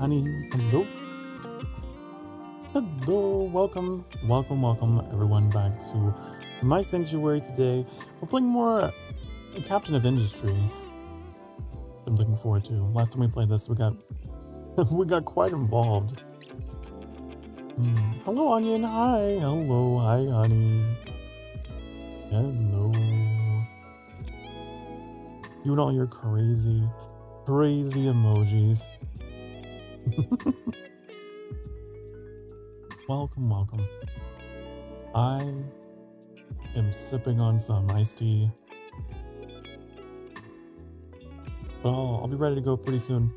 honey. Hello. Hello. Welcome everyone back to my sanctuary today. We're playing more Captain of Industry. I'm looking forward to. Last time we played this, we got we got quite involved. Hello, Onion. Hi. Hello. Hi, honey. Hello. You and all your crazy emojis. Welcome. I am sipping on some iced tea. But I'll be ready to go pretty soon.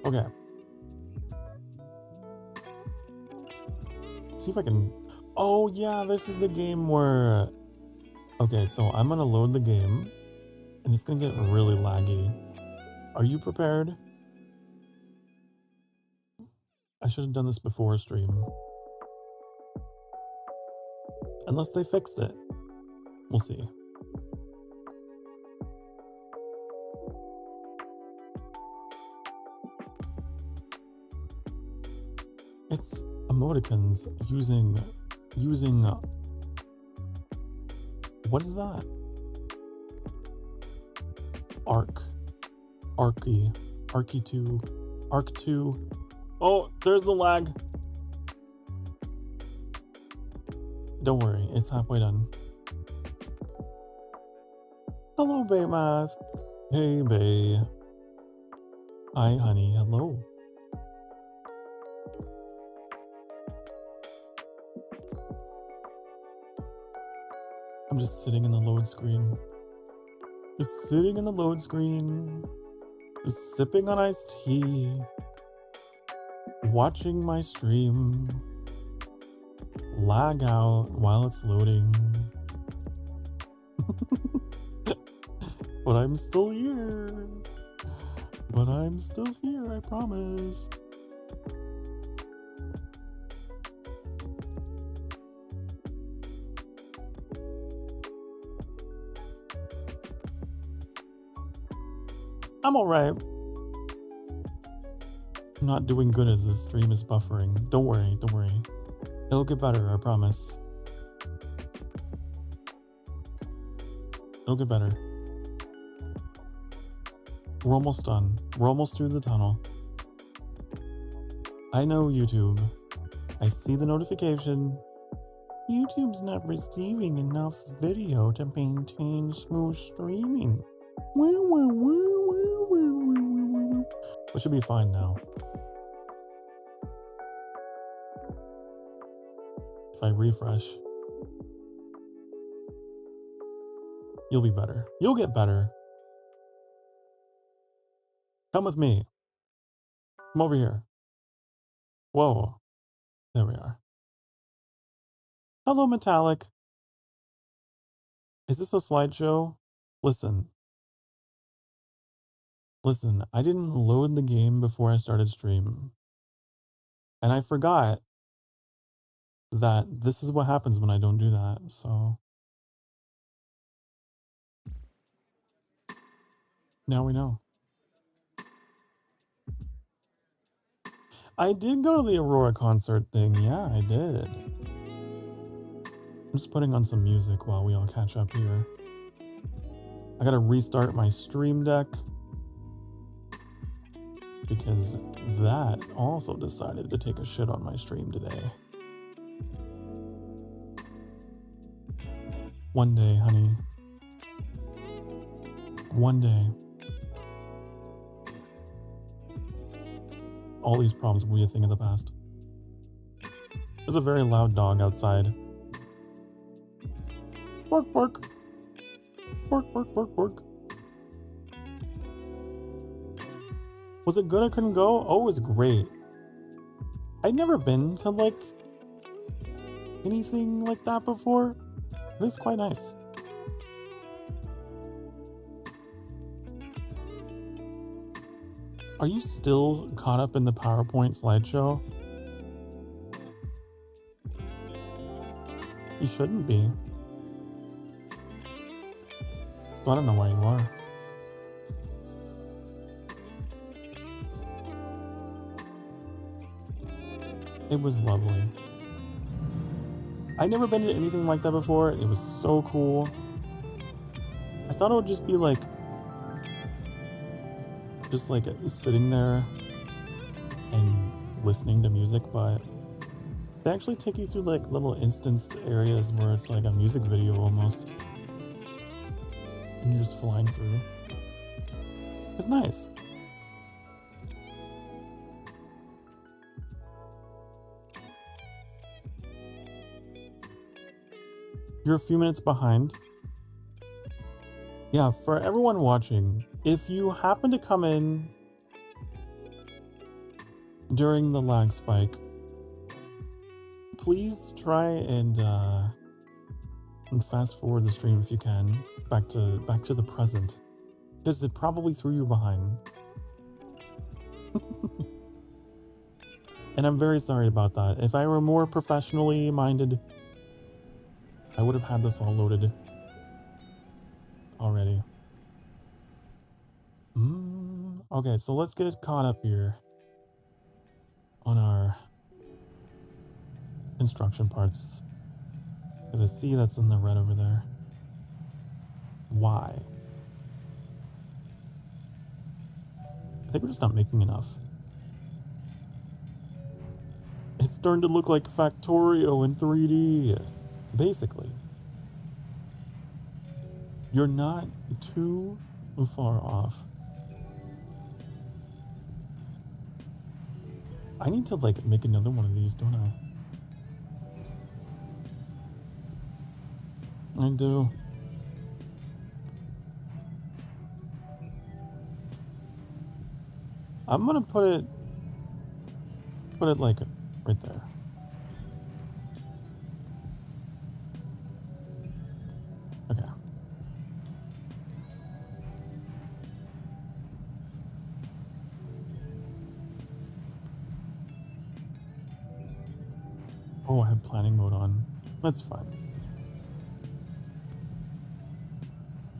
Okay. See if I can... Oh yeah, this is the game where... Okay, so I'm gonna load the game, and it's gonna get really laggy. Are you prepared? I should have done this before stream. Unless they fixed it. We'll see. It's emoticons using what is that? Arc 2. Oh, there's the lag. Don't worry, it's halfway done. Hello, Bay Math. Hey, Bay. Hi, honey. Hello. I'm just sitting in the load screen. Just sitting in the load screen. Just sipping on iced tea. Watching my stream lag out while it's loading. But I'm still here. I promise. I'm alright. I'm not doing good as this stream is buffering. Don't worry. It'll get better, I promise. It'll get better. We're almost done. We're almost through the tunnel. I know YouTube. I see the notification. YouTube's not receiving enough video to maintain smooth streaming. It should be fine now. If I refresh, you'll be better. You'll get better. Come with me. Come over here. Whoa. There we are. Hello, Metallic. Is this a slideshow? Listen. Listen, I didn't load the game before I started stream. And I forgot that this is what happens when I don't do that, so. Now we know. I did go to the Aurora concert thing. Yeah, I did. I'm just putting on some music while we all catch up here. I gotta restart my stream deck because that also decided to take a shit on my stream today. One day, honey. One day. All these problems will be a thing of the past. There's a very loud dog outside. Bark, bark. Bark, bark, bark, bark. Was it good I couldn't go? Oh, it was great. I'd never been to, like, anything like that before. It was quite nice. Are you still caught up in the PowerPoint slideshow? You shouldn't be. I don't know why you are. It was lovely. I'd never been to anything like that before. It was so cool. I thought it would just be like sitting there and listening to music, but they actually take you through like little instanced areas where it's like a music video almost. And you're just flying through. It's nice. You're a few minutes behind. Yeah, for everyone watching, if you happen to come in during the lag spike, please try and fast forward the stream if you can back to the present, because it probably threw you behind. And I'm very sorry about that. If I were more professionally minded, I would have had this all loaded already. Okay, so let's get caught up here on our construction parts. Because I see that's in the red over there. Why? I think we're just not making enough. It's starting to look like Factorio in 3D. Basically. You're not too far off. I need to like make another one of these, don't I? I do. I'm gonna put it like right there. Okay. Oh, I have planning mode on. That's fine.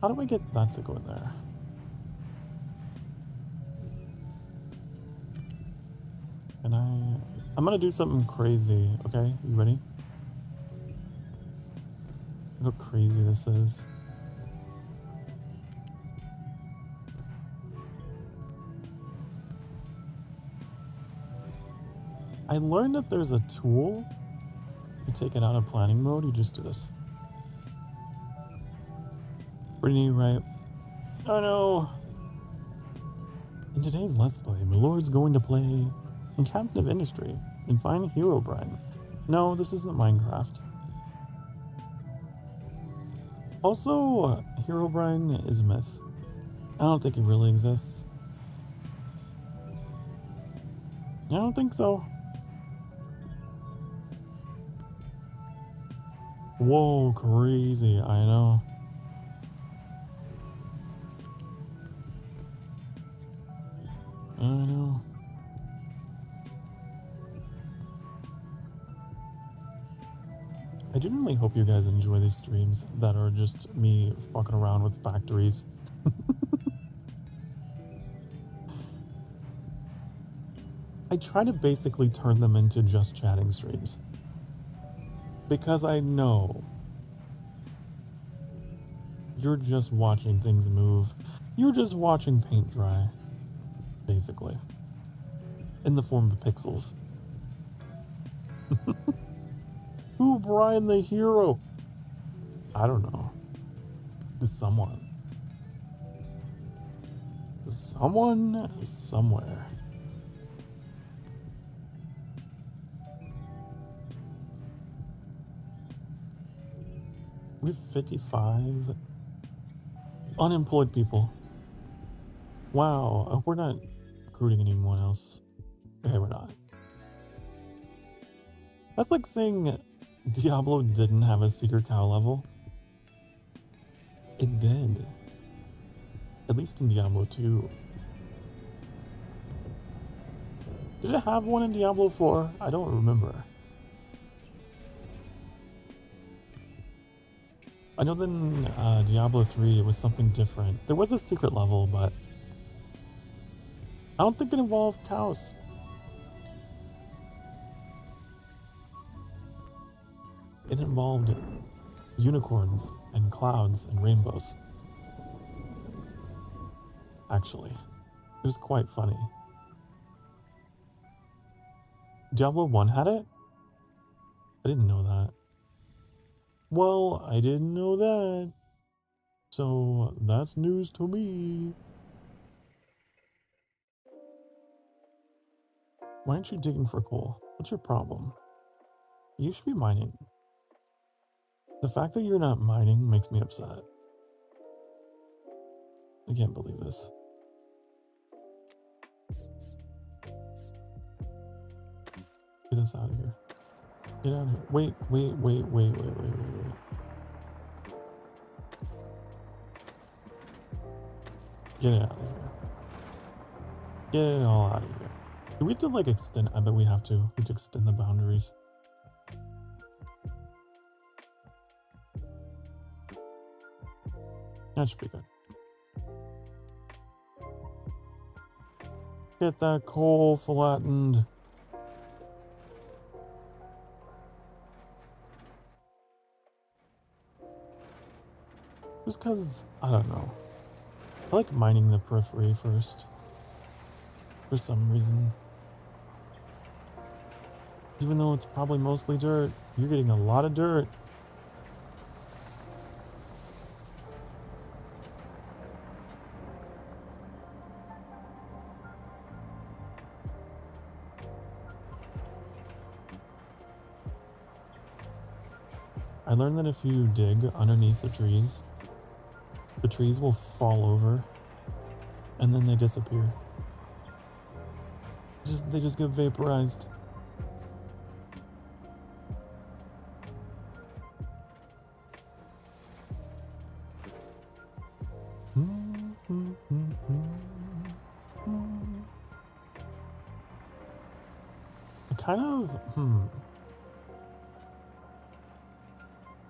How do I get that to go in there? And I'm gonna do something crazy, okay? You ready? Look how crazy this is. I learned that there's a tool. You take it out of planning mode, you just do this. Pretty neat, right? Oh no! In today's Let's Play, Milord's going to play in Captain of Industry and find Herobrine. No, this isn't Minecraft. Also, Herobrine is a myth. I don't think it really exists. I don't think so. Whoa, crazy, I know. I know. I genuinely hope you guys enjoy these streams that are just me fucking around with factories. I try to basically turn them into just chatting streams. Because I know you're just watching things move. You're just watching paint dry, basically. In the form of pixels. Who Brian the hero? I don't know. Someone. Someone somewhere. We have 55 unemployed people. Wow, we're not recruiting anyone else. Okay, we're not. That's like saying Diablo didn't have a secret cow level. It did. At least in Diablo 2. Did it have one in Diablo 4? I don't remember. I know that in Diablo 3 it was something different. There was a secret level, but I don't think it involved cows. It involved unicorns and clouds and rainbows. Actually, it was quite funny. Diablo 1 had it? I didn't know that. Well, I didn't know that. So that's news to me. Why aren't you digging for coal? What's your problem? You should be mining. The fact that you're not mining makes me upset. I can't believe this. Get this out of here. Get out of here. Wait. Get it out of here. Get it all out of here. Do we have to like extend? I bet we have to. We have to extend the boundaries. That should be good. Get that coal flattened. Just because, I don't know. I like mining the periphery first. For some reason. Even though it's probably mostly dirt, you're getting a lot of dirt. I learned that if you dig underneath the trees will fall over and then they disappear. They just get vaporized. I kind of,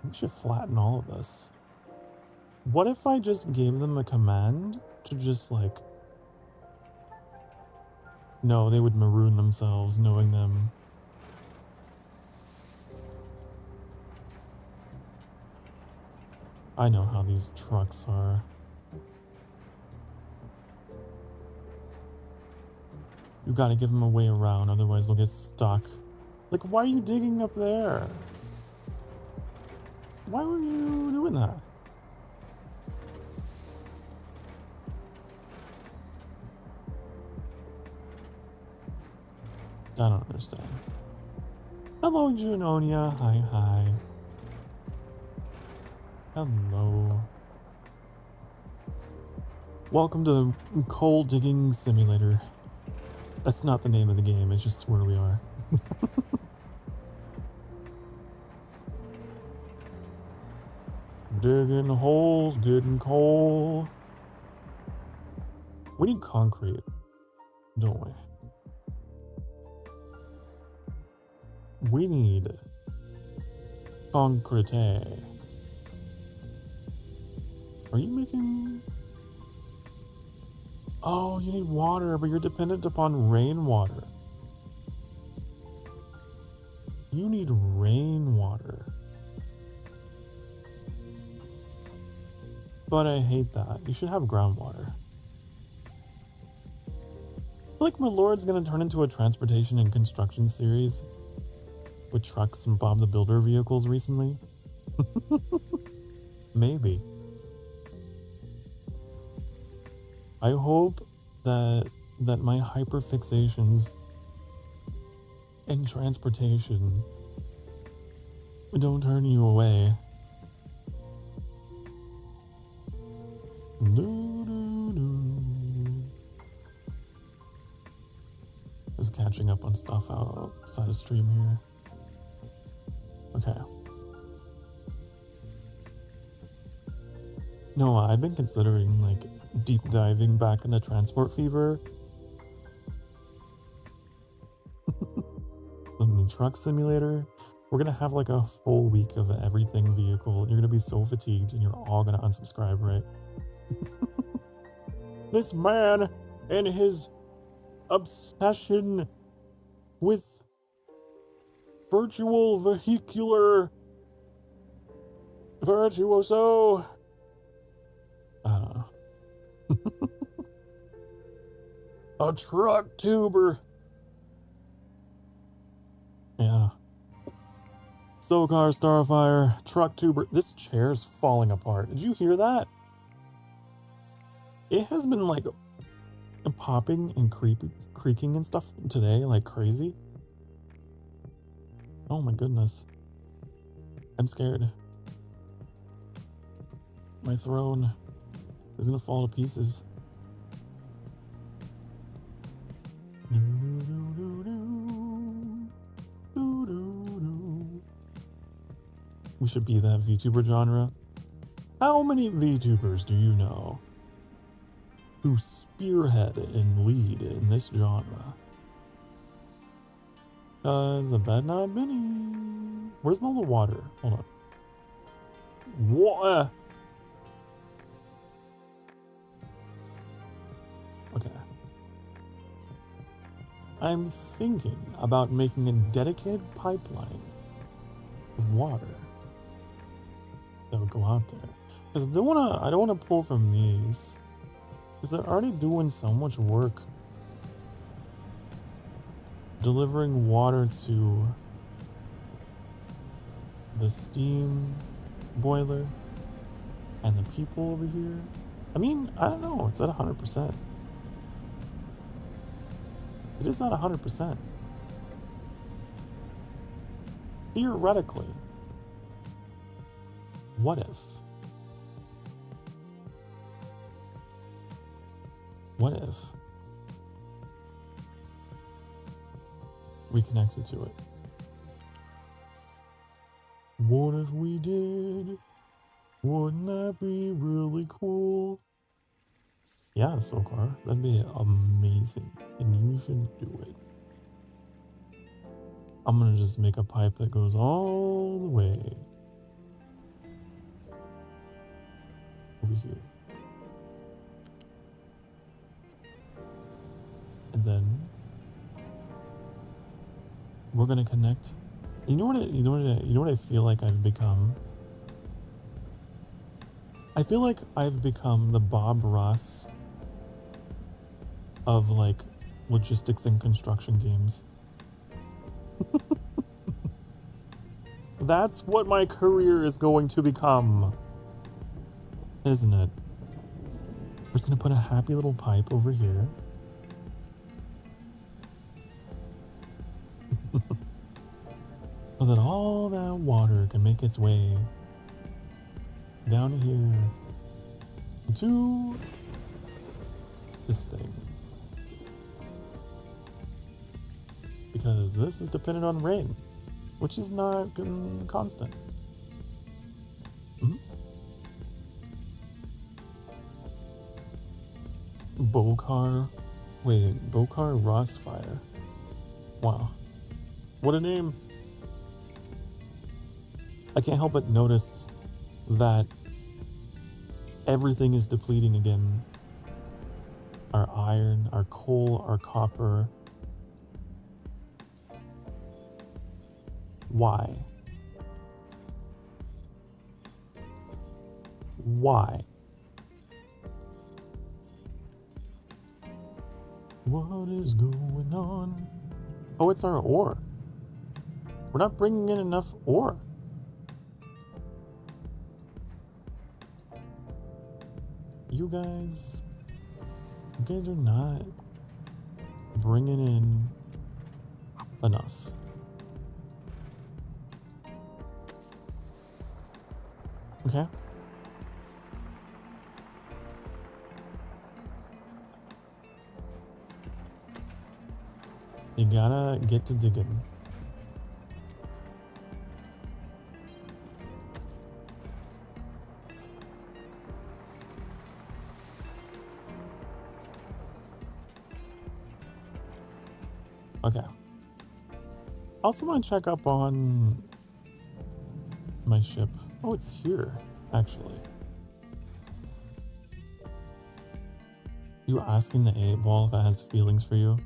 we should flatten all of this. What if I just gave them a command to just like... No, they would maroon themselves knowing them. I know how these trucks are. You gotta give them a way around, otherwise they'll get stuck. Like, why are you digging up there? Why were you doing that? I don't understand. Hello, Junonia. Hi. Hello. Welcome to Coal Digging Simulator. That's not the name of the game, it's just where we are. Digging holes, getting coal. We need concrete, don't we? We need concrete. Are you making... Oh, you need water, but you're dependent upon rainwater. You need rainwater. But I hate that. You should have groundwater. I feel like my lord's gonna turn into a transportation and construction series with trucks and Bob the Builder vehicles recently. Maybe. I hope that my hyperfixations in transportation don't turn you away. Just catching up on stuff outside of stream here. Okay. No, I've been considering like deep diving back into Transport Fever. The truck simulator. We're gonna have like a full week of everything vehicle. You're gonna be so fatigued and you're all gonna unsubscribe, right? This man and his obsession with virtual vehicular virtuoso. I don't know. A truck tuber. Yeah. Sokar, Starfire, truck tuber. This chair's falling apart. Did you hear that? It has been like popping and creaking and stuff today like crazy. Oh my goodness. I'm scared. My throne is gonna fall to pieces. We should be that VTuber genre. How many VTubers do you know who spearhead and lead in this genre? Cause I bet not many. Where's all the water? Hold on. What? Okay. I'm thinking about making a dedicated pipeline of water that will go out there. Because I don't wanna pull from these. Because they're already doing so much work delivering water to the steam boiler and the people over here. I mean, I don't know, it's at 100%. It is at 100%. Theoretically, what if? What if we connected to it? What if we did? Wouldn't that be really cool? Yeah, Sokar, that'd be amazing, and you should do it. I'm gonna just make a pipe that goes all the way over here. And then we're gonna connect. You know what I feel like I've become? I feel like I've become the Bob Ross of like logistics and construction games. That's what my career is going to become, isn't it? We're just gonna put a happy little pipe over here. So that all that water can make its way down here to this thing. Because this is dependent on rain, which is not constant. Bokar. Wait, Bokar Rossfire. Wow. What a name. I can't help but notice that everything is depleting again. Our iron, our coal, our copper. Why? Why? What is going on? Oh, it's our ore. We're not bringing in enough ore. You guys are not bringing in enough. Okay. You gotta get to digging. Okay. Also want to check up on my ship. Oh, it's here, actually. You asking the 8-ball if it has feelings for you?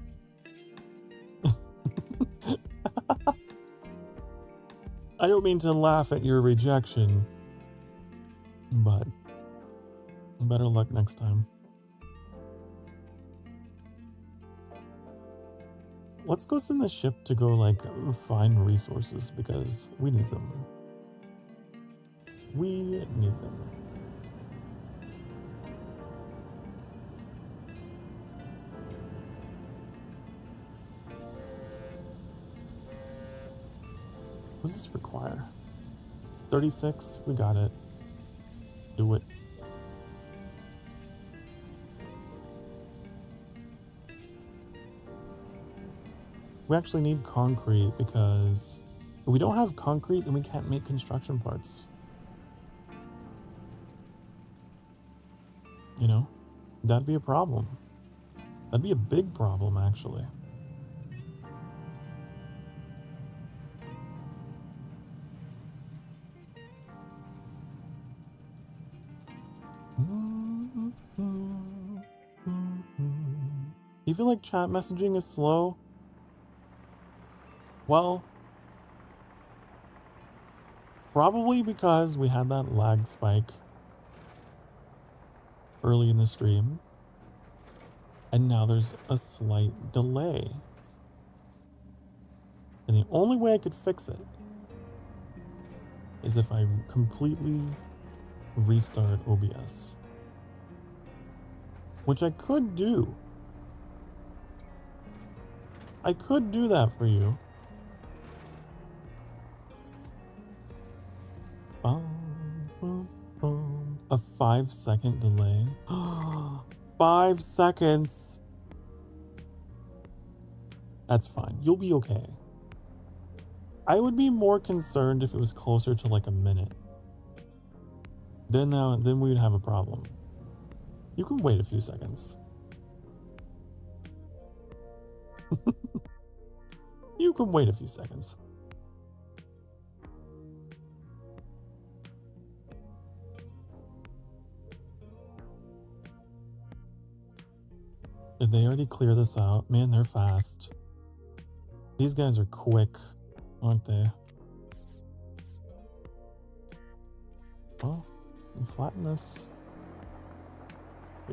I don't mean to laugh at your rejection, but better luck next time. Let's go send the ship to go, like, find resources because we need them. We need them. What does this require? 36? We got it. Do it. We actually need concrete because if we don't have concrete, then we can't make construction parts. You know, that'd be a problem. That'd be a big problem, actually. You feel like chat messaging is slow? Well, probably because we had that lag spike early in the stream, and now there's a slight delay. And the only way I could fix it is if I completely restart OBS, which I could do. I could do that for you. A 5-second delay. 5 seconds. That's fine. You'll be okay. I would be more concerned if it was closer to like a minute. Then we would have a problem. You can wait a few seconds. You can wait a few seconds. Did they already clear this out? Man, they're fast. These guys are quick, aren't they? Oh, flatten this.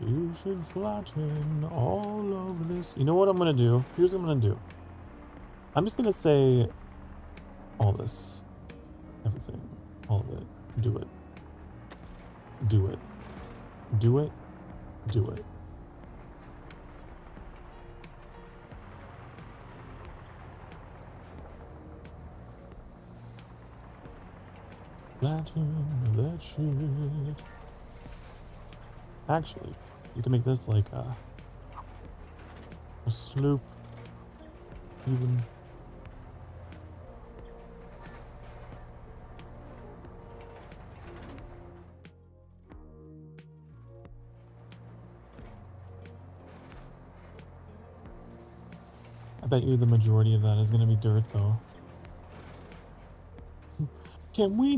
You should flatten all of this. You know what I'm gonna do? Here's what I'm gonna do. I'm just gonna say all this. Everything. All of it. Do it. Do it. Do it. Do it. Flatten that shit. Actually, you can make this like a sloop. Even. I bet you the majority of that is going to be dirt, though. Can we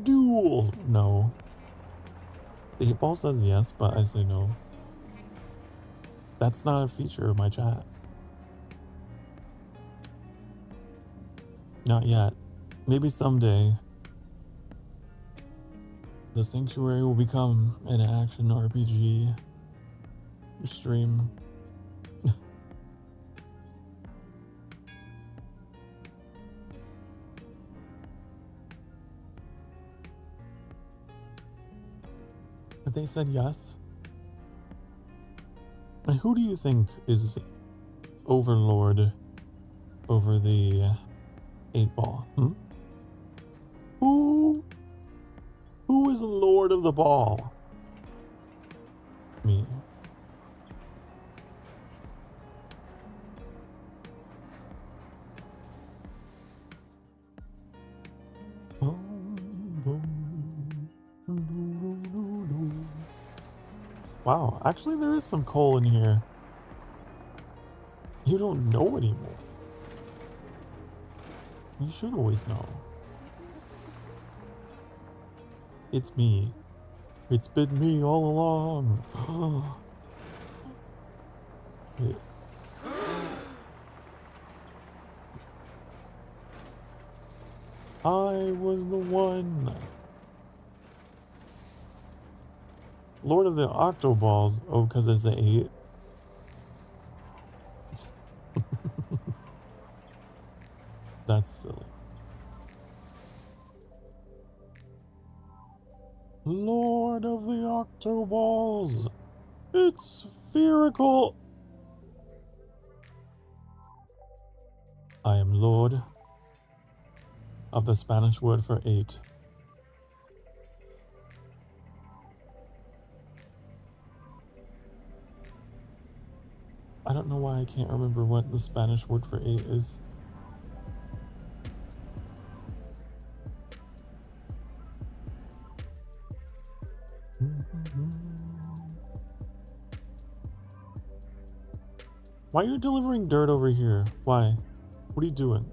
duel? No. The ball says yes, but I say no. That's not a feature of my chat. Not yet. Maybe someday the Sanctuary will become an action RPG stream. But they said yes. And who do you think is overlord over the 8-ball? Who is lord of the ball? Me. Wow, actually there is some coal in here. You don't know anymore. You should always know. It's me. It's been me all along. Wait. I was the one. Lord of the Octoballs. Oh, because it's an 8. That's silly. Lord of the Octoballs. It's spherical. I am Lord of the Spanish word for 8. I don't know why I can't remember what the Spanish word for 8 is. Why are you delivering dirt over here? Why? What are you doing?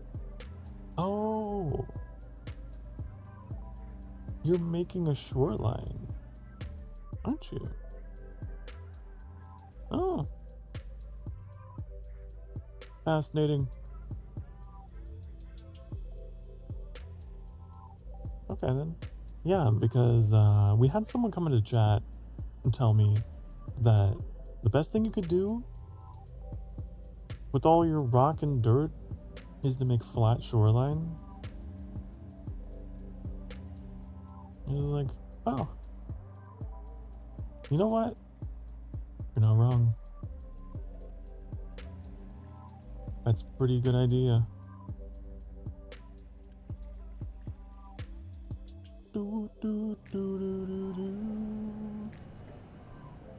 Oh. You're making a shoreline, aren't you? Oh. Fascinating. Okay then. Yeah, because we had someone come into chat and tell me that the best thing you could do with all your rock and dirt is to make flat shoreline. It was like, oh, you know what? You're not wrong. That's a pretty good idea.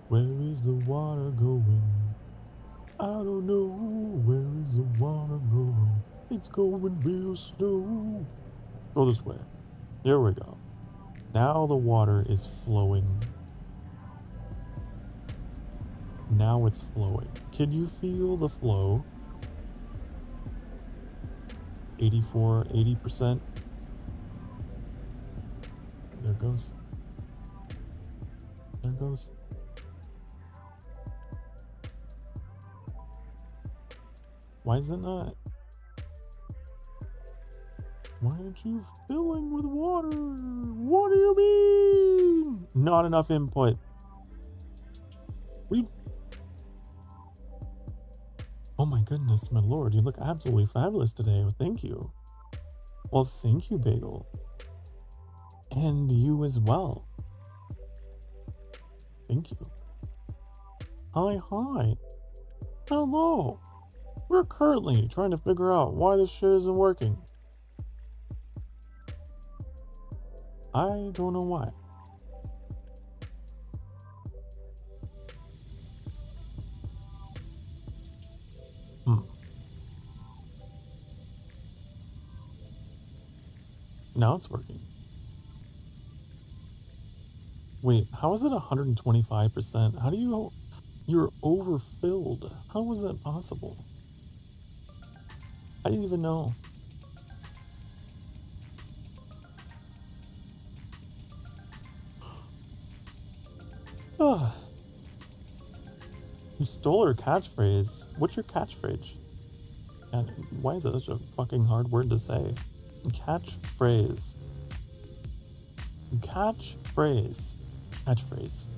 Where is the water going? I don't know. Where is the water going? It's going real slow. Go this way. Here we go. Now the water is flowing. Now it's flowing. Can you feel the flow? 84, 80%. There it goes. There it goes. Why is it not? Why aren't you filling with water? What do you mean? Not enough input. We. Oh my goodness, my lord, you look absolutely fabulous today. Well, thank you. Well, thank you, Bagel. And you as well. Thank you. Hi, hi. Hello. We're currently trying to figure out why this shit isn't working. I don't know why. Now it's working. Wait, how is it 125%? How do you... You're overfilled. How was that possible? I didn't even know. Ugh. You stole her catchphrase. What's your catchphrase? And why is that such a fucking hard word to say? Catchphrase. Catchphrase. Catchphrase.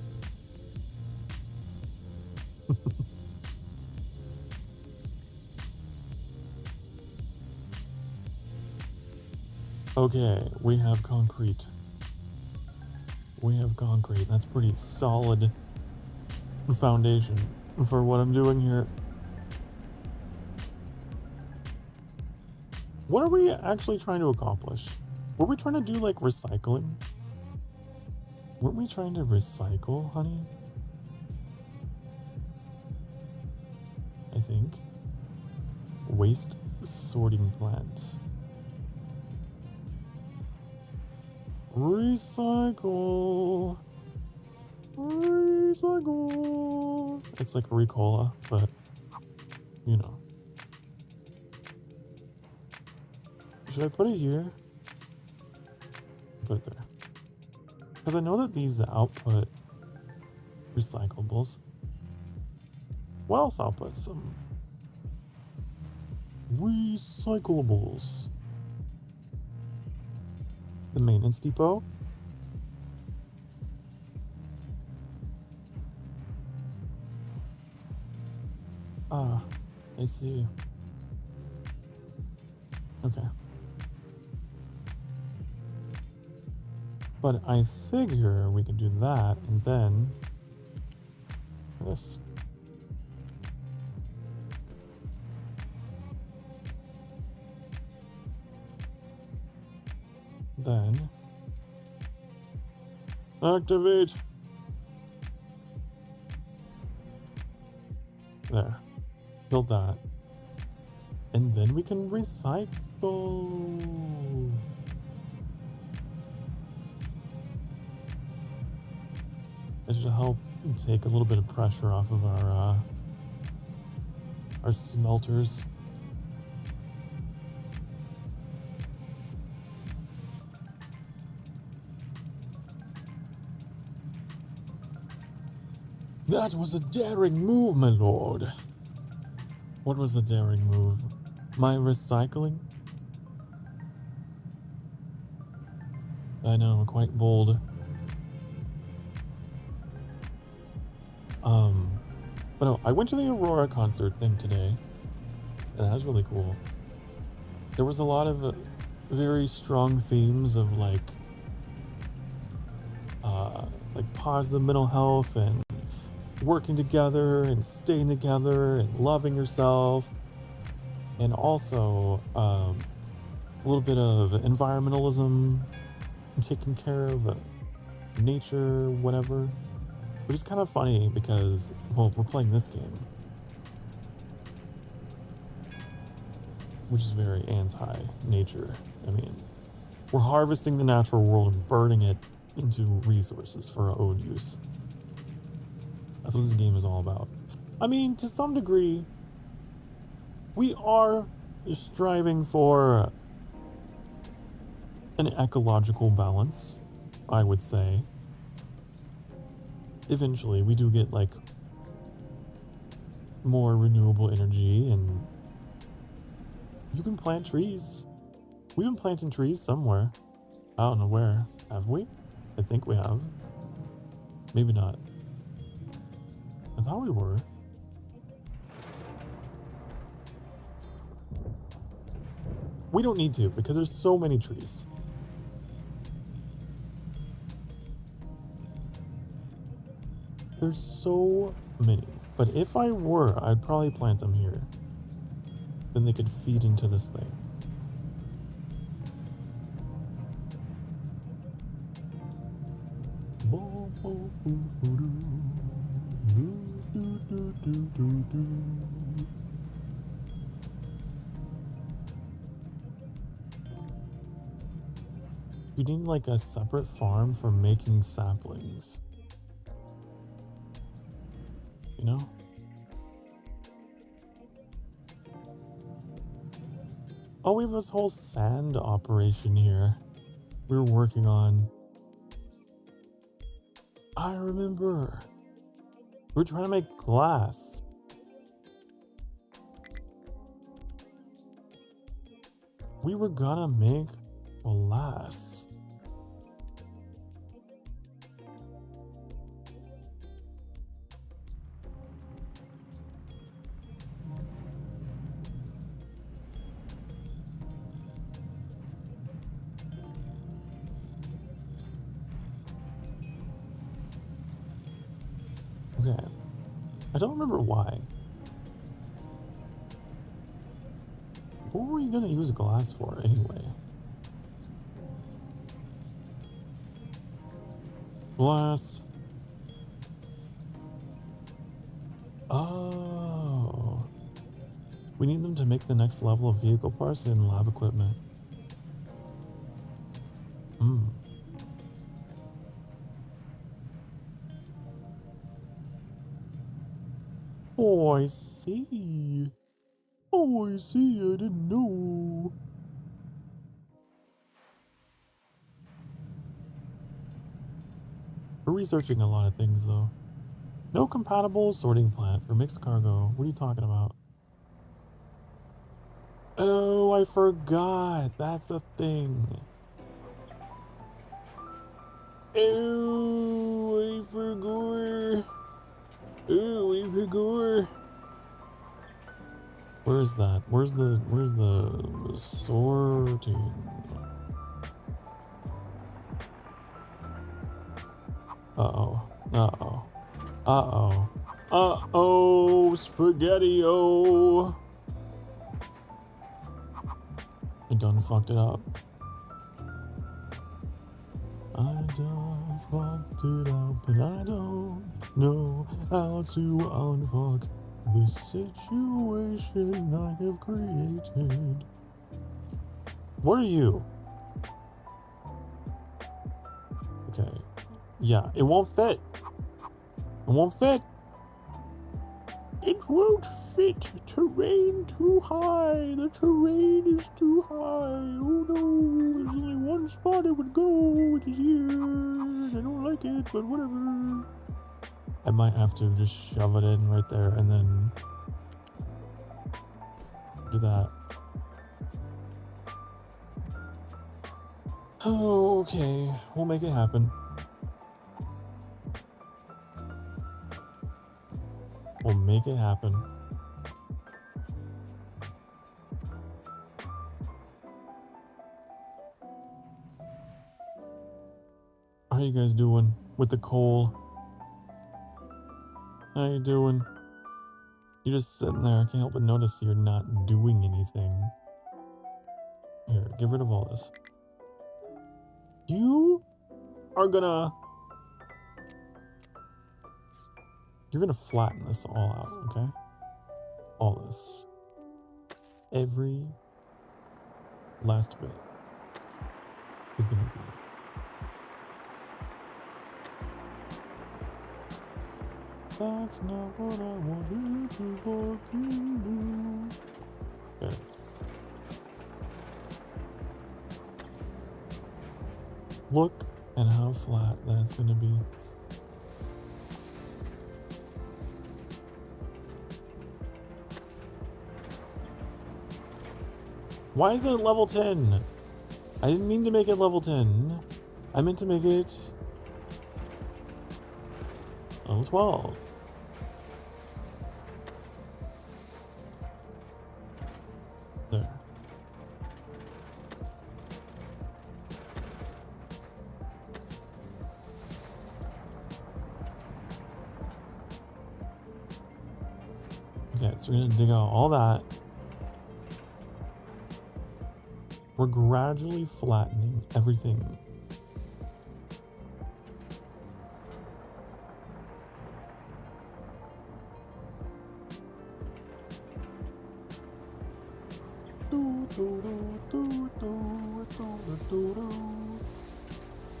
Okay, we have concrete. We have concrete. That's pretty solid foundation for what I'm doing here. What are we actually trying to accomplish? Were we trying to do like recycling? Weren't we trying to recycle, honey? I think. Waste sorting plant. Recycle. Recycle. It's like Ricola, but you know. Should I put it here? Put it there. Because I know that these output recyclables. What else outputs some recyclables? The maintenance depot. Ah, I see. Okay. But I figure we could do that and then this. Then activate. There. Build that. And then we can recycle. It should help take a little bit of pressure off of our smelters. That was a daring move, my lord. What was the daring move? My recycling? I know, quite bold. But no, I went to the Aurora concert thing today, and that was really cool. There was a lot of very strong themes of like positive mental health and working together and staying together and loving yourself, and also a little bit of environmentalism, taking care of nature, whatever. Which is kind of funny because, well, we're playing this game, which is very anti-nature. I mean, we're harvesting the natural world and burning it into resources for our own use. That's what this game is all about. I mean, to some degree, we are striving for an ecological balance, I would say. Eventually, we do get like more renewable energy, and you can plant trees. We've been planting trees somewhere. I don't know where. Have we? I think we have. Maybe not. I thought we were. We don't need to because there's so many trees. There's so many. But if I were, I'd probably plant them here. Then they could feed into this thing. You need like a separate farm for making saplings. You know? Oh, we have this whole sand operation here we were working on. I remember. We were trying to make glass. We were gonna make glass. Okay. I don't remember why. What were you gonna use glass for anyway? Glass. Oh. We need them to make the next level of vehicle parts and lab equipment. Oh, I see. Oh, I see. I didn't know. We're researching a lot of things, though. No compatible sorting plant for mixed cargo. What are you talking about? Oh, I forgot. That's a thing. Oh, I forgot. Oh, I forgot. Where's that? Where's the sorting? Uh-oh. Uh-oh. Uh-oh. Uh-oh, spaghetti-o. I done fucked it up. I done fucked it up, and I don't know how to unfuck this situation I have created. What are you? Okay. Yeah, it won't fit. It won't fit. It won't fit. Terrain too high. The terrain is too high. Oh no, there's only one spot it would go, which is here. I don't like it, but whatever. I might have to just shove it in right there and then do that. Oh, okay. We'll make it happen. We'll make it happen. How you guys doing with the coal? How you doing? You're just sitting there. I can't help but notice you're not doing anything. Here, get rid of all this. You are gonna... You're gonna flatten this all out, okay? All this. Every last bit is gonna be. That's not what I wanted to fucking do. Okay. Look at how flat that's gonna be. Why is it level 10? I didn't mean to make it level 10. I meant to make it level 12. Okay, so we're gonna dig out all that. We're gradually flattening everything.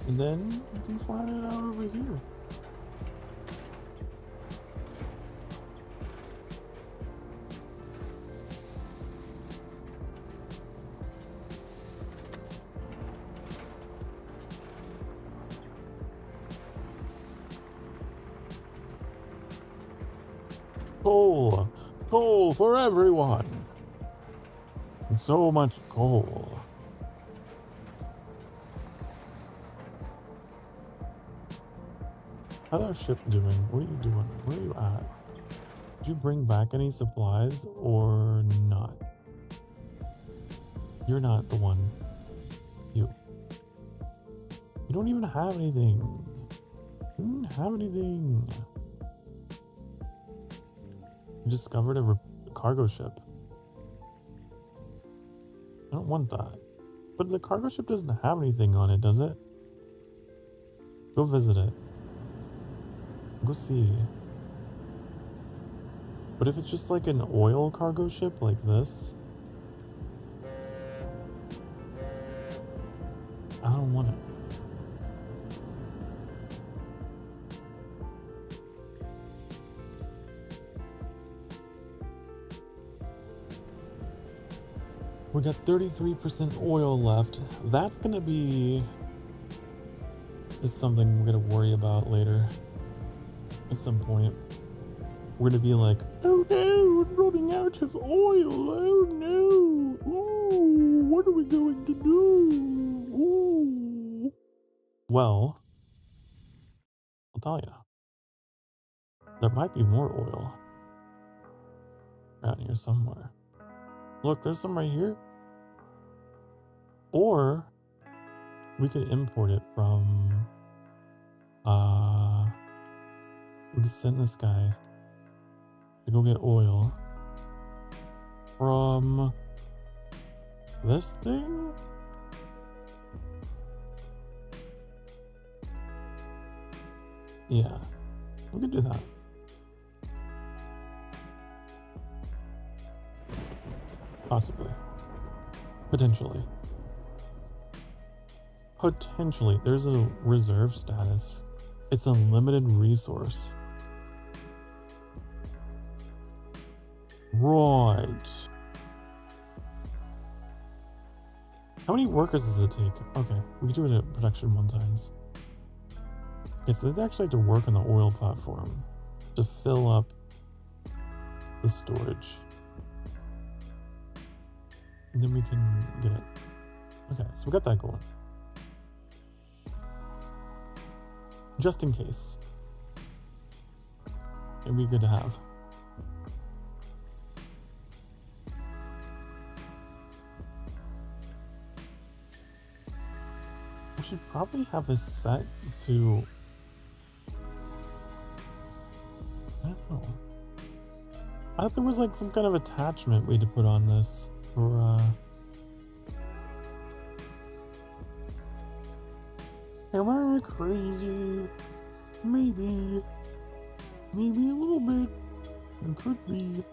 And then we can flatten it out over here. Coal! Coal for everyone! And so much coal. How's our ship doing? What are you doing? Where are you at? Did you bring back any supplies or not? You're not the one. You. You don't even have anything. You don't have anything. You discovered a cargo ship. I don't want that. But the cargo ship doesn't have anything on it, does it? Go visit it. Go see. But if it's just like an oil cargo ship like this, I don't want it. We got 33% oil left. That's gonna be something we're gonna worry about later. At some point. We're gonna be like, oh no, it's running out of oil. Oh no. Ooh, what are we going to do? Ooh. Well, I'll tell you. There might be more oil around here somewhere. Look, there's some right here. Or we could import it from we could send this guy to go get oil from this thing. Yeah, we could do that. Possibly. Potentially. Potentially. There's a reserve status. It's a limited resource. Right. How many workers does it take? Okay, we can do it at production 1 times. Okay, so they actually have to work on the oil platform to fill up the storage. And then we can get it. Okay, so we got that going. Just in case. It'd be good to have. We should probably have this set to... I don't know. I thought there was like some kind of attachment we had to put on this for am I crazy? Maybe. Maybe a little bit. It could be.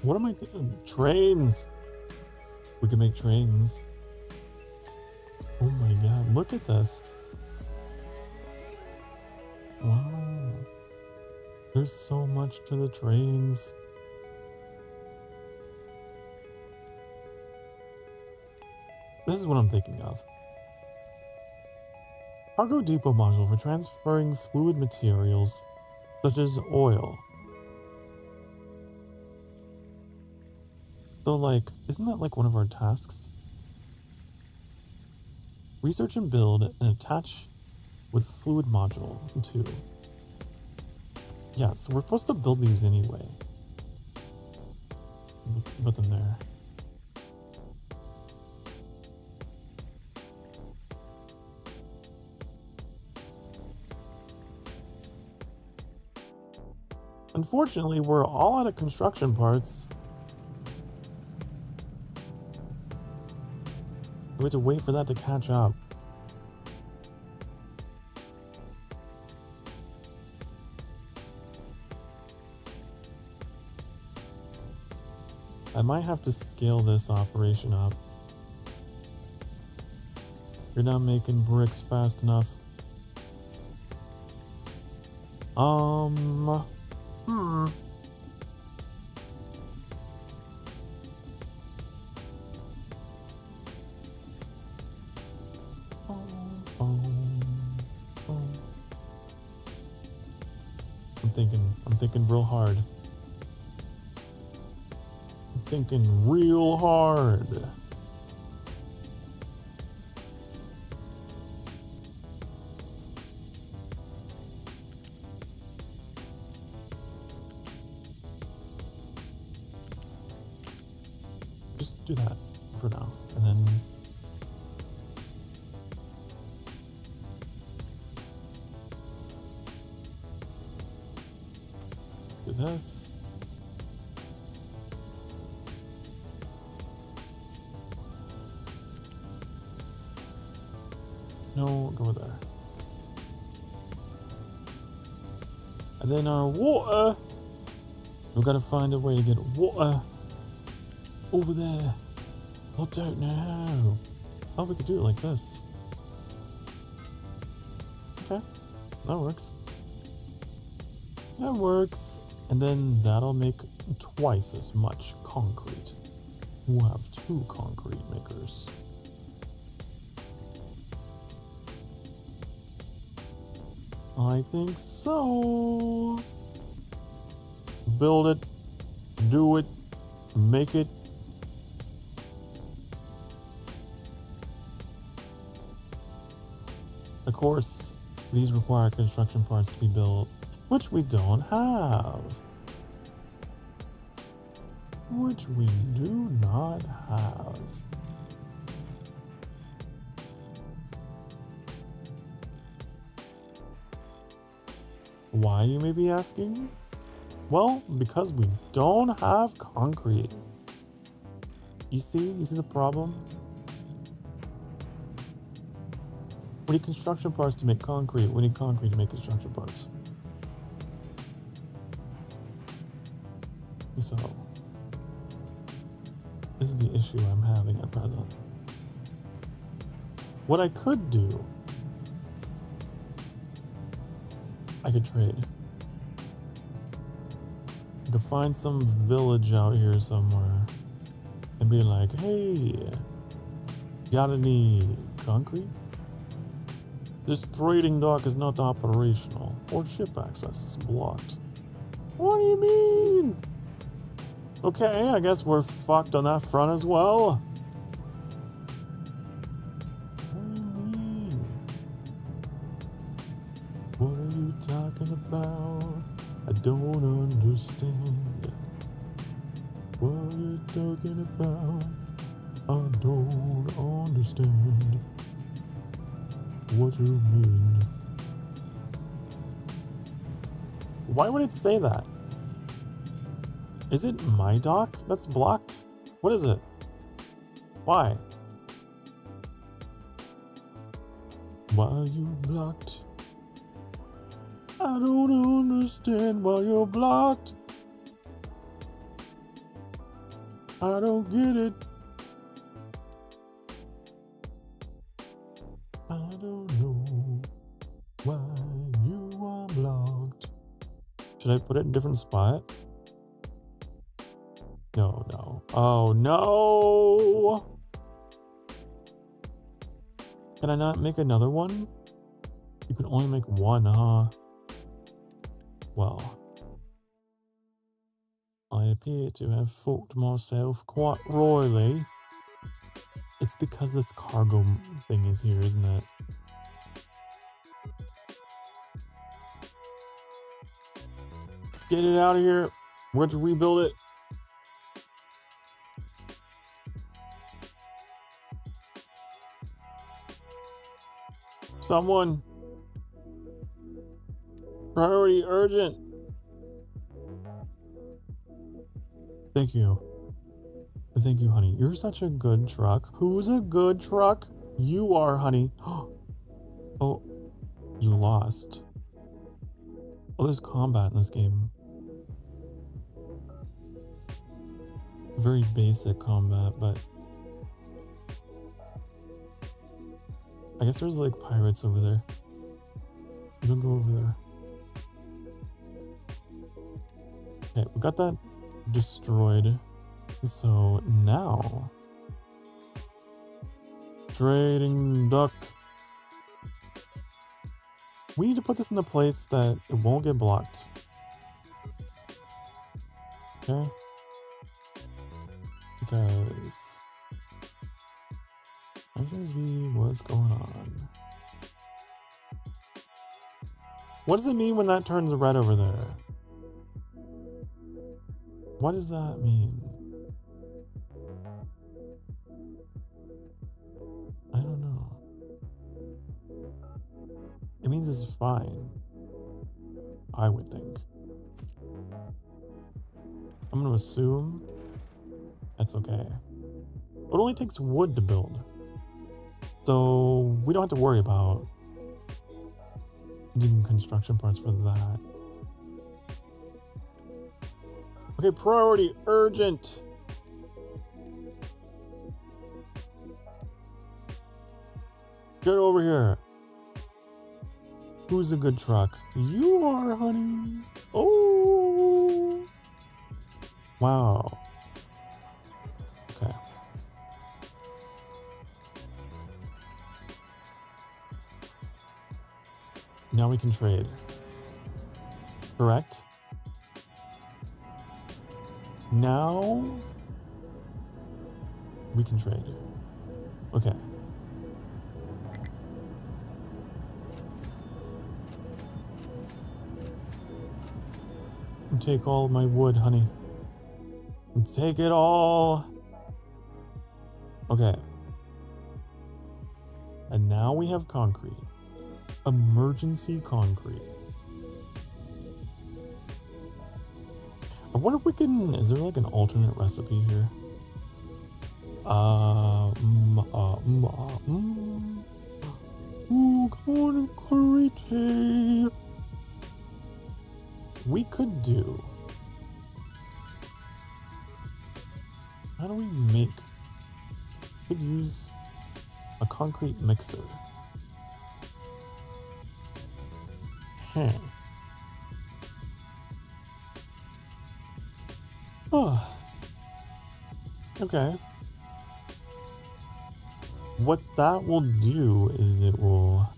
What am I thinking? Trains! We can make trains. Oh my god, look at this. Wow. There's so much to the trains. This is what I'm thinking of. Cargo depot module for transferring fluid materials such as oil. So like, isn't that like one of our tasks? Research and build and attach with fluid module 2. Yeah, so we're supposed to build these anyway. Put them there. Unfortunately, we're all out of construction parts. We have to wait for that to catch up. I might have to scale this operation up. You're not making bricks fast enough. I'm thinking real hard. I'm thinking real hard. Just do that for now, and then do this. No, go there. And then our water. We've got to find a way to get water over there. I don't know. Oh, we could do it like this. Okay, that works. That works. And then that'll make twice as much concrete. We'll have 2 concrete makers. I think so. Build it, do it, make it. Of course, these require construction parts to be built, which we don't have. Which we do not have. Why, you may be asking? Well, because we don't have concrete. You see the problem? We need construction parts to make concrete. We need concrete to make construction parts. So, this is the issue I'm having at present. What I could do, I could trade. I could find some village out here somewhere and be like, hey, got any concrete? This trading dock is not operational, or ship access is blocked. What do you mean? Okay, I guess we're fucked on that front as well. What do you mean? What are you talking about? I don't understand. What are you talking about? I don't understand. What you mean? Why would it say that? Is it my dock that's blocked? What is it? Why? Why are you blocked? I don't understand why you're blocked. I don't get it. I don't know why you are blocked. Should I put it in a different spot? No. Oh no! Can I not make another one? You can only make one, huh? Well, I appear to have fucked myself quite royally. It's because this cargo thing is here, isn't it? Get it out of here. We're going to rebuild it. Someone. Priority urgent. Thank you. Thank you, honey. You're such a good truck. Who's a good truck? You are, honey. Oh, you lost. Oh, there's combat in this game. Very basic combat, but I guess there's like pirates over there. Don't go over there. Okay, we got that destroyed. So now, trading duck. We need to put this in a place that it won't get blocked. Okay? Because that seems to be what's going on. What does it mean when that turns red over there? What does that mean? I don't know. It means it's fine. I would think. I'm gonna assume that's okay. It only takes wood to build, so we don't have to worry about getting construction parts for that. Okay, priority, urgent. Get over here. Who's a good truck? You are, honey. Oh. Wow. Okay. Now we can trade. Correct? Now we can trade. Okay. Take all my wood, honey. Take it all. Okay. And now we have concrete. Emergency concrete. I wonder if we can, is there like an alternate recipe here? Concrete. We could do. How do we make? We could use a concrete mixer. Oh. Okay. What that will do is it will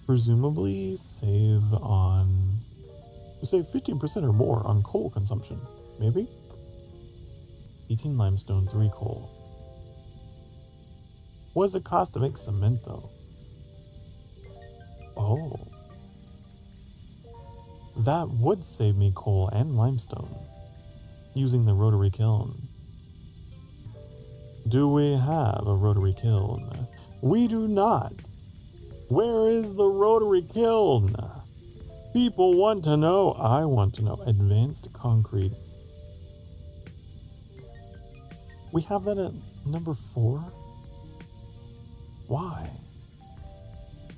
presumably save 15% or more on coal consumption. Maybe? 18 limestone, 3 coal. What does it cost to make cement though? Oh. That would save me coal and limestone using the rotary kiln. Do we have a rotary kiln? We do not. Where is the rotary kiln? People want to know. I want to know. Advanced concrete. We have that at number 4? Why?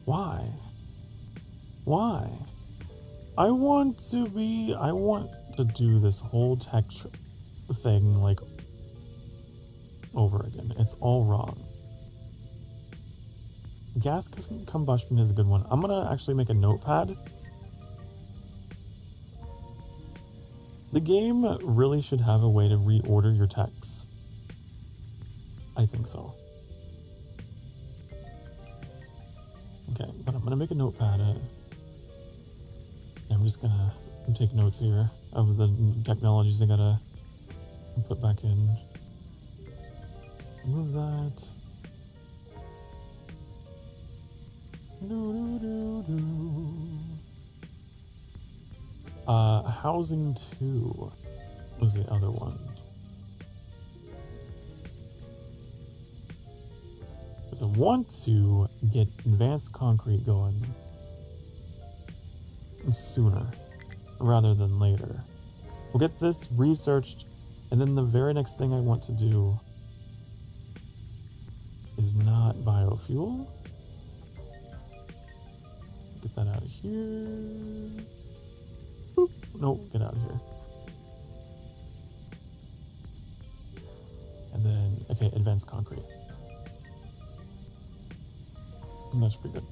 Why? Why? I want to do this whole tech thing like over again. It's all wrong. Gas combustion is a good one. I'm gonna actually make a notepad. The game really should have a way to reorder your texts. I think so. Okay, but I'm gonna make a notepad. I'm just gonna take notes here of the technologies I gotta put back in. Move that. Housing 2 was the other one. So I want to get advanced concrete going sooner rather than later. We'll get this researched And then the very next thing I want to do is not biofuel. Get that out of here. Boop. Nope, get out of here. And then, okay, advanced concrete. That should be good.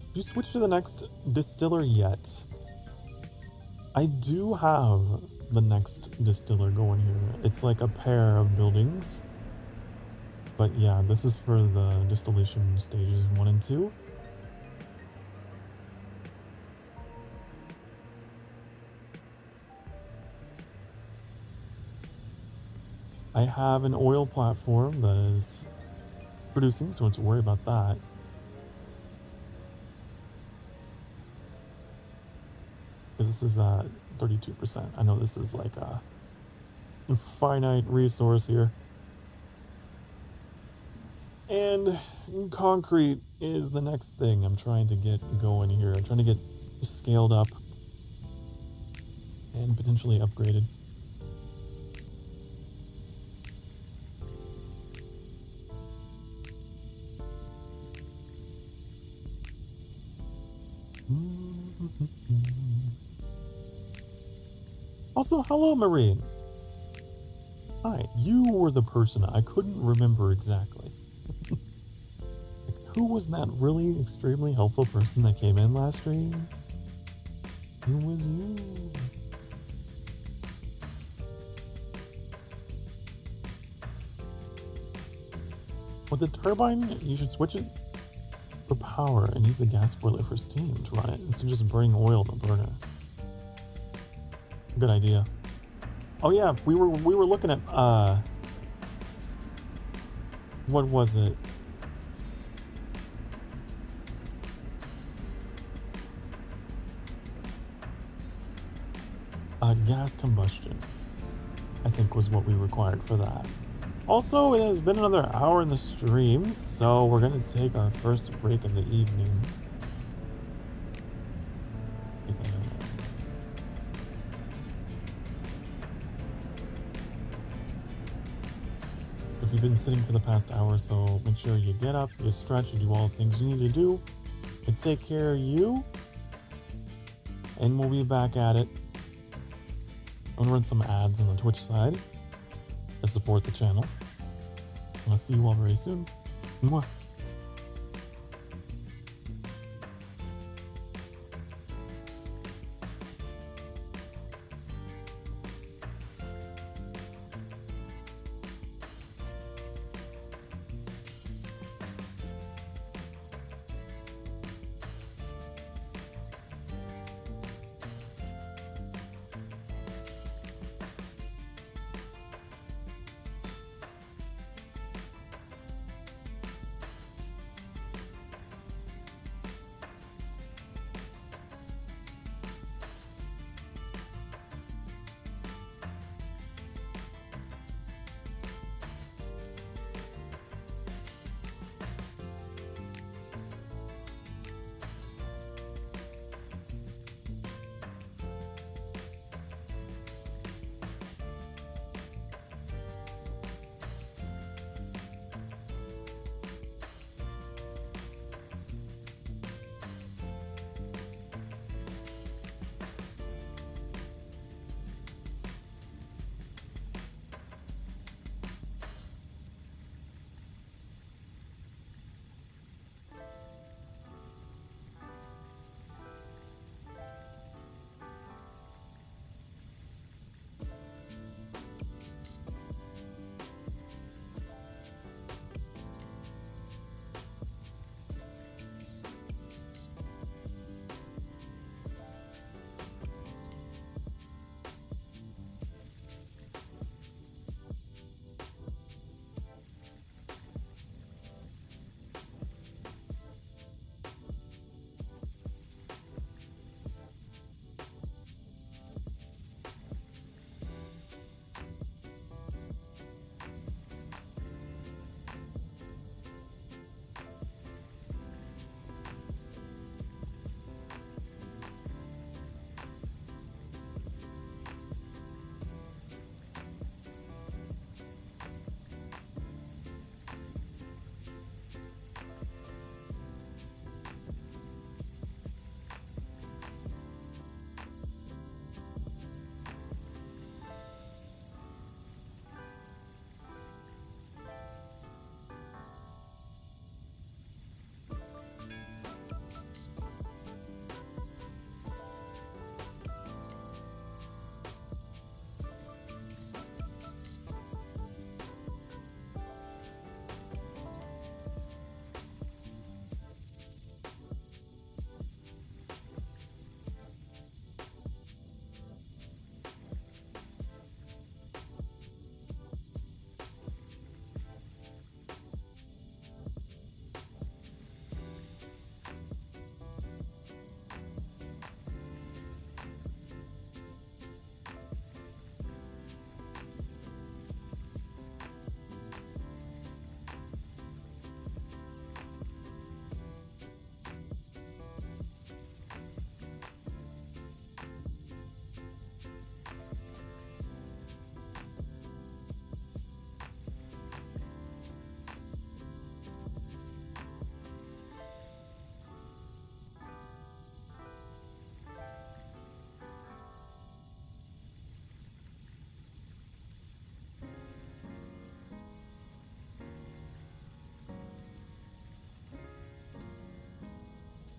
Did you switch to the next distiller yet? I do have the next distiller going here. It's like a pair of buildings. But yeah, this is for the distillation stages 1 and 2. I have an oil platform that is producing, so don't have to worry about that. Because this is at 32%. I know this is like a finite resource here. And concrete is the next thing I'm trying to get going here. I'm trying to get scaled up and potentially upgraded. Also, hello, Marine. Hi, you were the person I couldn't remember exactly. Like, who was that really extremely helpful person that came in last stream? It was you. With the turbine, you should switch it for power and use the gas boiler for steam to run it instead of just burning oil in the burner. Good idea. Oh yeah, we were looking at what was it? Gas combustion, I think, was what we required for that. Also, it has been another hour in the stream, so we're gonna take our first break of the evening. Get that in there. If you've been sitting for the past hour or so, make sure you get up, you stretch, you do all the things you need to do, and take care of you. And we'll be back at it. I'm gonna run some ads on the Twitch side to support the channel. I'll see you all very soon. Mwah.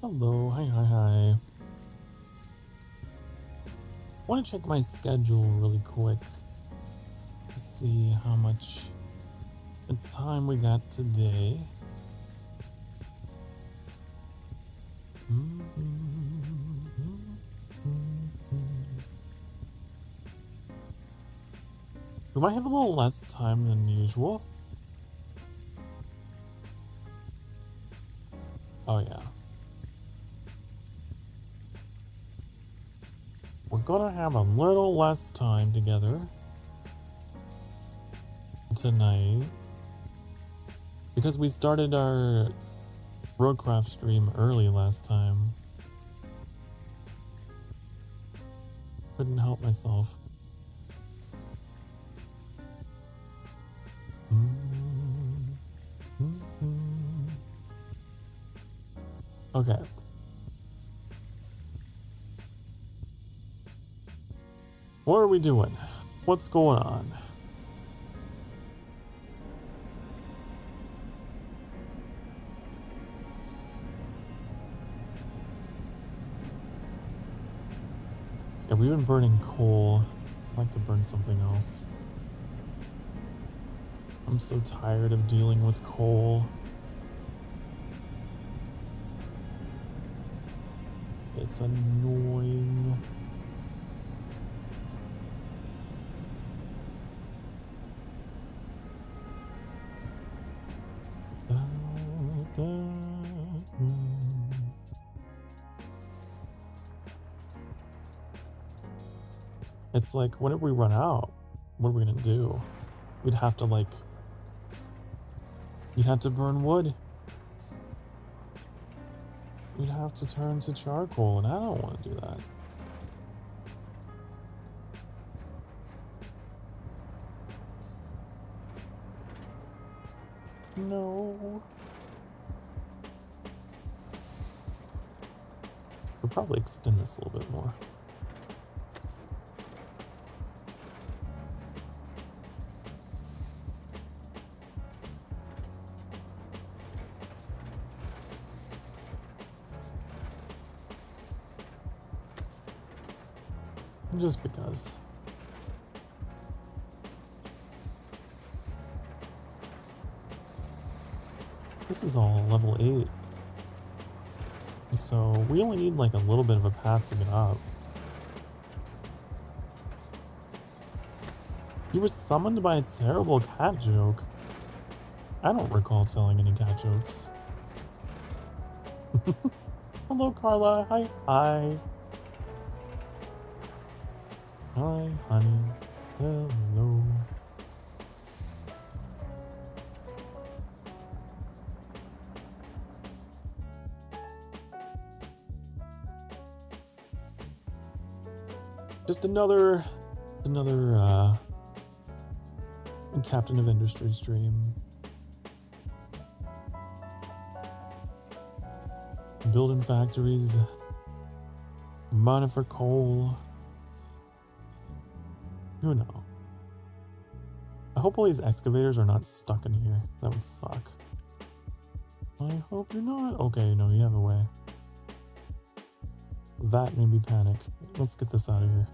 Hello, hi. Want to check my schedule really quick to see how much time we got today. We might have a little less time than usual. Oh yeah. We're gonna have a little less time together tonight because we started our Roadcraft stream early last time. Couldn't help myself. Okay. What are we doing? What's going on? Yeah, we've been burning coal. I'd like to burn something else. I'm so tired of dealing with coal. It's annoying. It's like, whenever we run out, what are we gonna do? We'd have to like... You'd have to burn wood. We'd have to turn to charcoal, and I don't want to do that. No. We'll probably extend this a little bit more. Just because. This is all level 8. So we only need like a little bit of a path to get up. He was summoned by a terrible cat joke. I don't recall telling any cat jokes. Hello, Carla. Hi. Hi. Hi, honey. Hello. Just another Captain of Industry stream. Building factories, mining for coal. Who knows? I hope all these excavators are not stuck in here. That would suck. I hope you're not. Okay, no, you have a way. That made me panic. Let's get this out of here.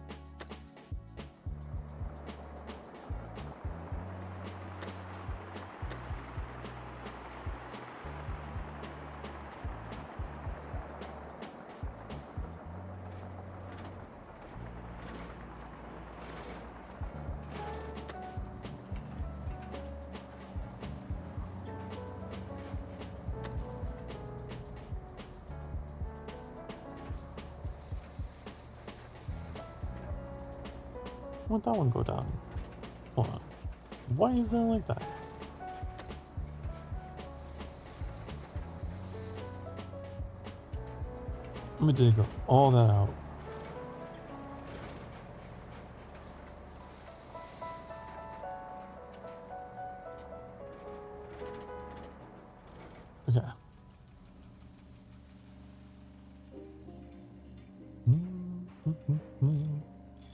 Why'd that one go down? Hold on. Why is that like that? Let me dig all that out. Okay.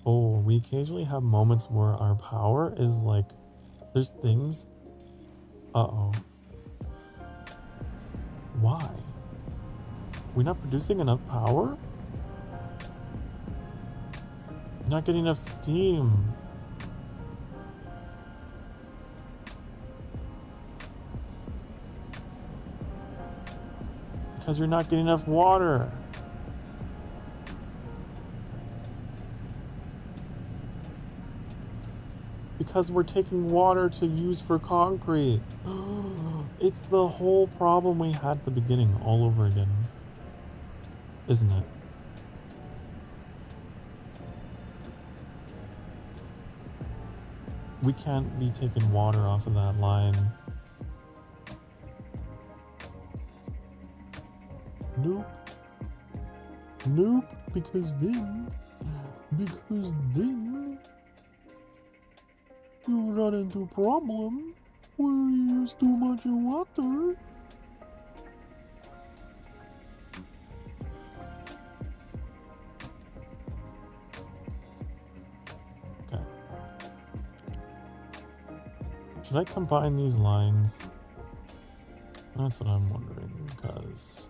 Oh, we occasionally have moments where our power is like, there's things. Uh-oh. Why? We're not producing enough power? Not getting enough steam. Because you're not getting enough water. Because we're taking water to use for concrete. It's the whole problem we had at the beginning all over again. Isn't it? We can't be taking water off of that line. Nope. Nope, because then you run into a problem where you use too much water. Okay. Should I combine these lines? That's what I'm wondering, because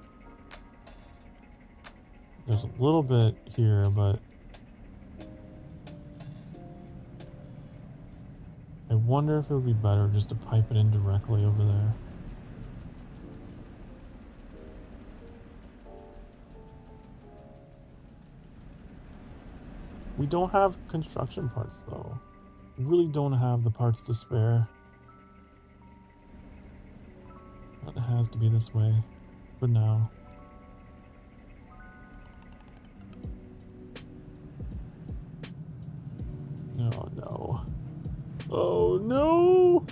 there's a little bit here, but I wonder if it would be better just to pipe it in directly over there. We don't have construction parts though. We really don't have the parts to spare. It has to be this way for now. Oh no. Oh no!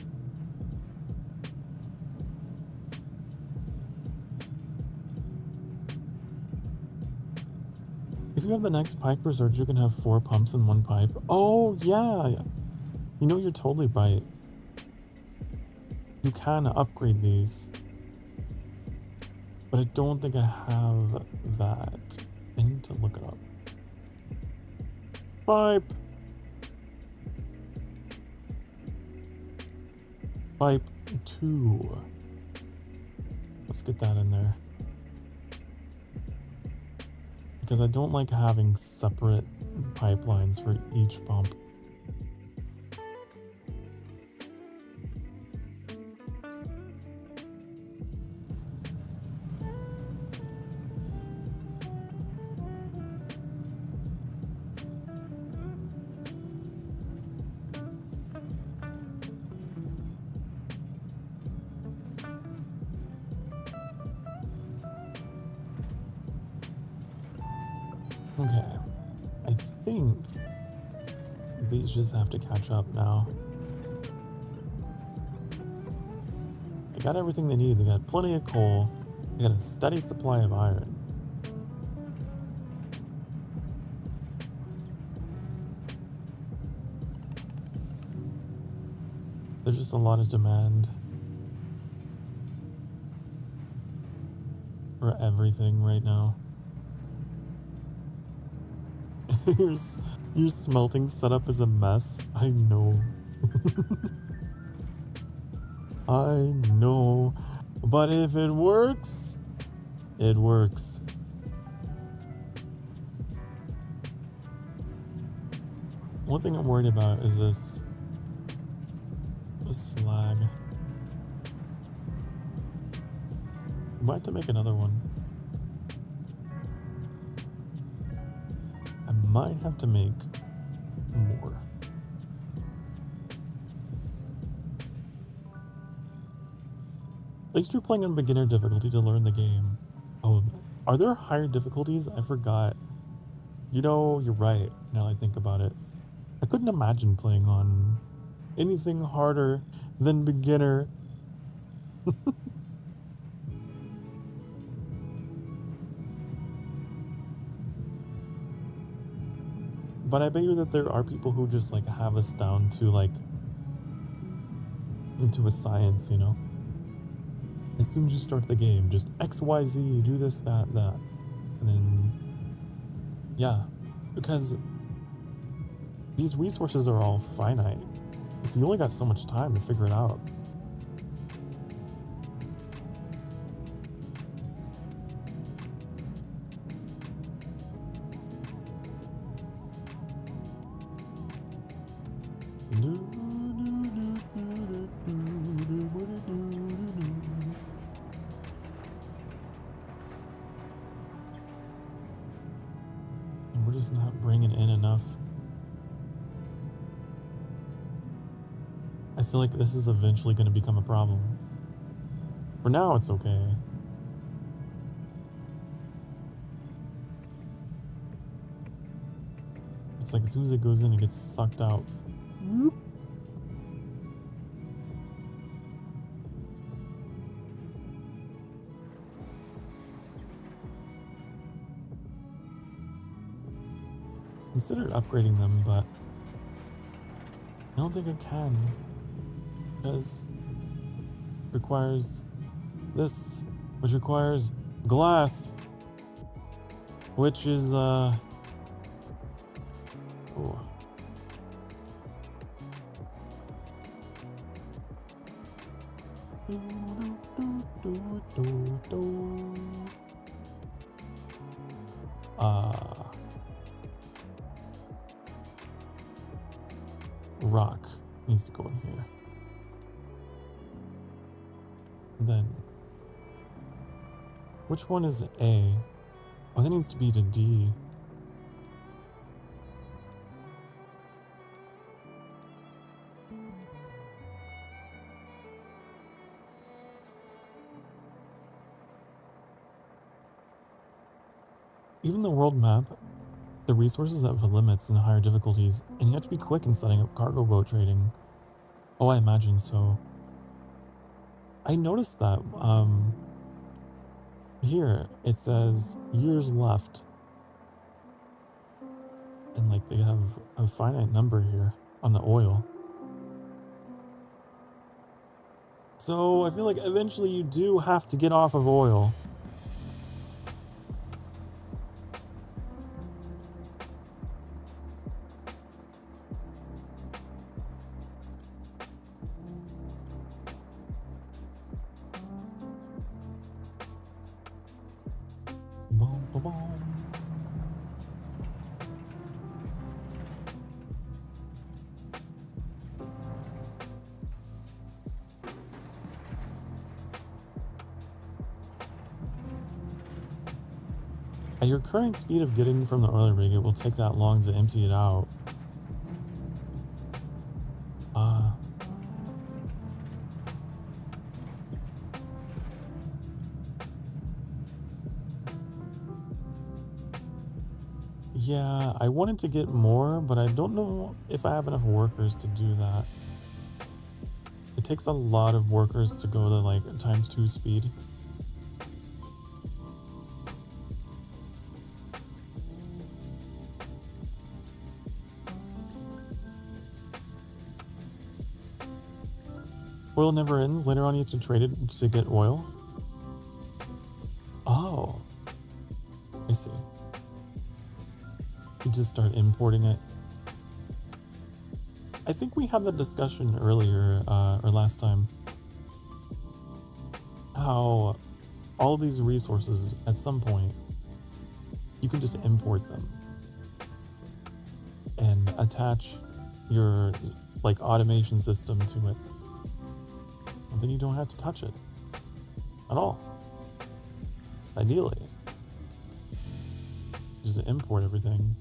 If you have the next pipe research, you can have 4 pumps in 1 pipe. Oh yeah! You know, you're totally right. You can upgrade these. But I don't think I have that. I need to look it up. Pipe! Pipe 2. Let's get that in there. Because I don't like having separate pipelines for each pump. Okay, I think these just have to catch up now. They got everything they need. They got plenty of coal. They got a steady supply of iron. There's just a lot of demand for everything right now. Your smelting setup is a mess. I know. I know. But if it works, it works. One thing I'm worried about is this slag. Might have to make another one. I might have to make more. At least you're playing on beginner difficulty to learn the game. Oh, are there higher difficulties? I forgot. You know, you're right, now I think about it. I couldn't imagine playing on anything harder than beginner. But I bet you that there are people who just like have this down to like into a science, you know? As soon as you start the game, just XYZ, do this, that. And then, yeah, because these resources are all finite. So you only got so much time to figure it out. just not bringing in enough. I feel like this is eventually going to become a problem. For now, it's okay. It's like as soon as it goes in, it gets sucked out. Whoop. Considered upgrading them, but I don't think I can, because it requires this, which requires glass, which is oh. Rock needs to go in here. And then, which one is A? Oh, that needs to be to D. Even the world map, the resources have limits and higher difficulties, and you have to be quick in setting up cargo boat trading. Oh, I imagine so. I noticed that, here, it says years left. And like they have a finite number here on the oil. So I feel like eventually you do have to get off of oil. Boom, boom, boom. At your current speed of getting from the oil rig, it will take that long to empty it out. Yeah, I wanted to get more, but I don't know if I have enough workers to do that. It takes a lot of workers to go to like ×2 speed. Oil never ends. Later on you have to trade it to get oil. Oh, I see. You just start importing it. I think we had the discussion earlier, or last time, how all these resources, at some point, you can just import them and attach your like automation system to it. And then you don't have to touch it at all. Ideally. Just import everything.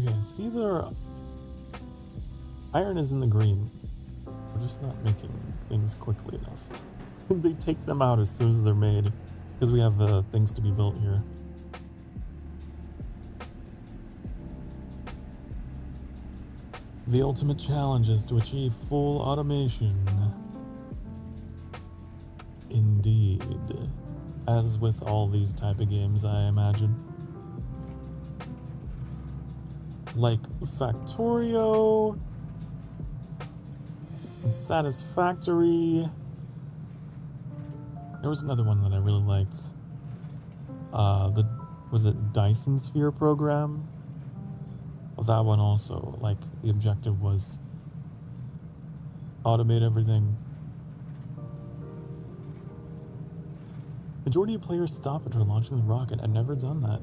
Okay, see their iron is in the green. We're just not making things quickly enough. They take them out as soon as they're made because we have things to be built here. The ultimate challenge is to achieve full automation. Indeed. As with all these type of games, I imagine. Like Factorio and Satisfactory. There was another one that I really liked. Was it Dyson Sphere program? Well, that one also, like, the objective was automate everything. Majority of players stop after launching the rocket. I've never done that.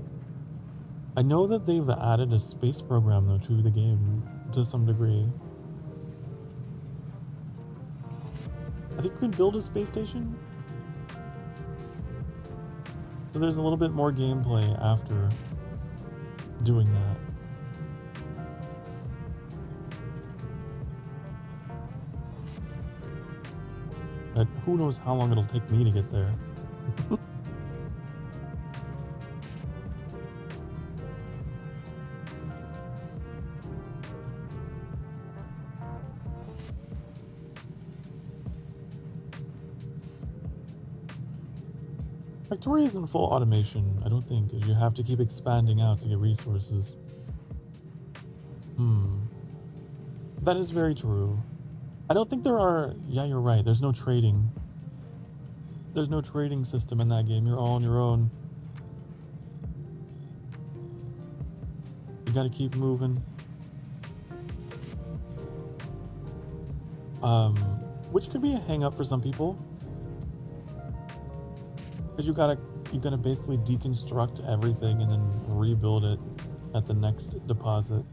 I know that they've added a space program though to the game to some degree. I think you can build a space station. So there's a little bit more gameplay after doing that. But who knows how long it'll take me to get there. Victoria isn't full automation, I don't think, because you have to keep expanding out to get resources. That is very true. I don't think there are... Yeah, you're right, there's no trading. There's no trading system in that game, you're all on your own. You gotta keep moving. Which could be a hang up for some people. Because you gotta basically deconstruct everything and then rebuild it at the next deposit.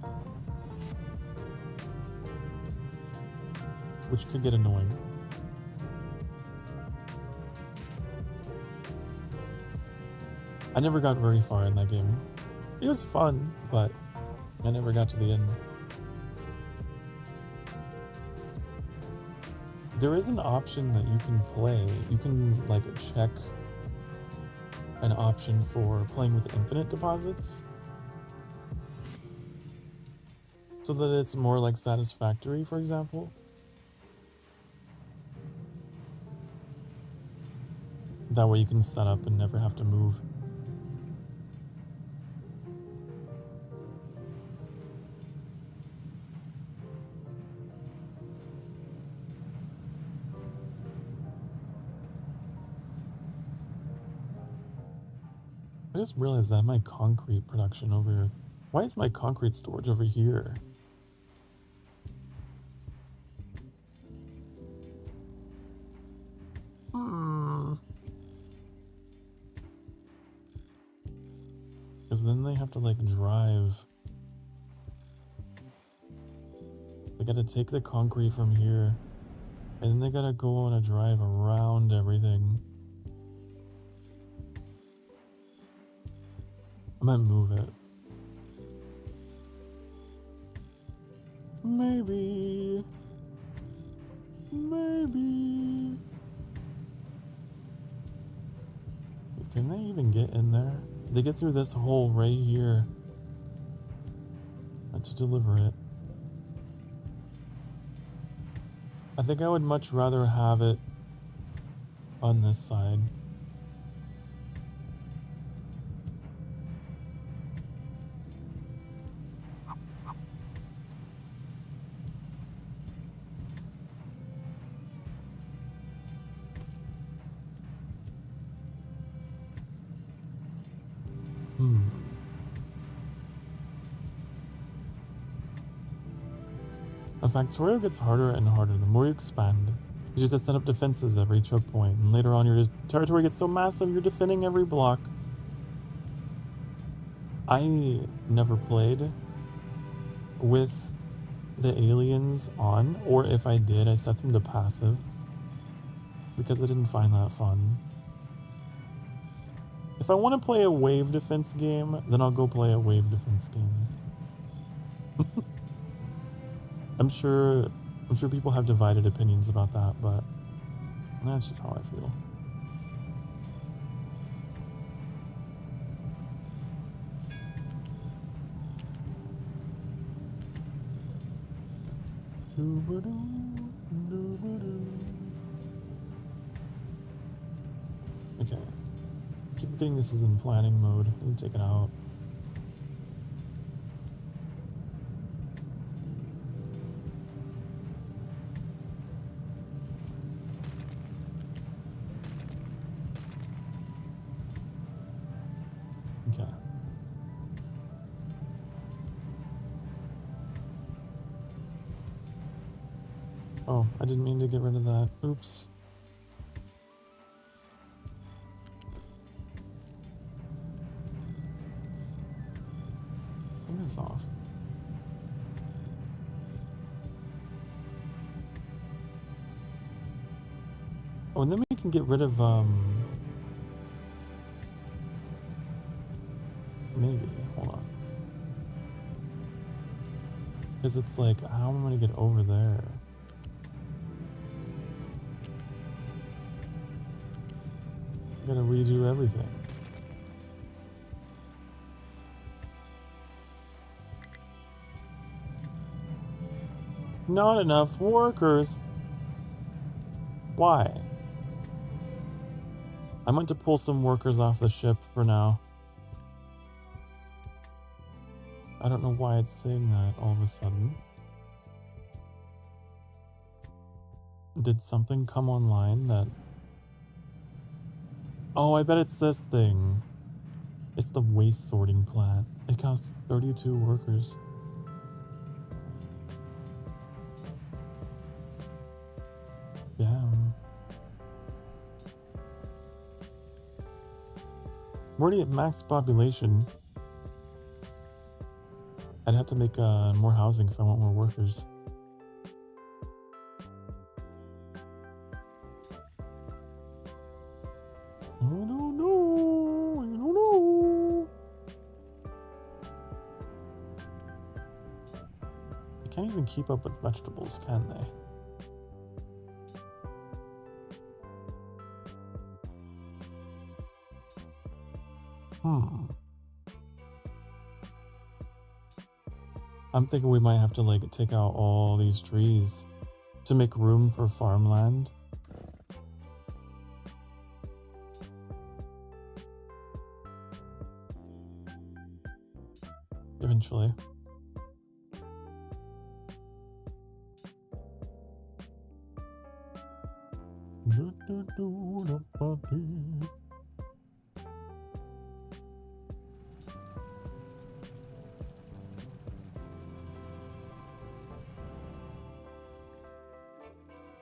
Which could get annoying. I never got very far in that game. It was fun, but I never got to the end. There is an option that you can play. You can like check an option for playing with infinite deposits so that it's more like satisfactory, for example. That way you can set up and never have to move. I just realized that my concrete production over here. Why is my concrete storage over here? Because then they have to like drive. They gotta take the concrete from here. And then they gotta go on a drive around everything. I might move it. Maybe. Can they even get in there? They get through this hole right here to deliver it. I think I would much rather have it on this side. In fact, Factorio gets harder and harder the more you expand. You just have to set up defenses every choke point, and later on your territory gets so massive you're defending every block. I never played with the aliens on, or if I did, I set them to passive because I didn't find that fun. If I want to play a wave defense game, then I'll go play a wave defense game. I'm sure people have divided opinions about that, but that's just how I feel. Okay. I keep forgetting this is in planning mode. Let me take it out. Okay. Oh, I didn't mean to get rid of that. Oops. turn this off. Oh, and then we can get rid of, maybe, hold on. Because it's like, how am I going to get over there? I'm going to redo everything. Not enough workers. Why? I meant to pull some workers off the ship for now. I don't know why it's saying that all of a sudden. Did something come online that... Oh, I bet it's this thing. It's the waste sorting plant. It costs 32 workers. Damn. We're already at max population. I'd have to make more housing if I want more workers. I don't know. I don't know. They can't even keep up with vegetables, can they? I'm thinking we might have to like take out all these trees to make room for farmland. Eventually.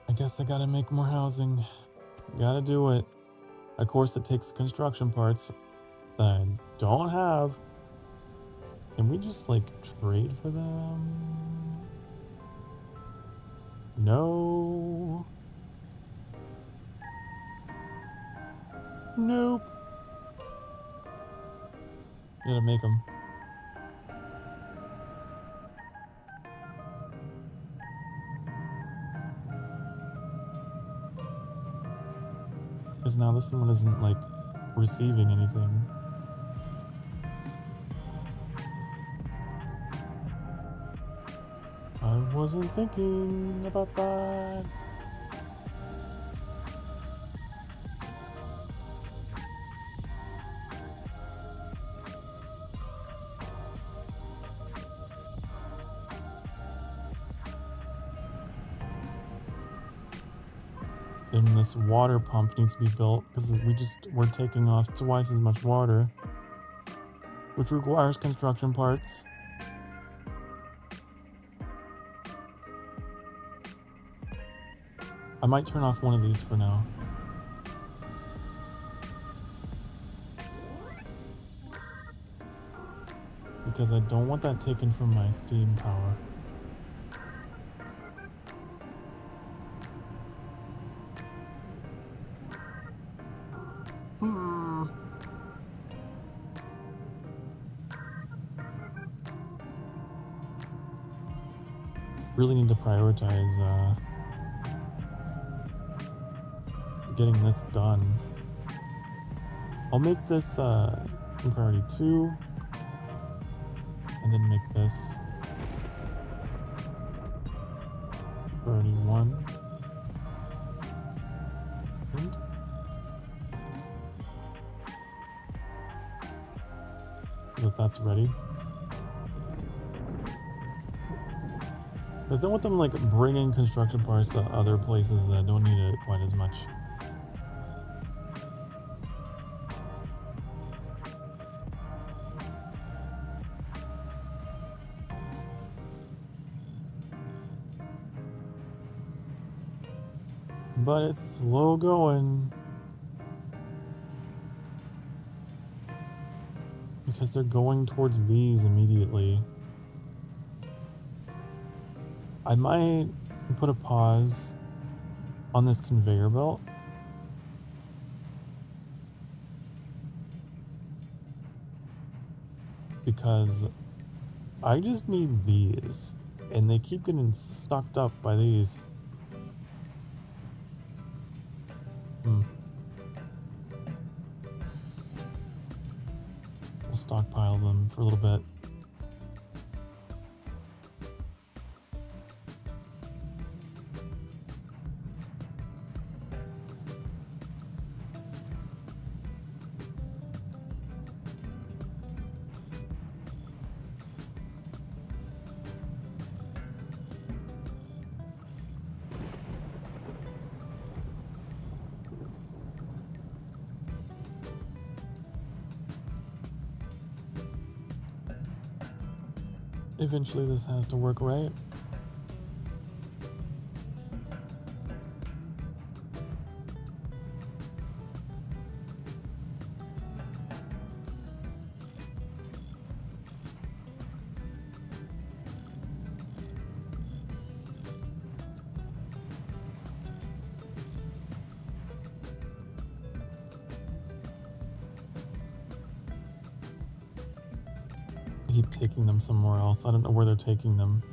I guess I gotta make more housing. Gotta do it. Of course, it takes construction parts that I don't have. Can we just like trade for them? No. Nope. Gotta make them. Because now this one isn't like receiving anything. I wasn't thinking about that. Then this water pump needs to be built because we're taking off twice as much water, which requires construction parts. I might turn off one of these for now. Because I don't want that taken from my steam power. Really need to prioritize getting this done. I'll make this in priority 2 and then make this priority 1. I think. So that's ready. Because I don't want them like bringing construction parts to other places that don't need it quite as much. But it's slow going. because they're going towards these immediately. I might put a pause on this conveyor belt. Because I just need these, and they keep getting sucked up by these. We'll stockpile them for a little bit. Eventually this has to work, right? I keep taking them somewhere else. I don't know where they're taking them.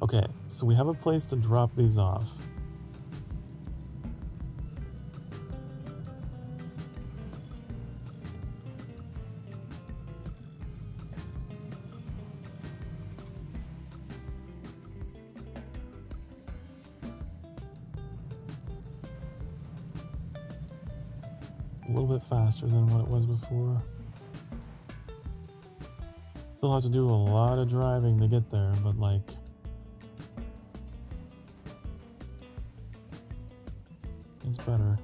Okay, so we have a place to drop these off. A little bit faster than what it was before. Still have to do a lot of driving to get there, but like... it's better.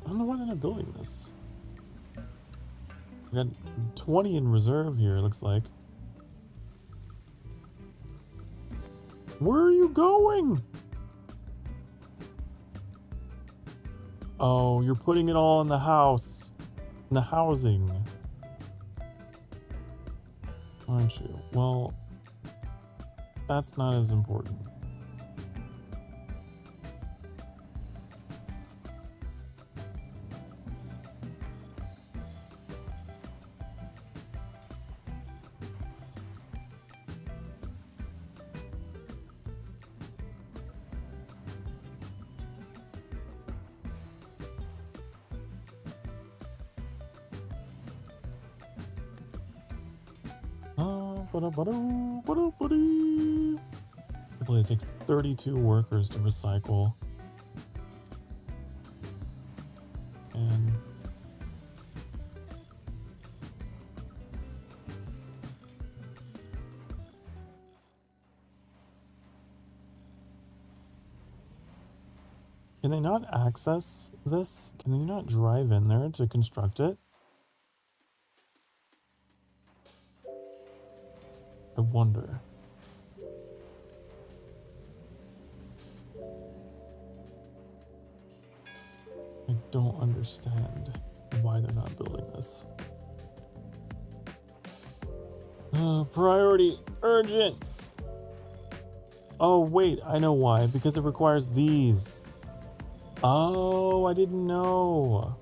I don't know why they're not building this. We got 20 in reserve here, it looks like. Where are you going? Oh, you're putting it all in the house. In the housing. Aren't you? Well, that's not as important. I believe it takes 32 workers to recycle. And can they not access this? Can they not drive in there to construct it? I wonder. I don't understand why they're not building this. Priority, urgent. Oh wait, I know why. Because it requires these. Oh, I didn't know.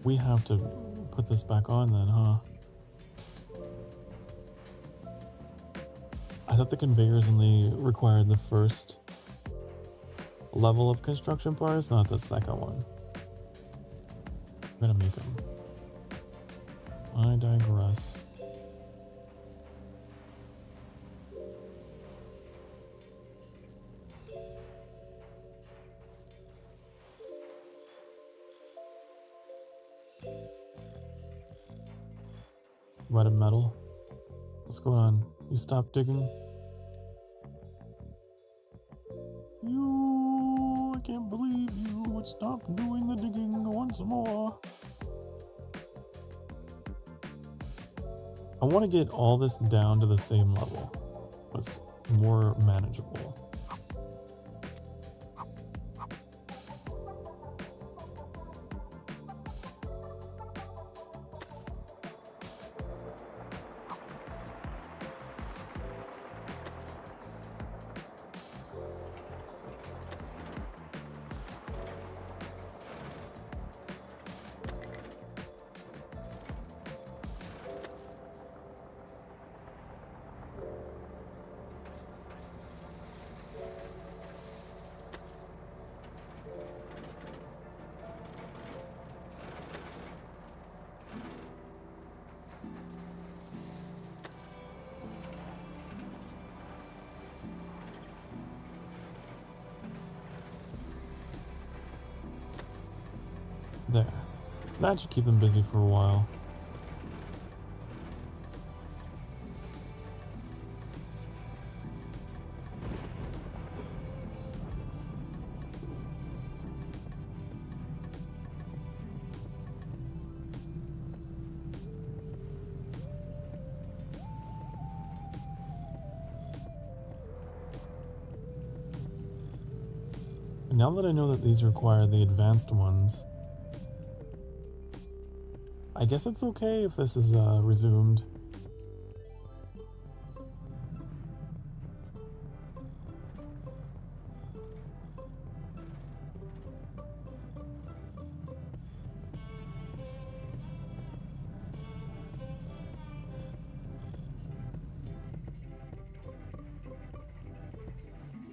We have to put this back on then, huh? I thought the conveyors only required the first level of construction parts, not the second one. I'm gonna make them. I digress. Red and metal. What's going on? You stop digging? I can't believe you would stop doing the digging once more. I want to get all this down to the same level. It's more manageable. There. That should keep them busy for a while. And now that I know that these require the advanced ones, I guess it's okay if this is resumed.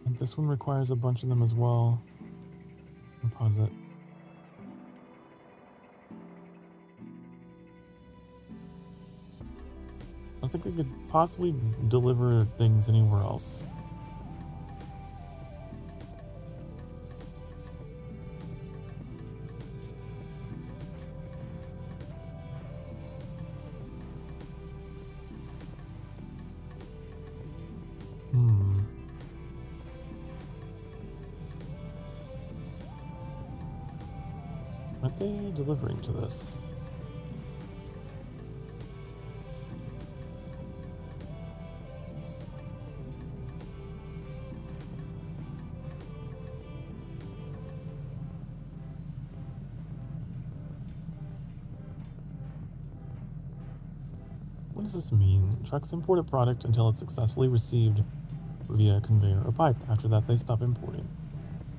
And this one requires a bunch of them as well. I'll pause it. I don't think they could possibly deliver things anywhere else. Aren't they delivering to this? What does this mean? Trucks import a product until it's successfully received via a conveyor or pipe. After that, they stop importing.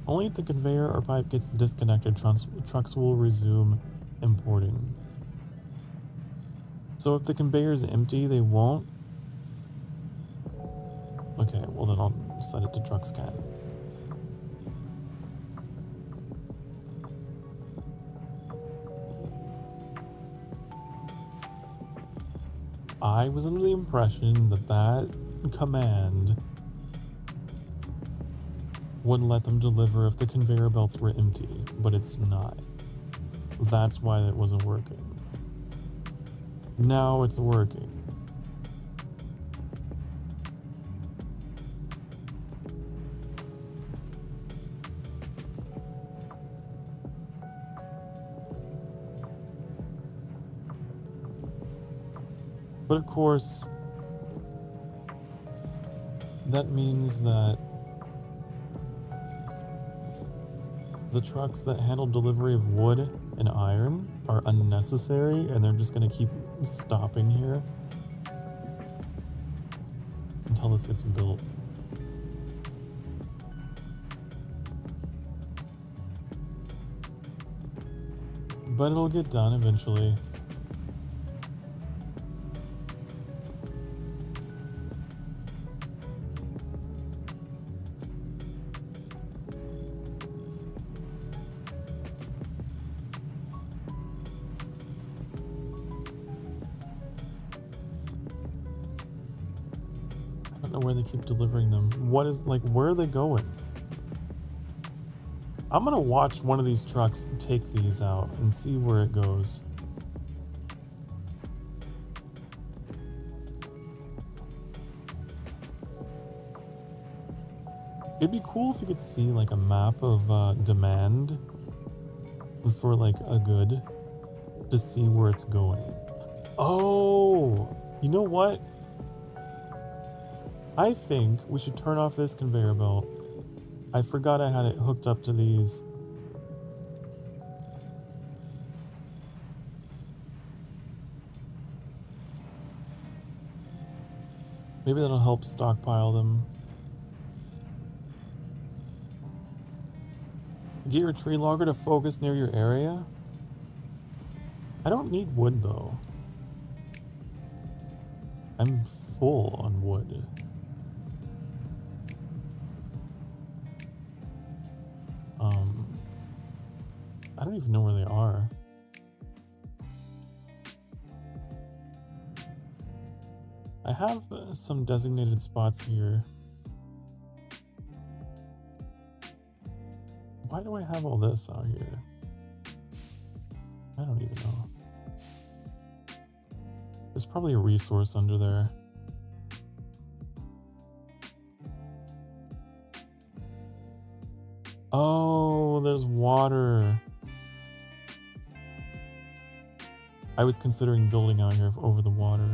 Only if the conveyor or pipe gets disconnected, trucks will resume importing. So if the conveyor is empty, they won't? Okay, well then I'll set it to trucks can. I was under the impression that that command wouldn't let them deliver if the conveyor belts were empty, but it's not. That's why it wasn't working. Now it's working. But of course, that means that the trucks that handle delivery of wood and iron are unnecessary, and they're just going to keep stopping here until this gets built. But it'll get done eventually. I don't know where they keep delivering them. What is, like, where are they going? I'm gonna watch one of these trucks take these out and see where it goes. It'd be cool if you could see like a map of demand for like a good to see where it's going. Oh, You know what? I think we should turn off this conveyor belt. I forgot I had it hooked up to these. Maybe that'll help stockpile them. Get your tree logger to focus near your area? I don't need wood though. I'm full on wood. I don't even know where they are. I have some designated spots here. Why do I have all this out here? I don't even know. There's probably a resource under there. Oh, there's water. I was considering building out here over the water.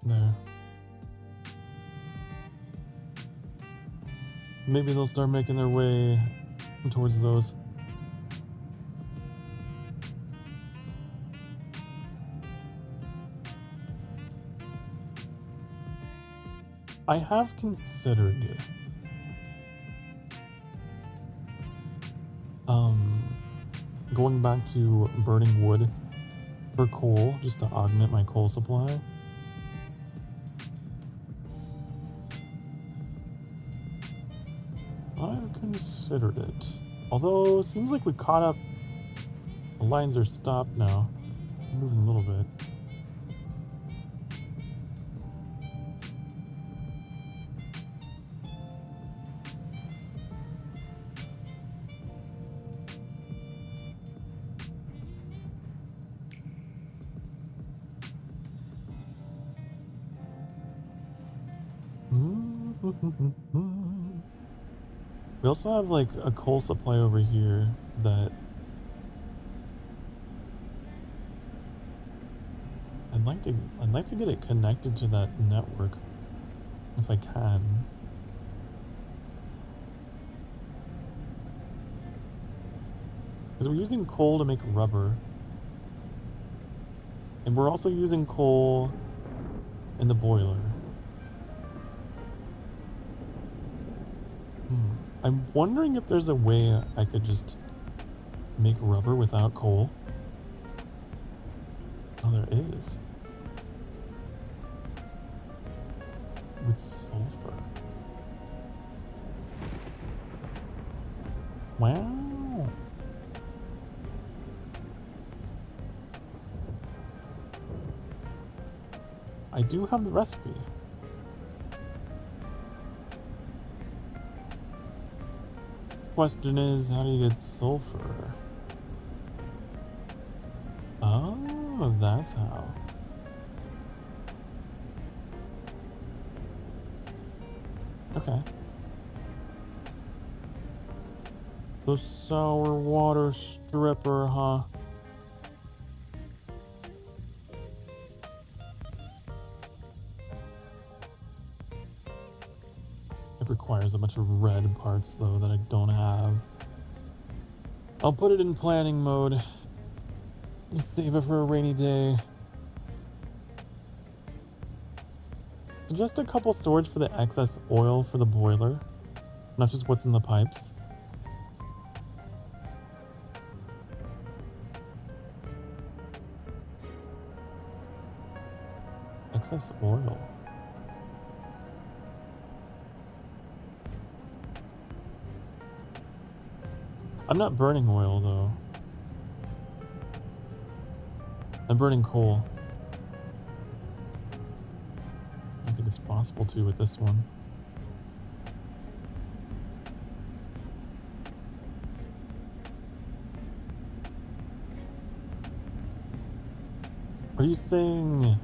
There. Maybe they'll start making their way towards those. I have considered going back to burning wood for coal just to augment my coal supply. I've considered it. Although it seems like we caught up. The lines are stopped now. Moving a little bit. We also have like a coal supply over here that I'd like to get it connected to that network if I can. Because we're using coal to make rubber. And we're also using coal in the boiler. I'm wondering if there's a way I could just make rubber without coal. Oh, there is. With sulfur. Wow. I do have the recipe. Question is, how do you get sulfur? Oh, that's how. Okay. The sour water stripper, huh? It requires a bunch of red parts, though, that I don't have. I'll put it in planning mode. Save it for a rainy day. Just a couple storage for the excess oil for the boiler, not just what's in the pipes. Excess oil. I'm not burning oil though. I'm burning coal. I don't think it's possible to with this one. Are you saying...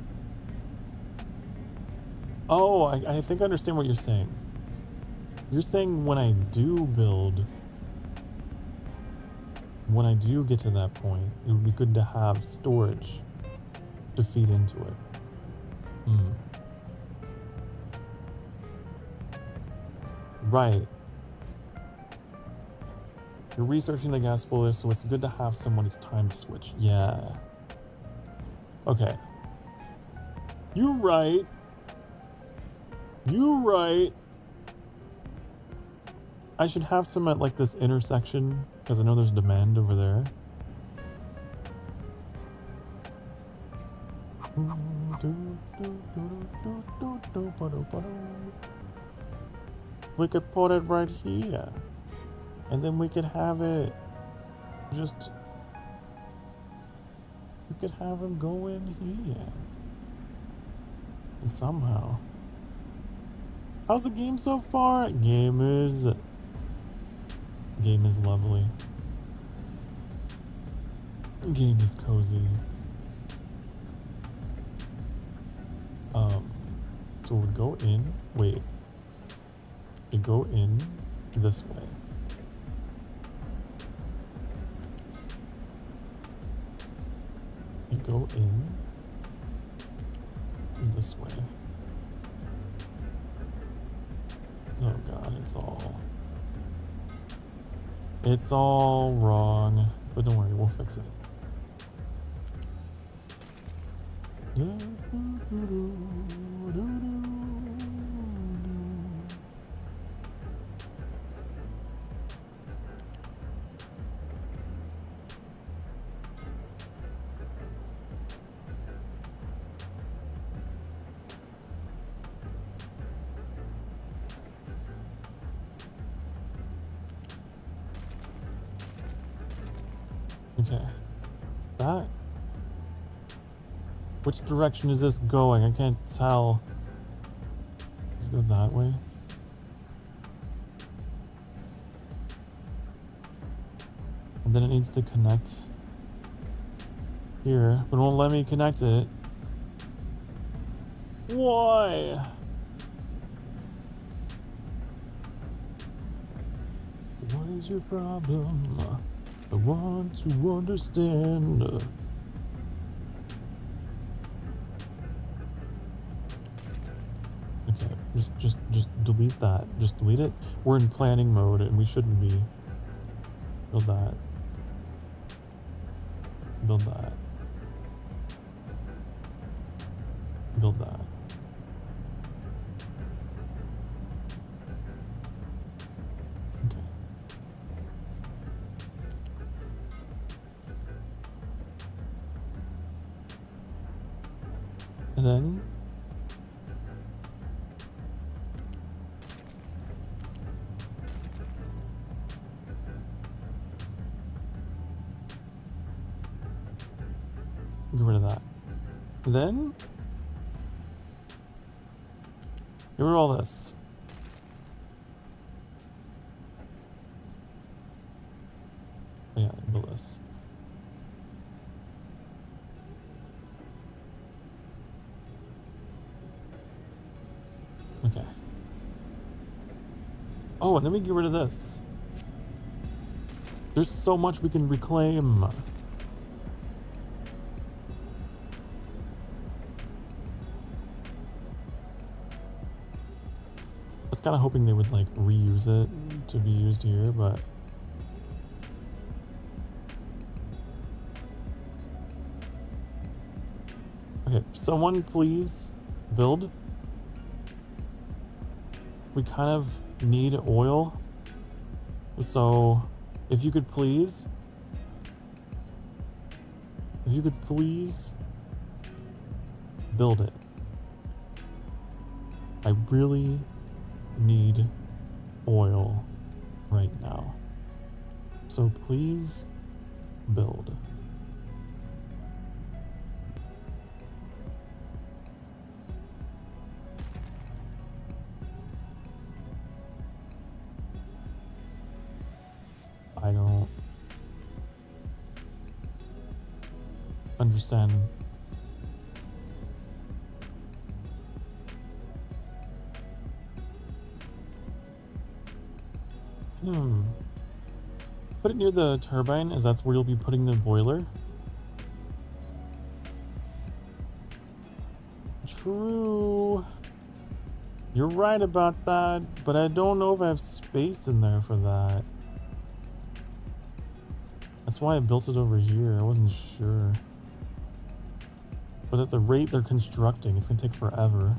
Oh, I think I understand what you're saying. You're saying when I do build, when I do get to that point, it would be good to have storage to feed into it. Right. You're researching the gas boiler, so it's good to have someone it's time to switch. Yeah. Okay. You're right. You're right. I should have some at like this intersection, because I know there's demand over there. We could put it right here. And then we could have it just... We could have him go in here. Somehow. How's the game so far? Game is lovely. Game is cozy. So we'll go in. Wait. We go in this way. We go in this way. Oh god, it's all wrong. But don't worry, we'll fix it. Okay. That? Which direction is this going? I can't tell. Let's go that way. And then it needs to connect here, but it won't let me connect it. Why? What is your problem? I want to understand. Okay, just delete that. Just delete it. We're in planning mode and we shouldn't be. Build that. Build that. Build that. Okay. And then get rid of that. Then get rid of all this. Yeah, build this. Okay. Oh, and then we get rid of this. There's so much we can reclaim. I was kind of hoping they would like reuse it to be used here, but okay, someone please build. We kind of need oil, so if you could please build it. I really need oil right now, so please build. I don't understand Put it near the turbine, as that's where you'll be putting the boiler. True. You're right about that, but I don't know if I have space in there for that. That's why I built it over here. I wasn't sure. But at the rate they're constructing, it's gonna take forever.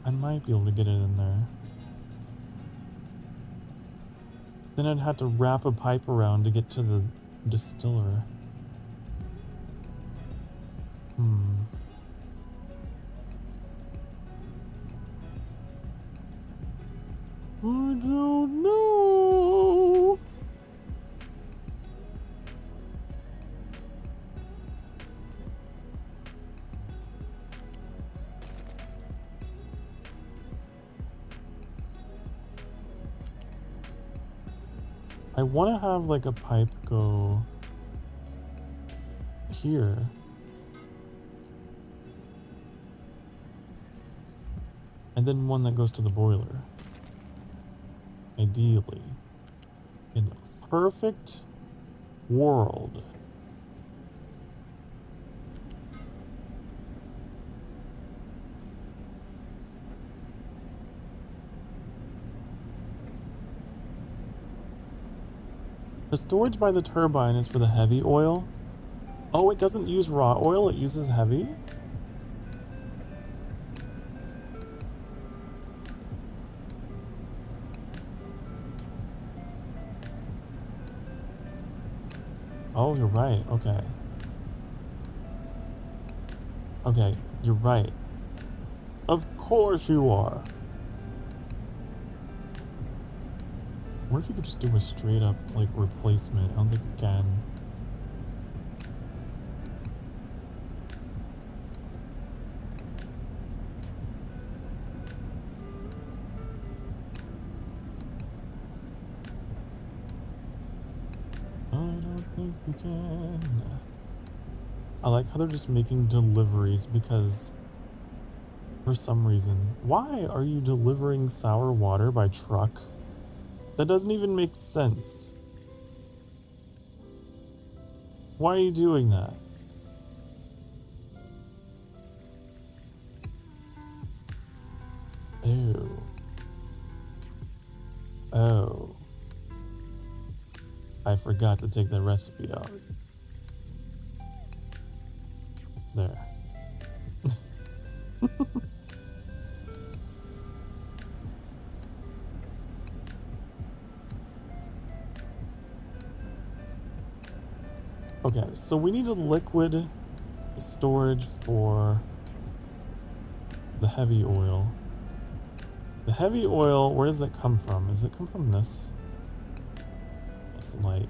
I might be able to get it in there. Then I'd have to wrap a pipe around to get to the distiller. I don't know. I want to have like a pipe go here. And then one that goes to the boiler. Ideally. In a perfect world. The storage by the turbine is for the heavy oil. Oh, it doesn't use raw oil, it uses heavy? Oh, you're right. Okay. Okay, you're right. Of course you are. What if you could just do a straight up, like, replacement? I don't think you can. I don't think you can. I like how they're just making deliveries because, for some reason, why are you delivering sour water by truck? That doesn't even make sense. Why are you doing that? Ew. Oh. I forgot to take that recipe out. There. Okay, so we need a liquid storage for the heavy oil. The heavy oil, where does it come from? Does it come from this? This light.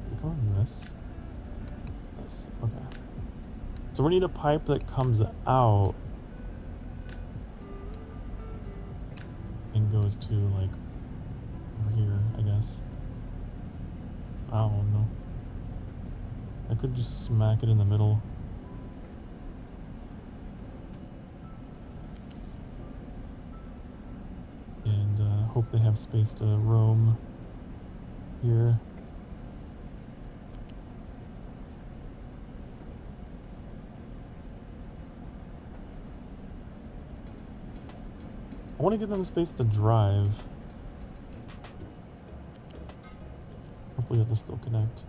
Does it come from this? This, okay. So we need a pipe that comes out and goes to, like, over here, I guess. I don't know. I could just smack it in the middle. And hope they have space to roam here. I want to give them space to drive. Hopefully it will still connect.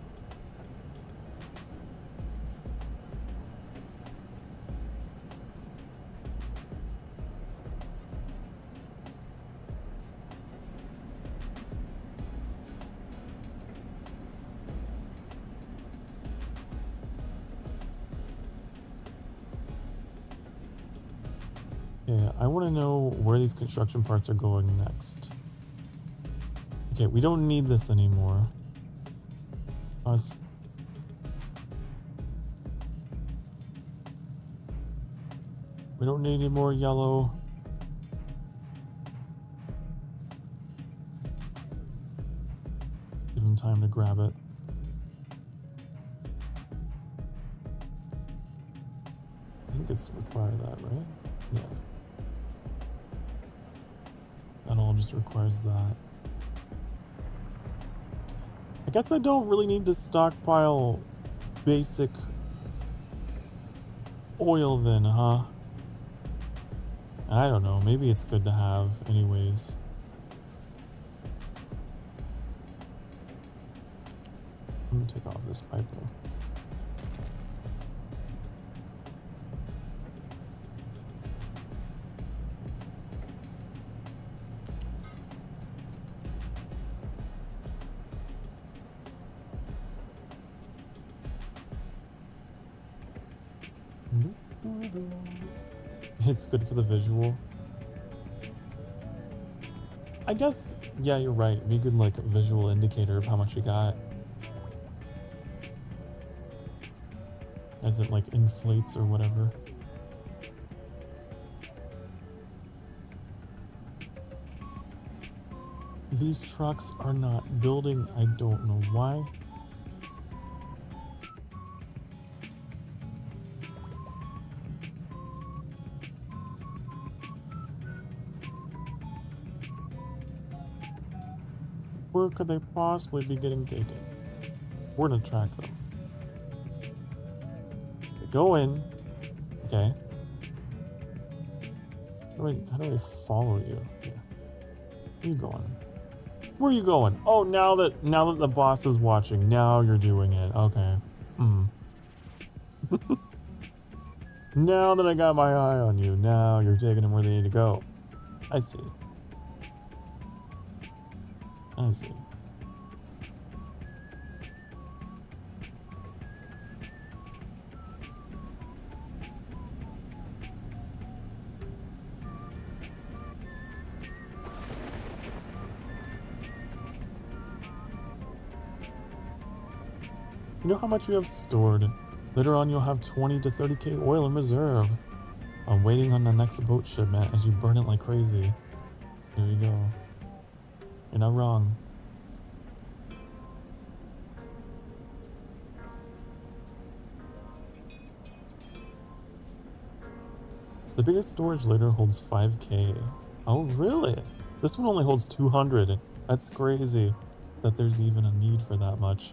Yeah, I want to know where these construction parts are going next. Okay, we don't need this anymore. Us. We don't need any more yellow. Give him time to grab it. I think it's required that, right? Yeah. just requires that. I guess I don't really need to stockpile basic oil then, huh? I don't know, maybe it's good to have anyways. Let me take off this pipe though. It's good for the visual. I guess, yeah, you're right. Be a good, like, visual indicator of how much you got. As it, like, inflates or whatever. These trucks are not building. I don't know why. Where could they possibly be getting taken? We're gonna track them. They go in. Okay. How do I follow you? Yeah. Where are you going? Where are you going? Oh, now that the boss is watching, now you're doing it. Okay. Now that I got my eye on you, now you're taking them where they need to go. I see. I see. You know how much you have stored? Later on you'll have 20 to 30k oil in reserve. I'm waiting on the next boat shipment as you burn it like crazy. There you go. You're not wrong. The biggest storage later holds 5k. Oh really? This one only holds 200. That's crazy that there's even a need for that much.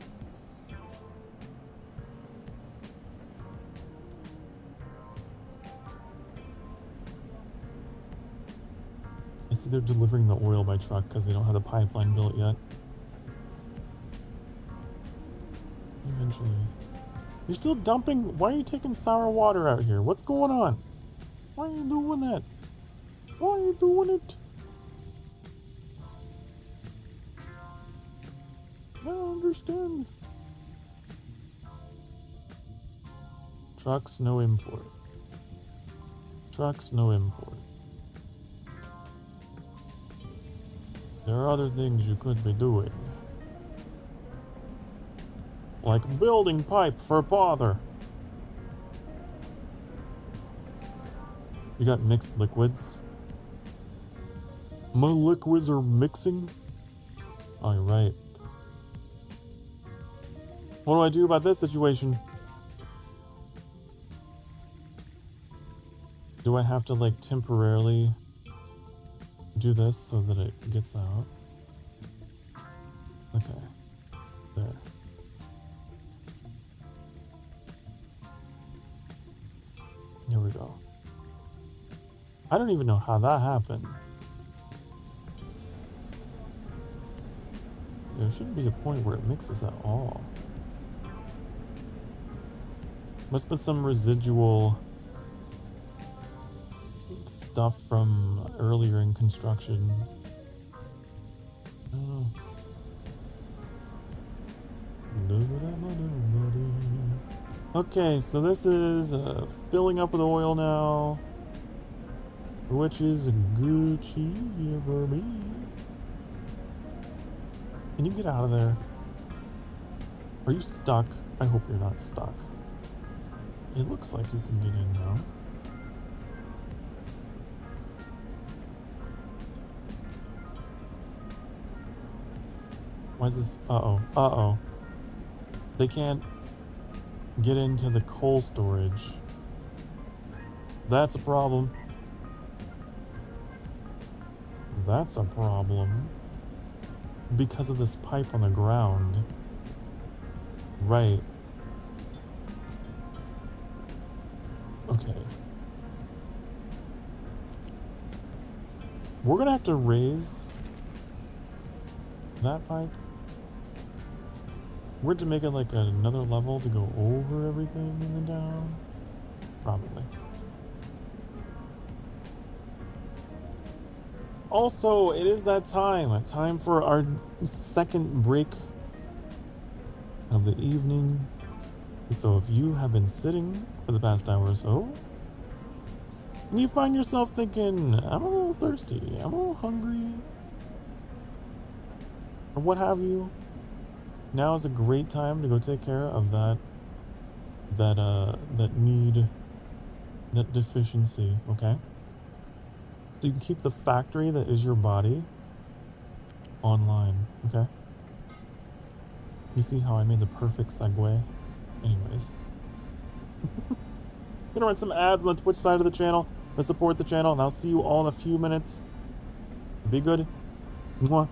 I see they're delivering the oil by truck because they don't have the pipeline built yet. Eventually. You're still dumping? Why are you taking sour water out here? What's going on? Why are you doing that? Why are you doing it? I don't understand. Trucks, no import. Trucks, no import. There are other things you could be doing. Like building pipe for father. You got mixed liquids? My liquids are mixing? Oh, you're right. What do I do about this situation? Do I have to, like, temporarily do this so that it gets out? Okay. There. Here we go. I don't even know how that happened. There shouldn't be a point where it mixes at all. Must be some residual stuff from earlier in construction. I don't know. Okay, so this is filling up with oil now, which is Gucci for me. Can you get out of there? Are you stuck? I hope you're not stuck. It looks like you can get in now. Why is this? Uh-oh. Uh-oh. They can't get into the coal storage. That's a problem. That's a problem. Because of this pipe on the ground. Right. Okay. We're gonna have to raise that pipe. We're to make it like another level to go over everything and then down. Probably. Also, it is that time for our second break of the evening. So if you have been sitting for the past hour or so, and you find yourself thinking, I'm a little thirsty, I'm a little hungry, or what have you, now is a great time to go take care of that need, that deficiency, okay? So you can keep the factory that is your body online, okay? You see how I made the perfect segue? Anyways. Gonna run some ads on the Twitch side of the channel to support the channel, and I'll see you all in a few minutes. Be good. Mwah.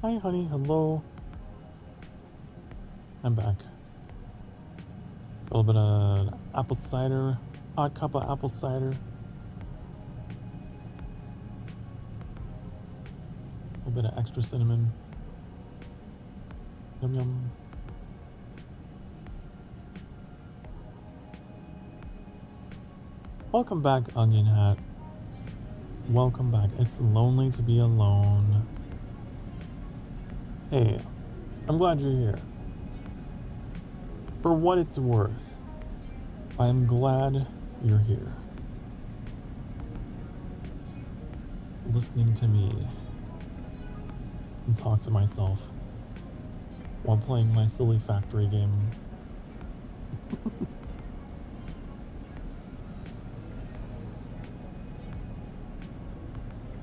Hi, honey. Hello. I'm back. A little bit of apple cider. Hot cup of apple cider. A little bit of extra cinnamon. Yum yum. Welcome back, Onion Hat. Welcome back. It's lonely to be alone. Hey, I'm glad you're here. For what it's worth, I'm glad you're here. Listening to me and talk to myself while playing my silly factory game.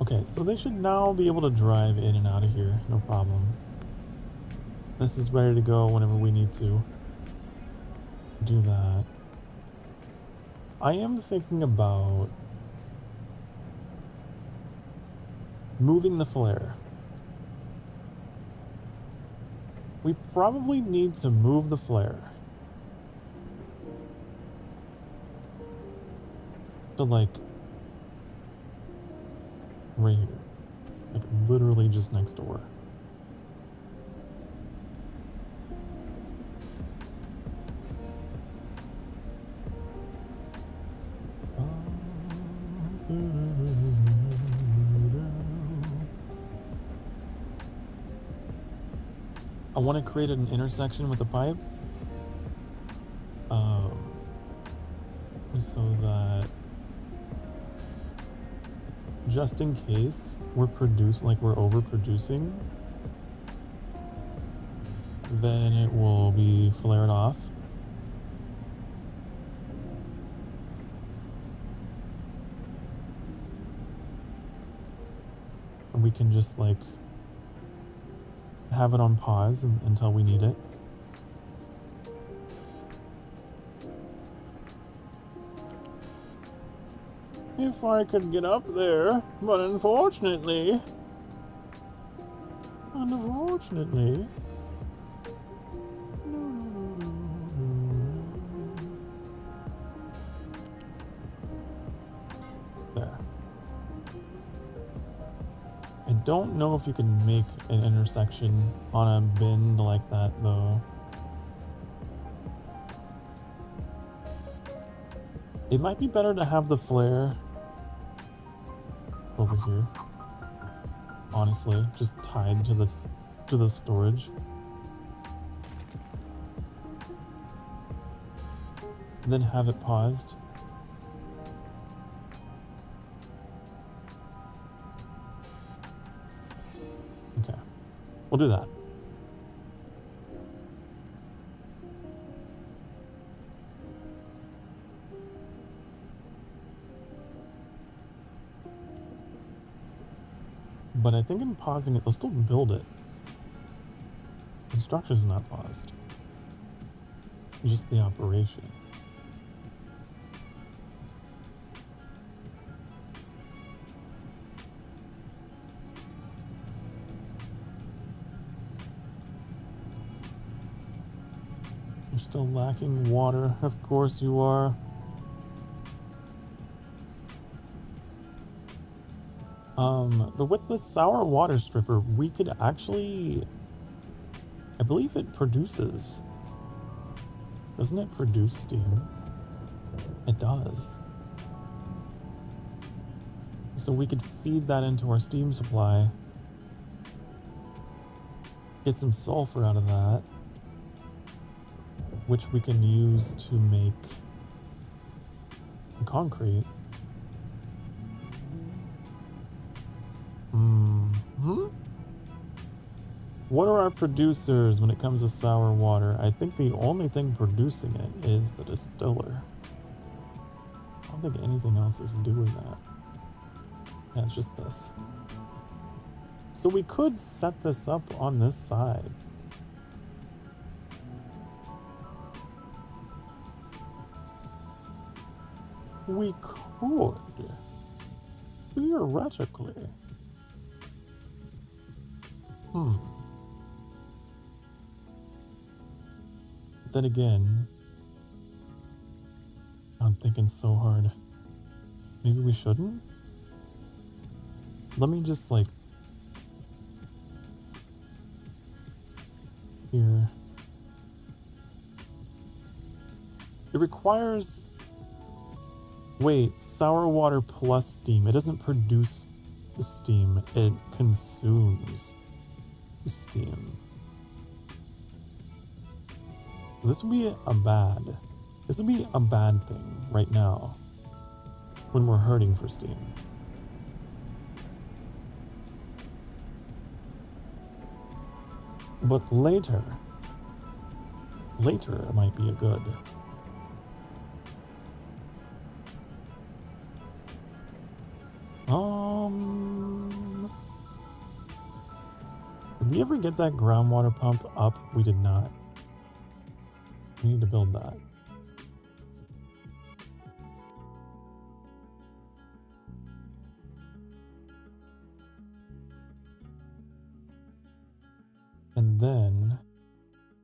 Okay, so they should now be able to drive in and out of here, no problem. This is ready to go whenever we need to do that. I am thinking about moving the flare. We probably need to move the flare to like right here, like literally just next door. I want to create an intersection with a pipe, so that just in case we're overproducing, then it will be flared off. And we can just like have it on pause until we need it. If I could get up there, but unfortunately, there. I don't know if you can make an intersection on a bend like that though. It might be better to have the flare over here. Honestly, just tied to the storage. And then have it paused. Okay. We'll do that. But I think in pausing it, they'll still build it. Construction's not paused. Just the operation. You're still lacking water. Of course you are. But with the sour water stripper, we could actually, I believe it produces. Doesn't it produce steam? It does. So we could feed that into our steam supply. Get some sulfur out of that, which we can use to make concrete. What are our producers when it comes to sour water? I think the only thing producing it is the distiller. I don't think anything else is doing that. Yeah, it's just this. So we could set this up on this side. We could. Theoretically. But then again, I'm thinking so hard. Maybe we shouldn't? Let me just like... Here. It requires... Wait, sour water plus steam. It doesn't produce steam. It consumes steam. This would be This would be a bad thing right now when we're hurting for steam. But later it might be a good. Did we ever get that groundwater pump up? We did not. We need to build that. And then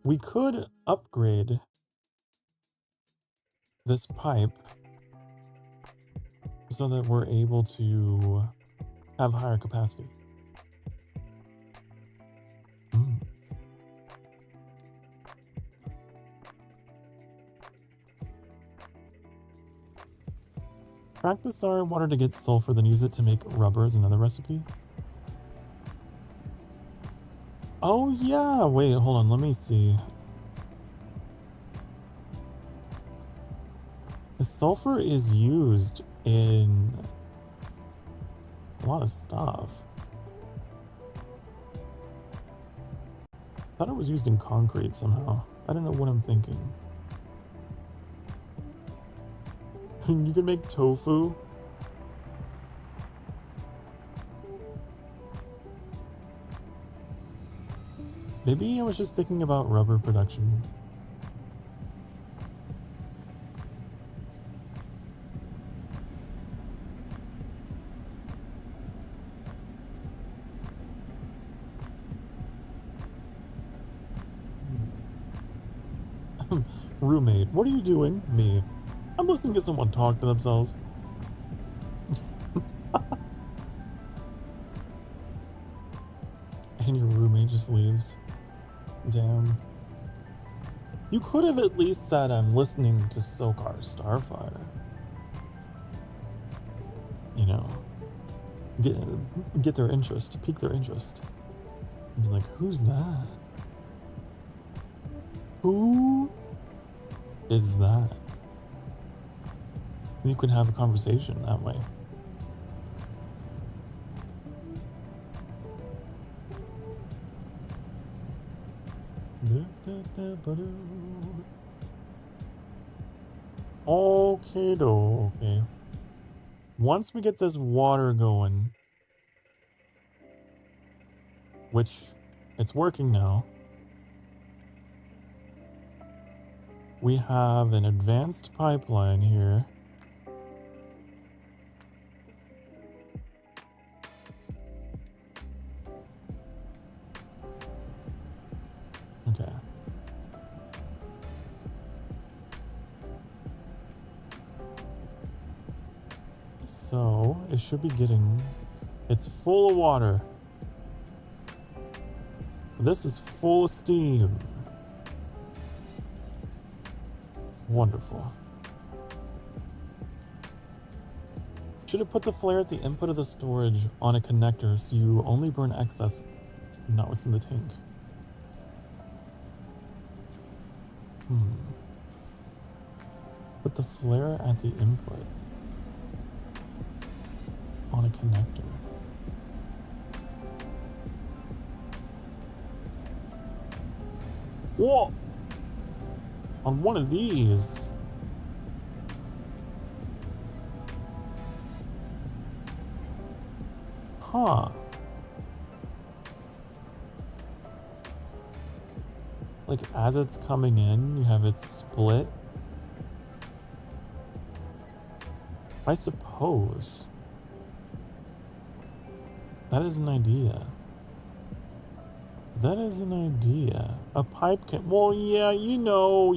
we could upgrade this pipe so that we're able to have higher capacity. Crack the sour water to get sulfur, then use it to make rubber is another recipe. Oh yeah, wait, hold on, let me see. The sulfur is used in a lot of stuff. I thought it was used in concrete somehow. I don't know what I'm thinking. You can make tofu. Maybe I was just thinking about rubber production. Roommate, what are you doing? Me. I'm listening to someone talk to themselves. And your roommate just leaves. Damn. You could have at least said I'm listening to Sokar Starfire. You know, get their interest, pique their interest. And be like, who's that? Who is that? You can have a conversation that way. Okay. Once we get this water going, which it's working now, we have an advanced pipeline here. Okay. So it should be getting, it's full of water. This is full of steam. Wonderful. Should have put the flare at the input of the storage on a connector so you only burn excess, not what's in the tank. Put the flare at the input on a connector. Whoa! On one of these. Huh. Like as it's coming in, you have it split. I suppose. That is an idea. That is an idea. A pipe can. Well, yeah, you know.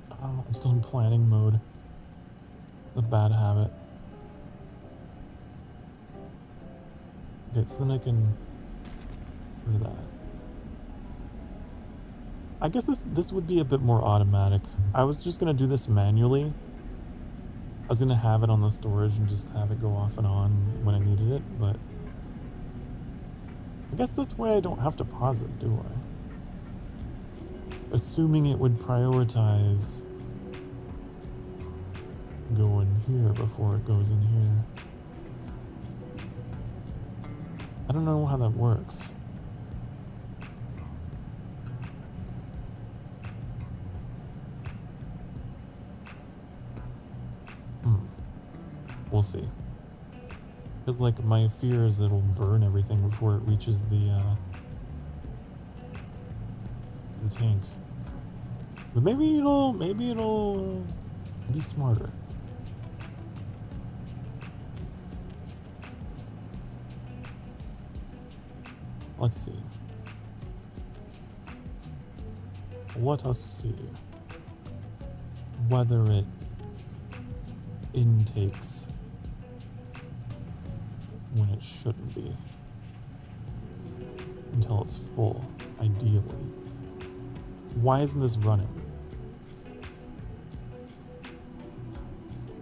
Oh, I'm still in planning mode. The bad habit. Okay, so then I can do that. I guess this would be a bit more automatic. I was just gonna do this manually. I was gonna have it on the storage and just have it go off and on when I needed it, but I guess this way I don't have to pause it, do I? Assuming it would prioritize going here before it goes in here. I don't know how that works. We'll see. Because like my fear is it'll burn everything before it reaches the tank. But maybe it'll be smarter. Let's see. Let us see whether it intakes when it shouldn't be until it's full, ideally. Why isn't this running?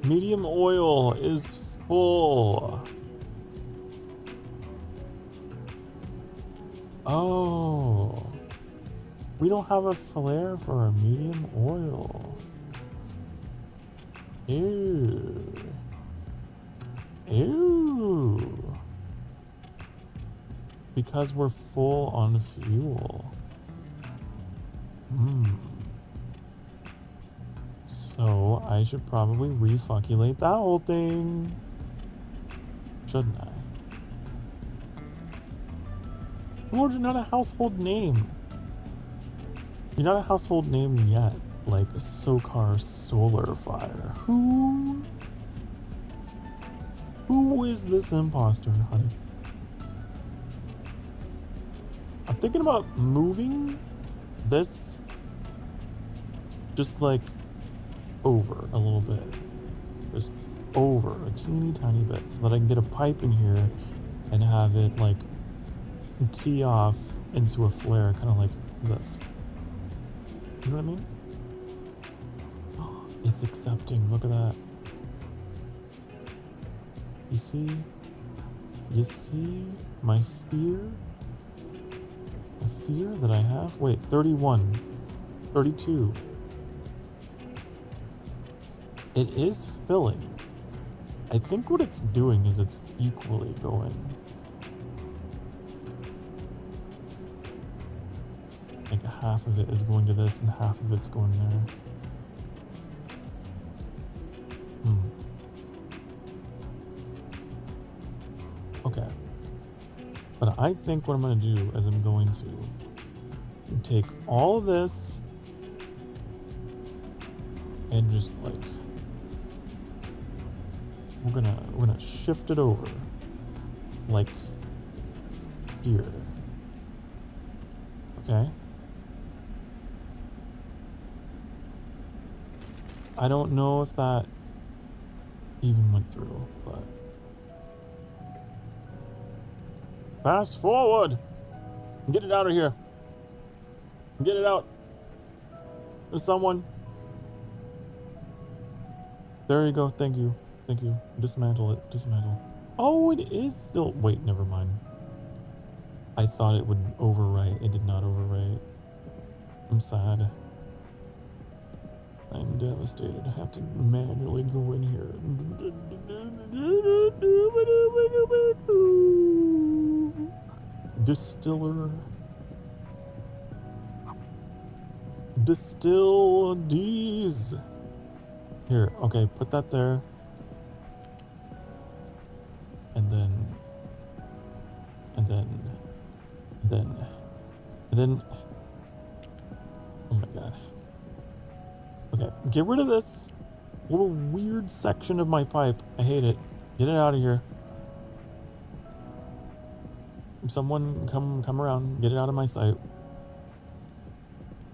Medium oil is full. Oh, we don't have a flare for a medium oil. Ew. Ew. Because we're full on fuel. So I should probably refuculate that whole thing. Shouldn't I? Lord, you're not a household name. You're not a household name yet. Like Sokar Solar Fire. Who is this imposter, honey? I'm thinking about moving this just like over a little bit. Just over a teeny tiny bit so that I can get a pipe in here and have it like tee off into a flare, kind of like this. You know what I mean? It's accepting. Look at that. You see? You see my fear? The fear that I have? Wait, 31. 32. It is filling. I think what it's doing is it's equally going. Like half of it is going to this and half of it's going there. Okay. But I think what I'm going to do is I'm going to take all of this and just like we're gonna shift it over like here. Okay? I don't know if that even went through, but fast forward! Get it out of here! Get it out! There's someone. There you go, thank you. Thank you. Dismantle it, dismantle. Oh, it is still. Wait, never mind. I thought it would overwrite. It did not overwrite. I'm sad. I'm devastated. I have to manually go in here. Distiller. Distill these. Here, okay, put that there. and then, and then, and then, and then, oh my god. Okay, get rid of this little weird section of my pipe. I hate it. Get it out of here. Someone come around, get it out of my sight.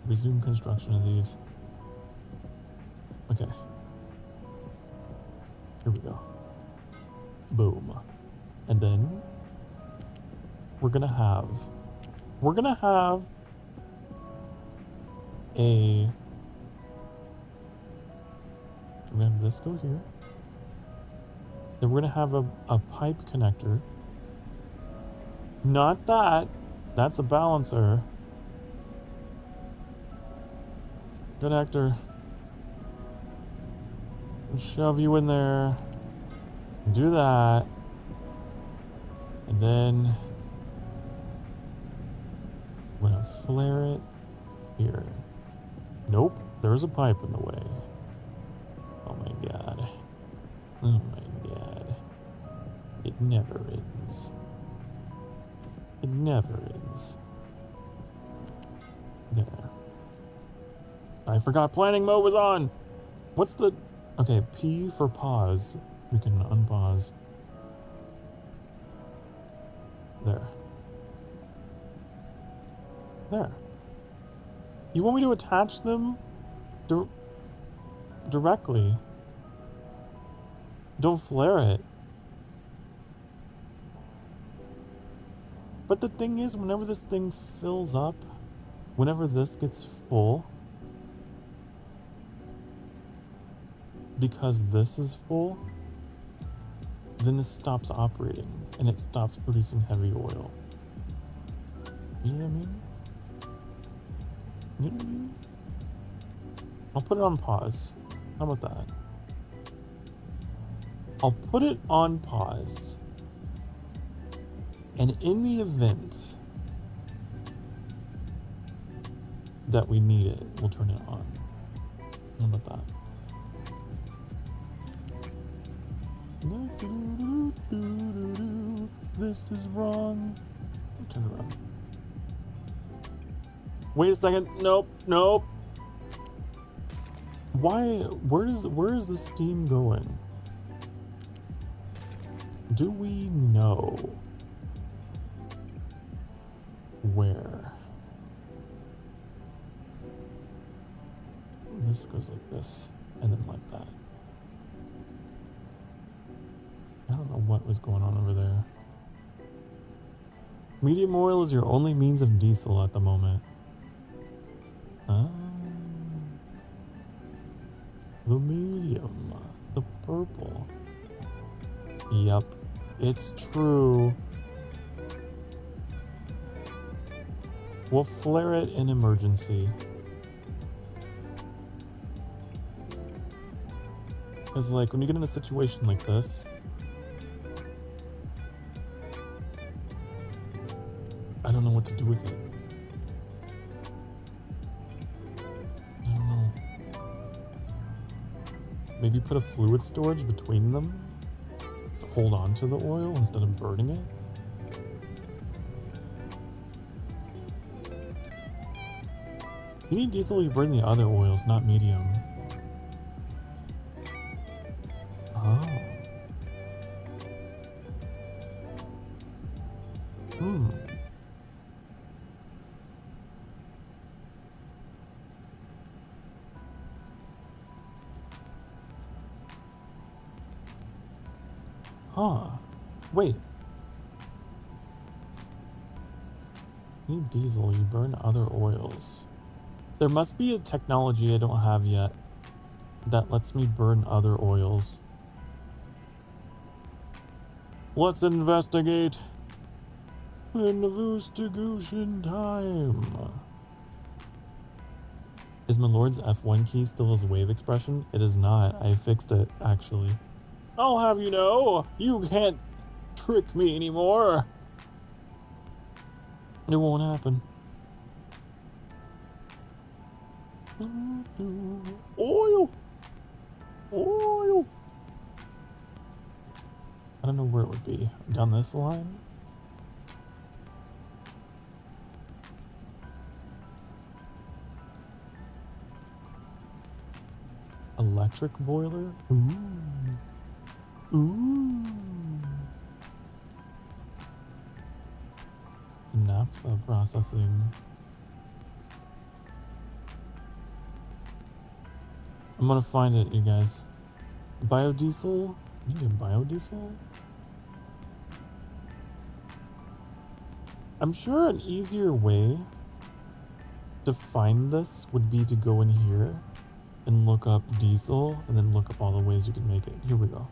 Resume construction of these. Okay. Here we go. Boom. And then we're gonna have a, we're gonna have this go here. Then we're gonna have a pipe connector. Not that. That's a balancer. Connector. Shove you in there. Do that. And then we're gonna flare it here. Nope, there's a pipe in the way. Oh my god. Oh my god. It never ends. It never ends. There. I forgot planning mode was on! What's the... Okay, P for pause. We can unpause. There. There. You want me to attach them directly? Don't flare it. But the thing is, whenever this thing fills up, whenever this gets full, because this is full, then this stops operating and it stops producing heavy oil. You know what I mean? You know what I mean? I'll put it on pause. How about that? I'll put it on pause. And in the event that we need it, we'll turn it on. How about that? This is wrong. Turn it around. Wait a second. Nope. Nope. Why? Where is the steam going? Do we know where? This goes like this, and then like that. I don't know what was going on over there. Medium oil is your only means of diesel at the moment. The medium. The purple. Yep, it's true. We'll flare it in emergency. Because like, when you get in a situation like this, I don't know what to do with it. I don't know. Maybe put a fluid storage between them to hold on to the oil instead of burning it? You need diesel, you burn the other oils, not medium. Oh. Huh. Wait. You need diesel, you burn other oils. There must be a technology I don't have yet that lets me burn other oils. Let's investigate. Investigation time. Is my lord's F1 key still his wave expression? It is not. I fixed it, actually. I'll have you know, you can't trick me anymore. It won't happen. Oil! Oil! I I don't know where it would be. Down this line? Electric boiler? Ooh. Ooh. Naphtha processing. I'm gonna find it, you guys. Biodiesel? You can get biodiesel? I'm sure an easier way to find this would be to go in here and look up diesel and then look up all the ways you can make it. Here we go.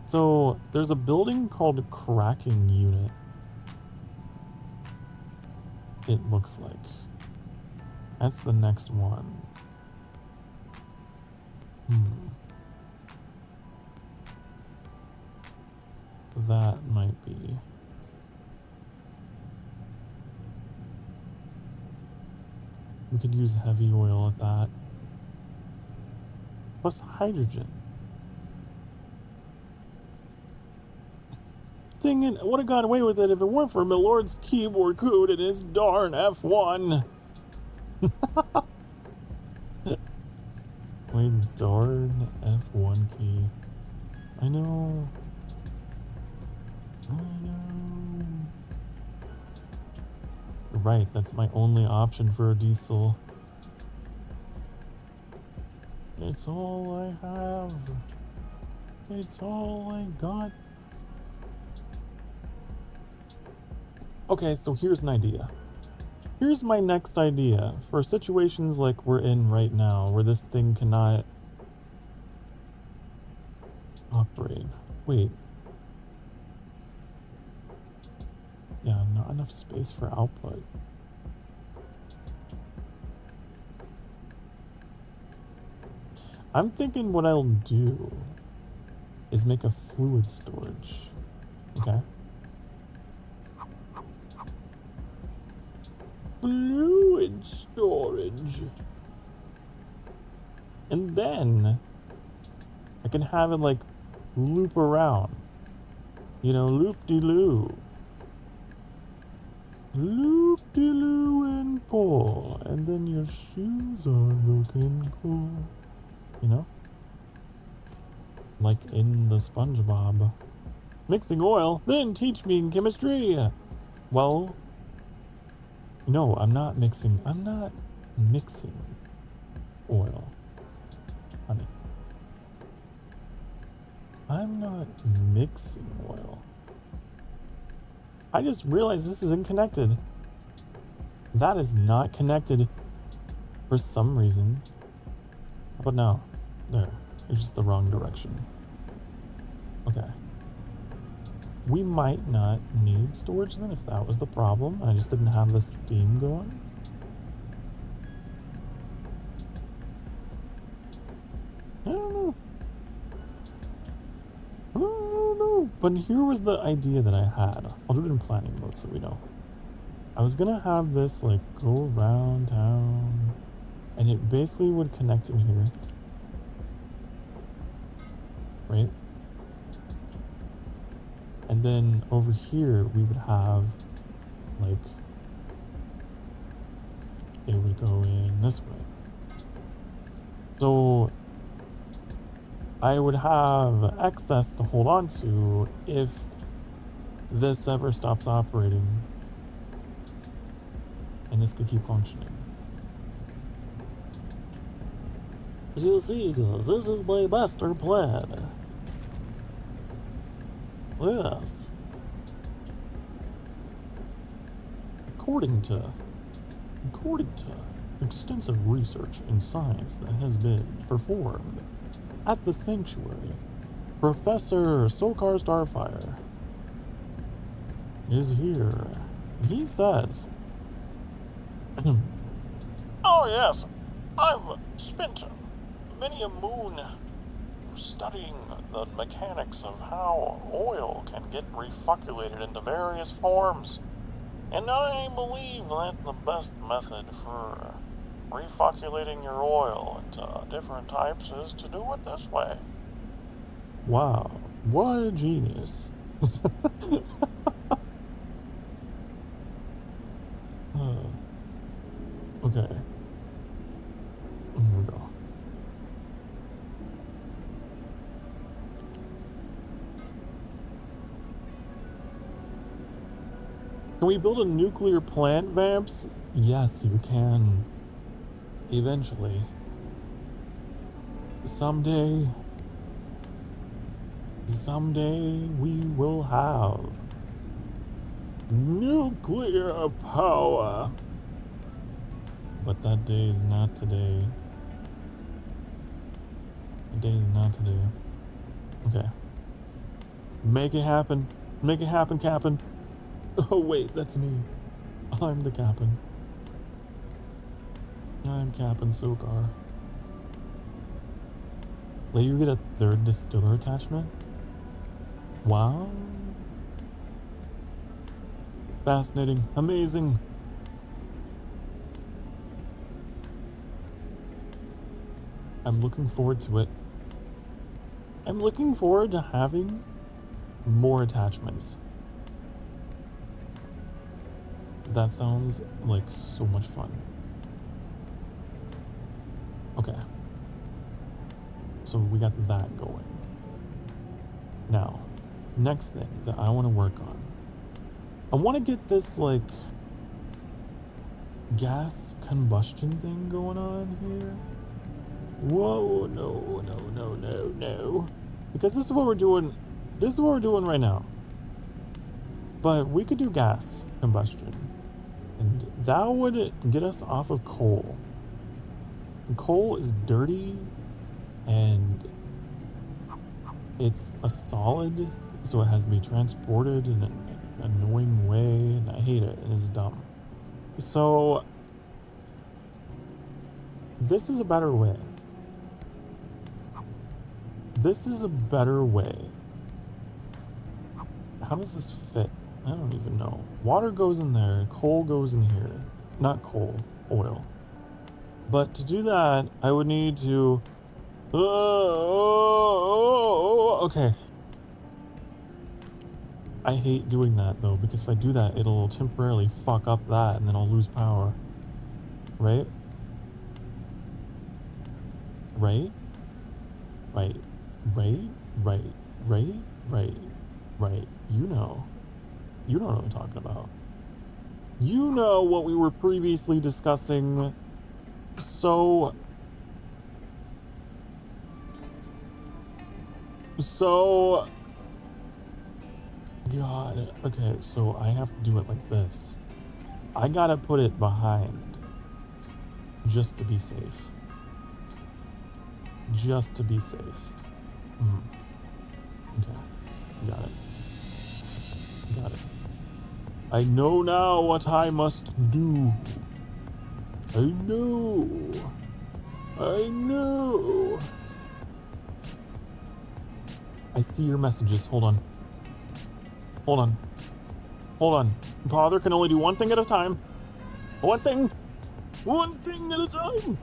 So there's a building called Cracking Unit. It looks like. That's the next one. That might be. We could use heavy oil at that. Plus hydrogen. Dang it, I would have got away with it if it weren't for my lord's keyboard code and his darn F1. My darn F1 key. I know. You're right, that's my only option for a diesel. It's all I have. It's all I got. Okay, so here's an idea. Here's my next idea for situations like we're in right now, where this thing cannot operate. Wait. Yeah, not enough space for output. I'm thinking what I'll do is make a fluid storage. Okay. Fluid storage. And then I can have it like loop around. You know, loop-de-loo. Loop-de-loo and pull. And then your shoes are looking cool. You know? Like in the SpongeBob. Mixing oil, then teach me chemistry. Well, no, I'm not mixing oil, honey. I'm not mixing oil. I just realized this isn't connected. That is not connected for some reason. How about now? There, it's just the wrong direction. Okay. We might not need storage then if that was the problem. I just didn't have the steam going. I don't know. I don't know. But here was the idea that I had. I'll do it in planning mode so we know. I was gonna have this like go around town and it basically would connect in here. Right? And then over here, we would have, like, it would go in this way. So I would have excess to hold on to if this ever stops operating. And this could keep functioning. You see, this is my master plan. Yes. According to extensive research and science that has been performed at the sanctuary, Professor Sokar Starfire is here. He says, "Oh yes, I've spent many a moon studying the mechanics of how oil can get refuculated into various forms. And I believe that the best method for refuculating your oil into different types is to do it this way." Wow. What a genius. Okay. Here we go. Can we build a nuclear plant, Vamps? Yes, you can. Eventually. Someday we will have nuclear power. But that day is not today. The day is not today. Okay. Make it happen. Make it happen, Captain. Oh wait, that's me. I'm the Captain. I'm Captain Sokar. Let you get a third distiller attachment? Wow. Fascinating. Amazing. I'm looking forward to it. I'm looking forward to having more attachments. That sounds like so much fun. Okay. So we got that going. Now, next thing that I want to work on. I want to get this like gas combustion thing going on here. Whoa, no. Because this is what we're doing. This is what we're doing right now. But we could do gas combustion. And that would get us off of coal. And coal is dirty and it's a solid, so it has to be transported in an annoying way, and I hate it, and it's dumb. So this is a better way. This is a better way. How does this fit? I don't even know. Water goes in there, coal goes in here. Not coal, oil. But to do that, I would need to... Okay. I hate doing that though, because if I do that, it'll temporarily fuck up that and then I'll lose power. Right? Right? Right. Right. You know what I'm talking about. You know what we were previously discussing. So God, okay, so I have to do it like this. I gotta put it behind just to be safe. Just to be safe. Okay, got it. I know now what I must do. I know. I see your messages. Hold on. Father can only do one thing at a time. One thing at a time.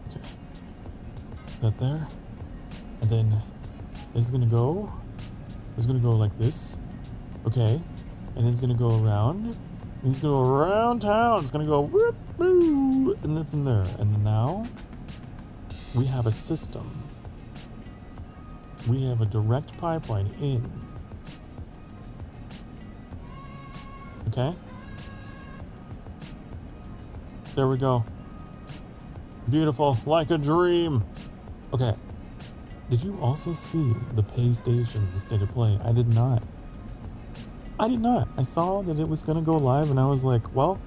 Okay. That there. And then it's gonna go like this. Okay. And then it's gonna go around. And it's gonna go around town. It's gonna go whoop, boo, and that's in there. And then now we have a system. We have a direct pipeline in. Okay? There we go. Beautiful, like a dream. Okay. Did you also see the pay station state of play? I did not. I saw that it was gonna go live and I was like, well,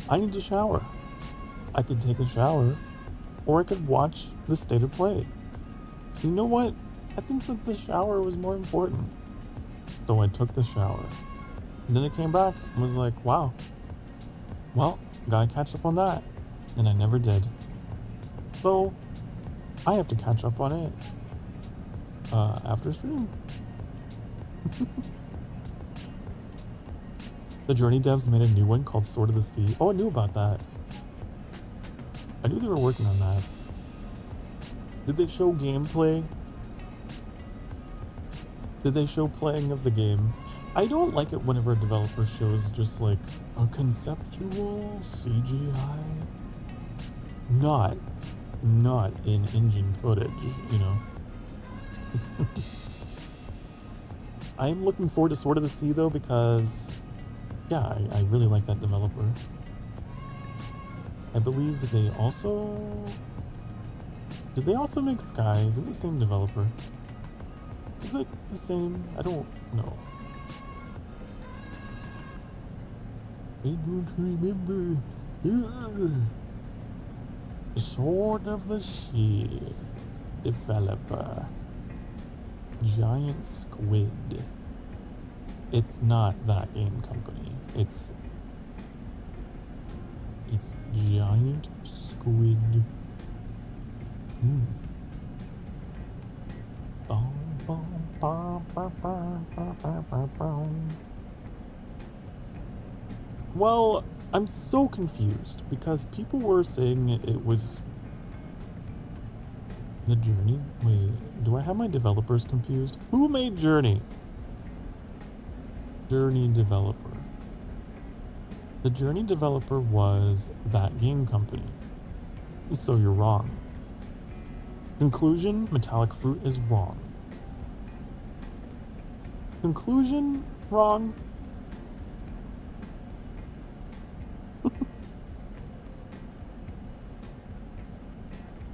I need to shower. I could take a shower or I could watch the state of play. You know what? I think that the shower was more important. So I took the shower. And then I came back and was like, wow. Well, gotta catch up on that. And I never did. So I have to catch up on it after stream. The Journey devs made a new one called Sword of the Sea. Oh, I knew about that. I knew they were working on that. Did they show gameplay Did they show playing of the game? I don't like it whenever a developer shows just like a conceptual CGI. Not in-engine footage, you know? I'm looking forward to Sword of the Sea though because, yeah, I really like that developer. I believe they also... Did they also make Sky? Is it the same developer? Is it the same? I don't know. I don't remember. Sword of the Sea developer. Giant Squid. It's not that game company. It's Giant Squid. Well, I'm so confused because people were saying it was the Journey. Wait, do I have my developers confused? Who made Journey? Journey developer. The Journey developer was that game company. So you're wrong. Conclusion, Metallic Fruit is wrong. Conclusion, wrong.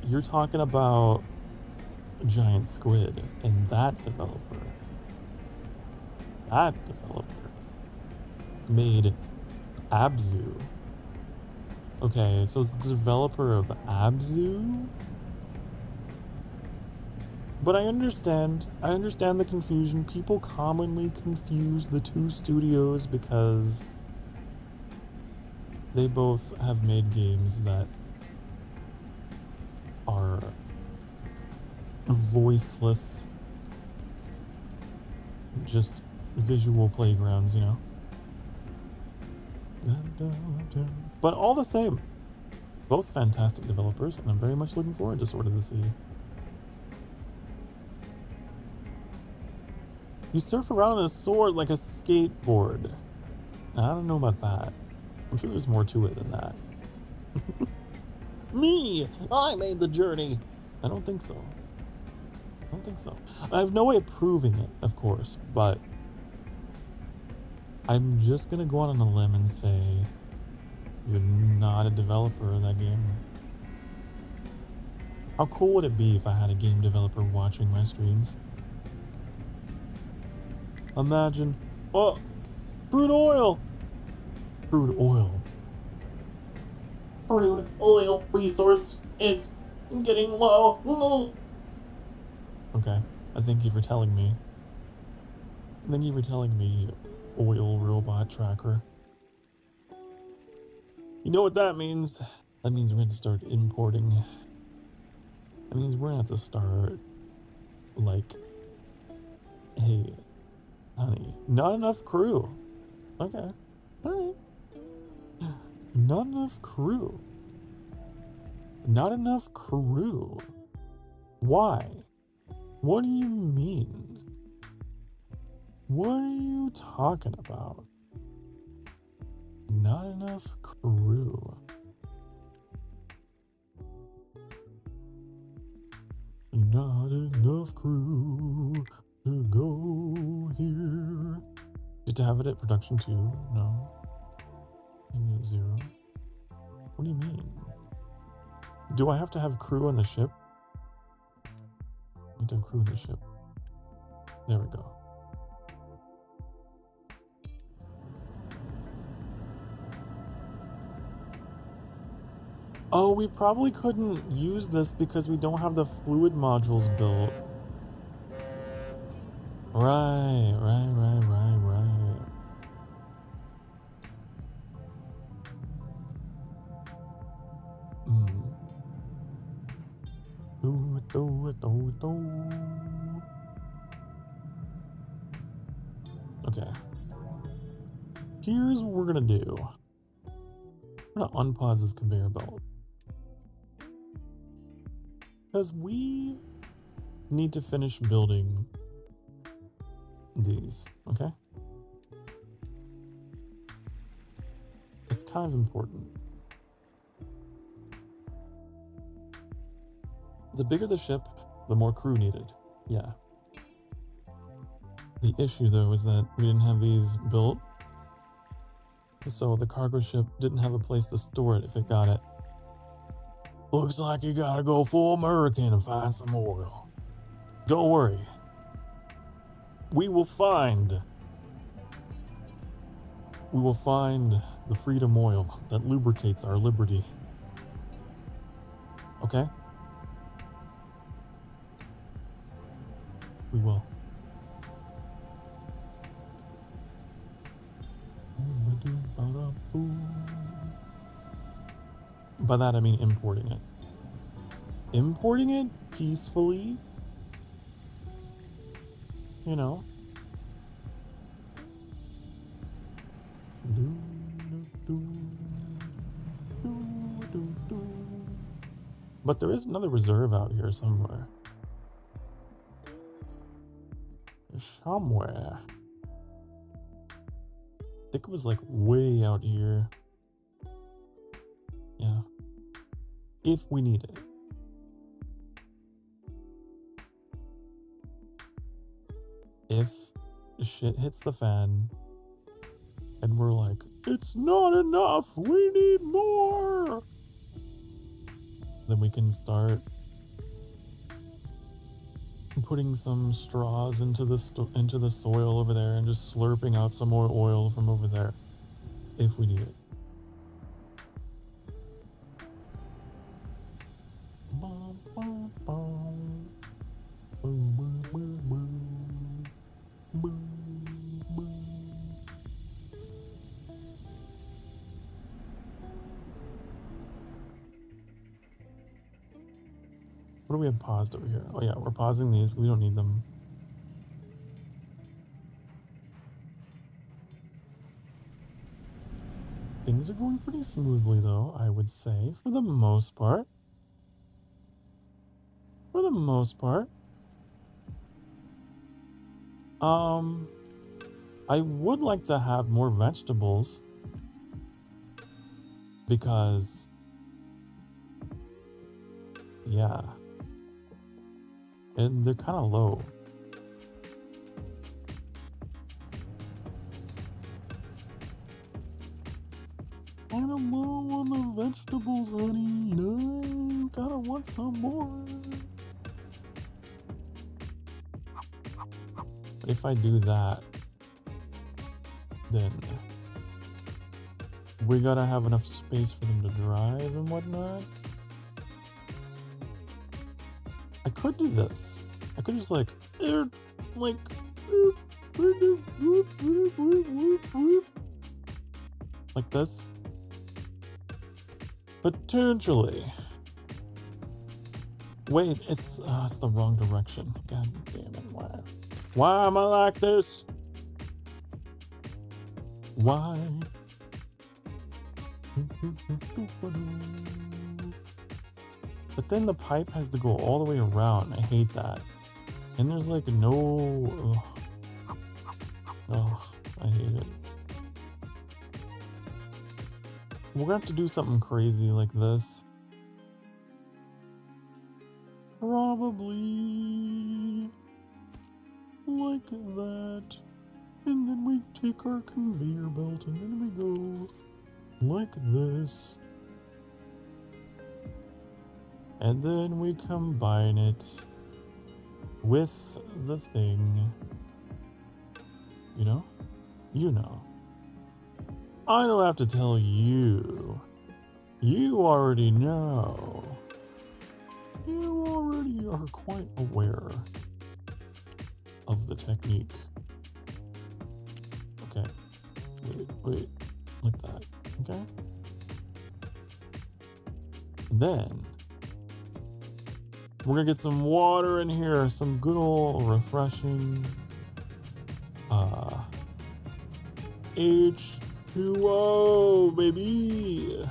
You're talking about Giant Squid and that developer. That developer made Abzu. Okay, so it's the developer of Abzu? But I understand the confusion. People commonly confuse the two studios because they both have made games that are voiceless, just visual playgrounds, you know? But all the same, both fantastic developers, and I'm very much looking forward to Sword of the Sea. You surf around on a sword like a skateboard. I don't know about that. I'm sure there's more to it than that. Me! I made the journey! I don't think so. I don't think so. I have no way of proving it, of course, but I'm just gonna go out on a limb and say you're not a developer of that game. How cool would it be if I had a game developer watching my streams? Imagine, oh, crude oil! Crude oil. Crude oil resource is getting low. Okay, I thank you for telling me. Thank you for telling me, oil robot tracker. You know what that means? That means we're going to start importing. That means we're going to have to start, like, hey, honey, not enough crew. Okay, alright. Not enough crew. Not enough crew. Why? What do you mean? What are you talking about? Not enough crew. Not enough crew to go here. Did you have it at production 2? No. Maybe at 0. What do you mean? Do I have to have crew on the ship? I need to have crew on the ship. There we go. Oh, we probably couldn't use this because we don't have the fluid modules built. Right. Okay. Here's what we're gonna do. We're gonna unpause this conveyor belt. Because we need to finish building these, okay? It's kind of important. The bigger the ship, the more crew needed. Yeah. The issue though is that we didn't have these built, so the cargo ship didn't have a place to store it if it got it. Looks like you gotta go full American and find some oil. Don't worry. We will find the freedom oil that lubricates our liberty. Okay? We will. By that I mean importing it. Importing it peacefully, you know. But there is another reserve out here somewhere. Somewhere. I think it was like way out here. Yeah. If we need it. If shit hits the fan and we're like, it's not enough, we need more, then we can start putting some straws into the soil over there and just slurping out some more oil from over there if we need it. What do we have paused over here? Oh yeah, we're pausing these. We don't need them. Things are going pretty smoothly though, I would say, for the most part. For the most part. I would like to have more vegetables because, yeah, and they're kind of low. Kind of low on the vegetables, honey. You know, gotta want some more. If I do that, then we gotta have enough space for them to drive and whatnot. I could do this. I could just like this. Potentially. Wait, it's the wrong direction. God damn it, why am I like this? Why? But then the pipe has to go all the way around. I hate that. And there's like no... Ugh, I hate it. We're gonna have to do something crazy like this. Probably like that. And then we take our conveyor belt and then we go like this. And then we combine it with the thing. You know? You know. I don't have to tell you. You already know. You already are quite aware of the technique. Okay. Wait. Like that. Okay? Then we're gonna get some water in here, some good old refreshing H2O, baby.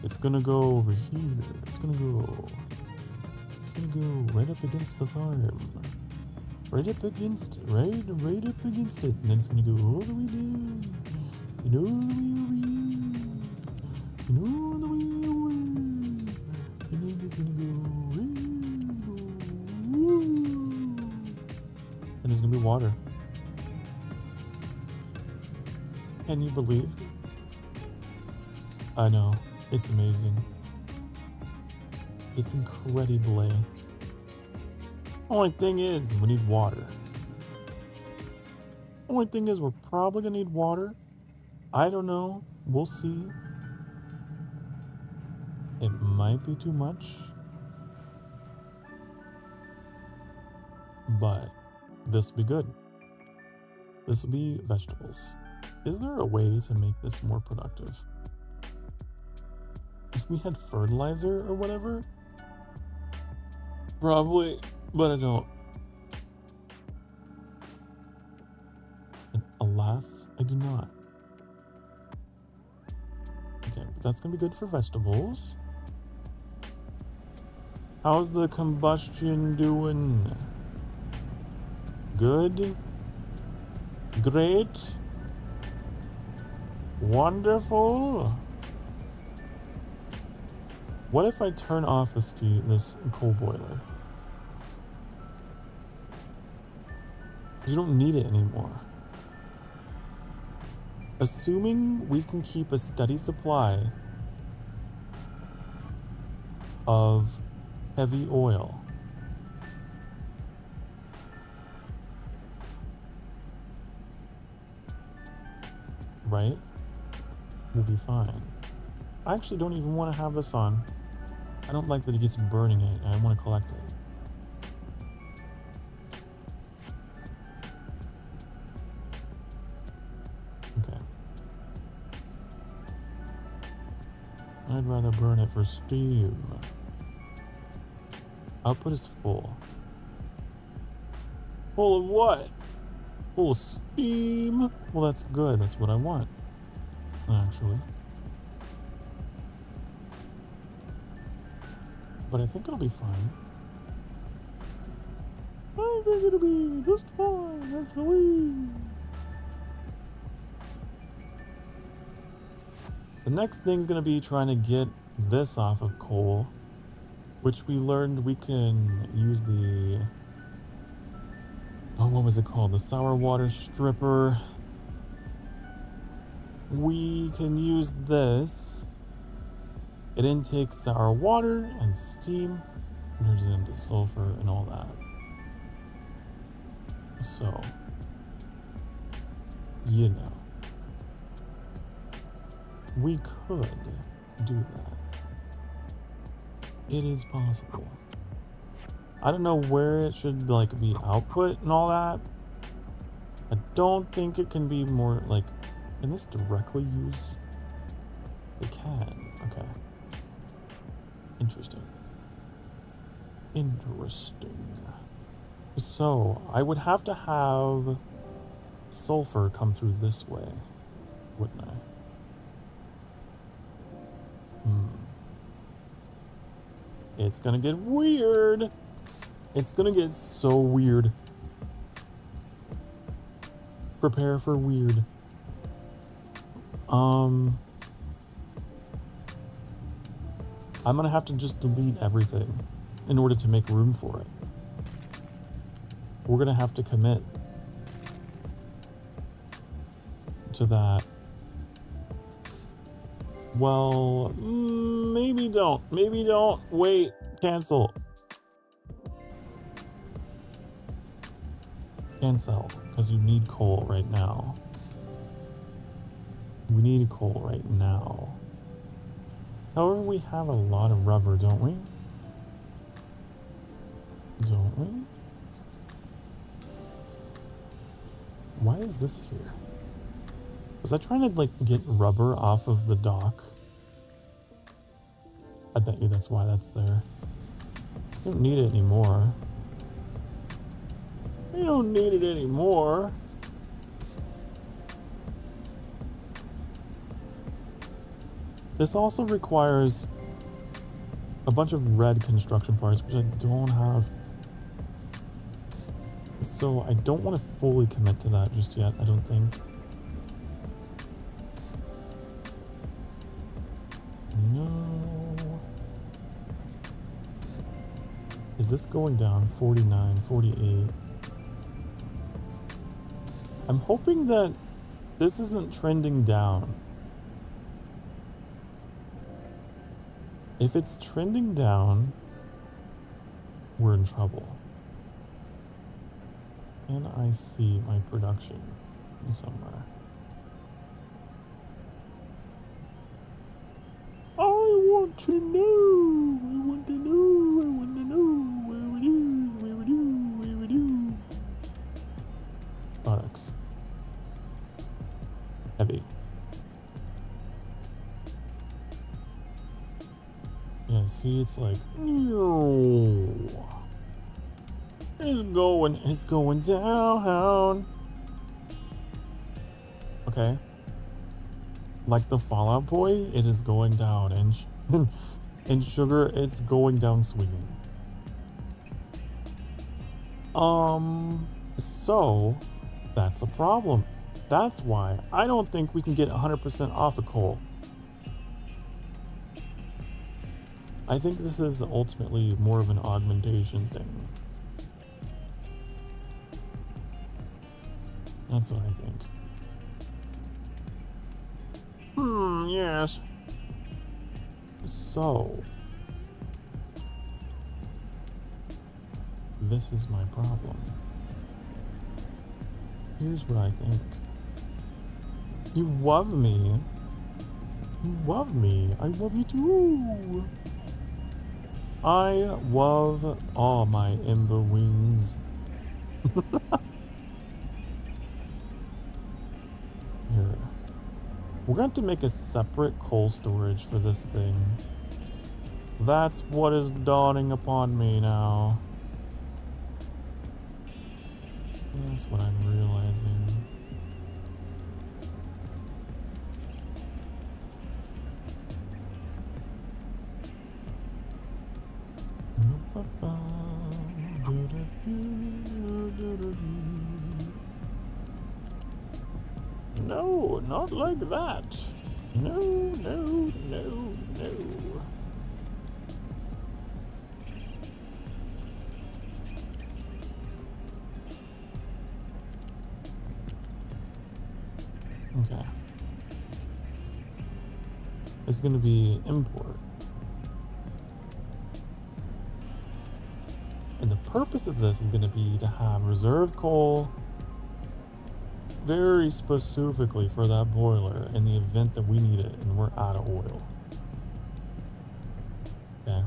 It's gonna go over here. It's gonna go right up against the farm. Right up against it, right up against it. And then it's gonna go all the way down. And all the way over here. And all the way over. And then it's gonna go. And there's gonna be water. Can you believe? I know. It's amazing. It's incredible. Only thing is, we need water. Only thing is, we're probably gonna need water. I don't know. We'll see. It might be too much. But this will be good. This will be vegetables. Is there a way to make this more productive? If we had fertilizer or whatever? Probably, but I don't. And alas, I do not. Okay, but that's gonna be good for vegetables. How's the combustion doing? Good? Great? Wonderful? What if I turn off this coal boiler? You don't need it anymore. Assuming we can keep a steady supply of heavy oil. Right? We'll be fine. I actually don't even want to have this on. I don't like that it gets burning it, and I want to collect it. Okay. I'd rather burn it for steam. Output is full. Full of what? Full of steam? Well, that's good. That's what I want, actually. But I think it'll be fine. I think it'll be just fine, actually. The next thing's gonna be trying to get this off of coal, which we learned we can use the... Oh, what was it called? The sour water stripper. We can use this. It intakes sour water and steam, turns it into sulfur and all that. So, you know, we could do that. It is possible. I don't know where it should be output and all that. I don't think it can be more can this directly use? It can, okay. Interesting. So, I would have to have sulfur come through this way, wouldn't I? It's gonna get weird. It's gonna get so weird. Prepare for weird. I'm gonna have to just delete everything in order to make room for it. We're gonna have to commit to that. Well, maybe don't. Maybe don't. Wait. Cancel. Cancel. Because you need coal right now. We need coal right now. However, we have a lot of rubber, don't we? Don't we? Why is this here? Was I trying to get rubber off of the dock? I bet you that's why that's there. We don't need it anymore. We don't need it anymore. This also requires a bunch of red construction parts, which I don't have. So I don't want to fully commit to that just yet, I don't think. No. Is this going down? 49, 48. I'm hoping that this isn't trending down. If it's trending down, we're in trouble. Can I see my production somewhere? I want to know. I want to know. I want to know. Where we do? Where we do? Where we do? Products. Heavy. Yeah, see, it's like, no. It's going down. Okay. Like the Fallout Boy, it is going down, and in sugar, it's going down swinging. So that's a problem. That's why I don't think we can get 100% off of coal. I think this is ultimately more of an augmentation thing. That's what I think. Yes. So, this is my problem. Here's what I think. You love me. You love me. I love you too. I love all my ember wings. Here. We're going to make a separate coal storage for this thing. That's what is dawning upon me now. That's what I'm realizing. No, not like that. No, no, no, no. Okay. It's going to be import. And the purpose of this is going to be to have reserve coal very specifically for that boiler in the event that we need it and we're out of oil. Okay.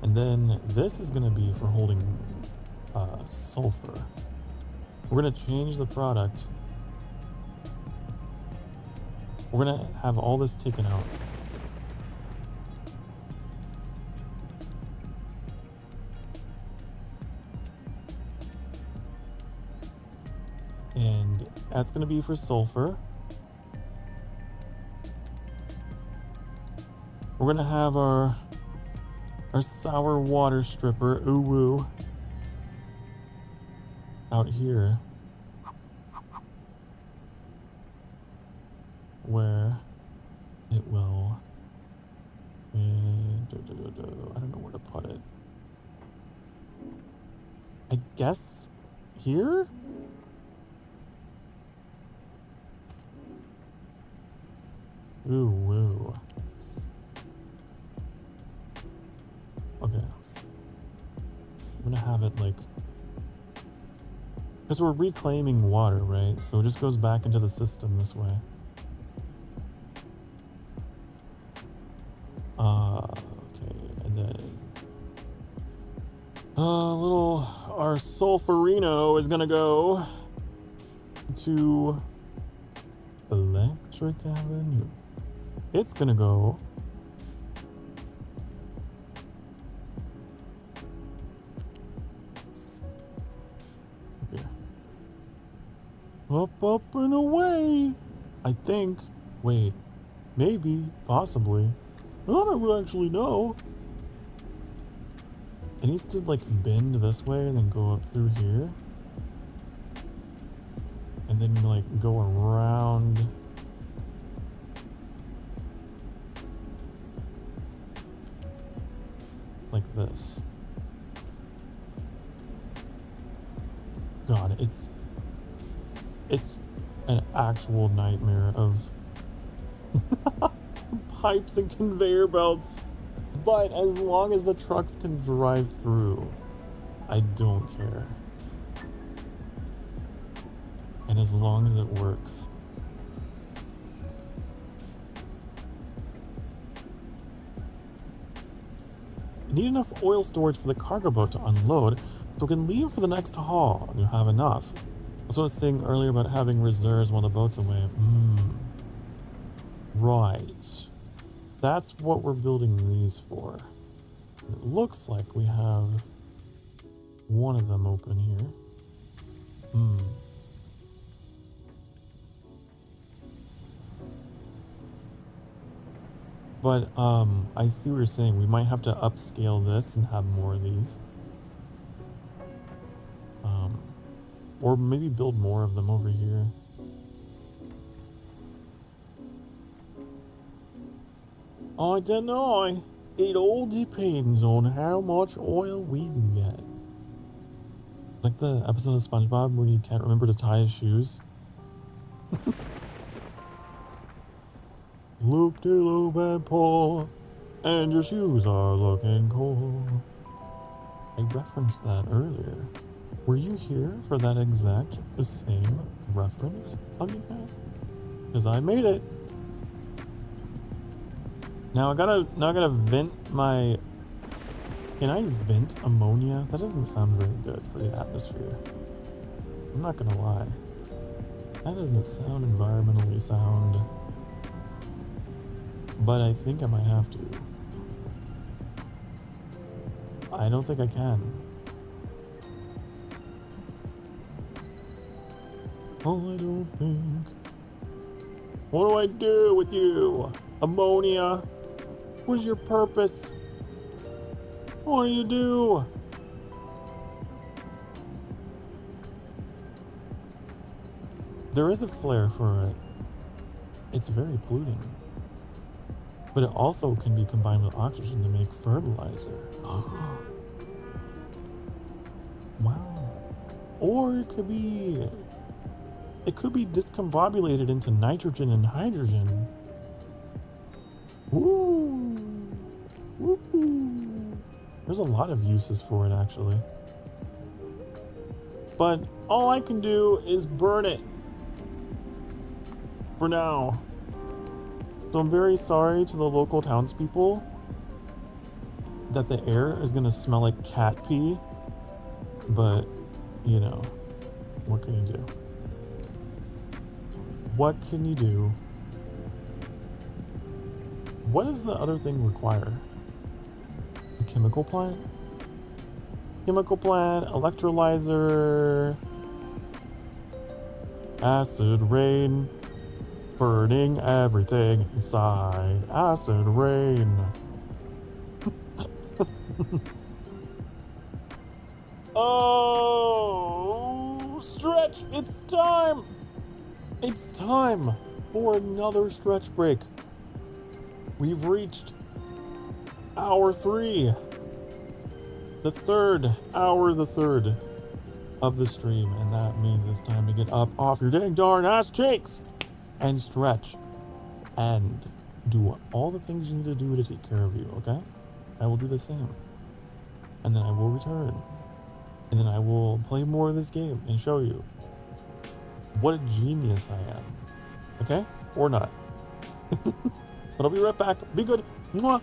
And then this is going to be for holding sulfur. We're going to change the product. We're going to have all this taken out. And that's going to be for sulfur. We're going to have our sour water stripper, ooh woo, out here. Where it will, I don't know where to put it. I guess here? Ooh, woo. Okay. I'm gonna have it like, because we're reclaiming water, right? So it just goes back into the system this way. Okay, and then our sulfurino is gonna go to Electric Avenue. It's gonna go up here. Up, up, and away. I think. Wait. Maybe. Possibly. I don't actually know. It needs to like bend this way and then go up through here. And then like go around. Like this. God, it's an actual nightmare of pipes and conveyor belts. But as long as the trucks can drive through, I don't care. And as long as it works. I need enough oil storage for the cargo boat to unload so we can leave for the next haul and you have enough. That's what I was saying earlier about having reserves while the boat's away. Right. That's what we're building these for. It looks like we have one of them open here. But I see what you're saying. We might have to upscale this and have more of these. Or maybe build more of them over here. I don't know. It all depends on how much oil we can get. Like the episode of SpongeBob where he can't remember to tie his shoes. Loop-de-loop and pull, and your shoes are looking cool. I referenced that earlier. Were you here for that exact same reference, Onion? Because I made it. Now I gotta vent my. Can I vent ammonia? That doesn't sound very good for the atmosphere. I'm not gonna lie. That doesn't sound environmentally sound. But I think I might have to. I don't think I can. I don't think. What do I do with you? Ammonia? What is your purpose? What do you do? There is a flare for it. It's very polluting. But it also can be combined with oxygen to make fertilizer. Wow. Or it could be discombobulated into nitrogen and hydrogen. Woo! Woo! There's a lot of uses for it, actually. But all I can do is burn it. For now. So I'm very sorry to the local townspeople that the air is gonna smell like cat pee. But, you know, what can you do? What can you do? What does the other thing require? A chemical plant? Chemical plant, electrolyzer, acid rain, burning everything inside. Acid rain. Oh, stretch, it's time. It's time for another stretch break. We've reached hour 3. The third of the stream, and that means it's time to get up off your dang darn ass cheeks and stretch and do all the things you need to do to take care of you, okay? I will do the same. And then I will return. And then I will play more of this game and show you what a genius I am. Okay? Or not. But I'll be right back. Be good. Mwah.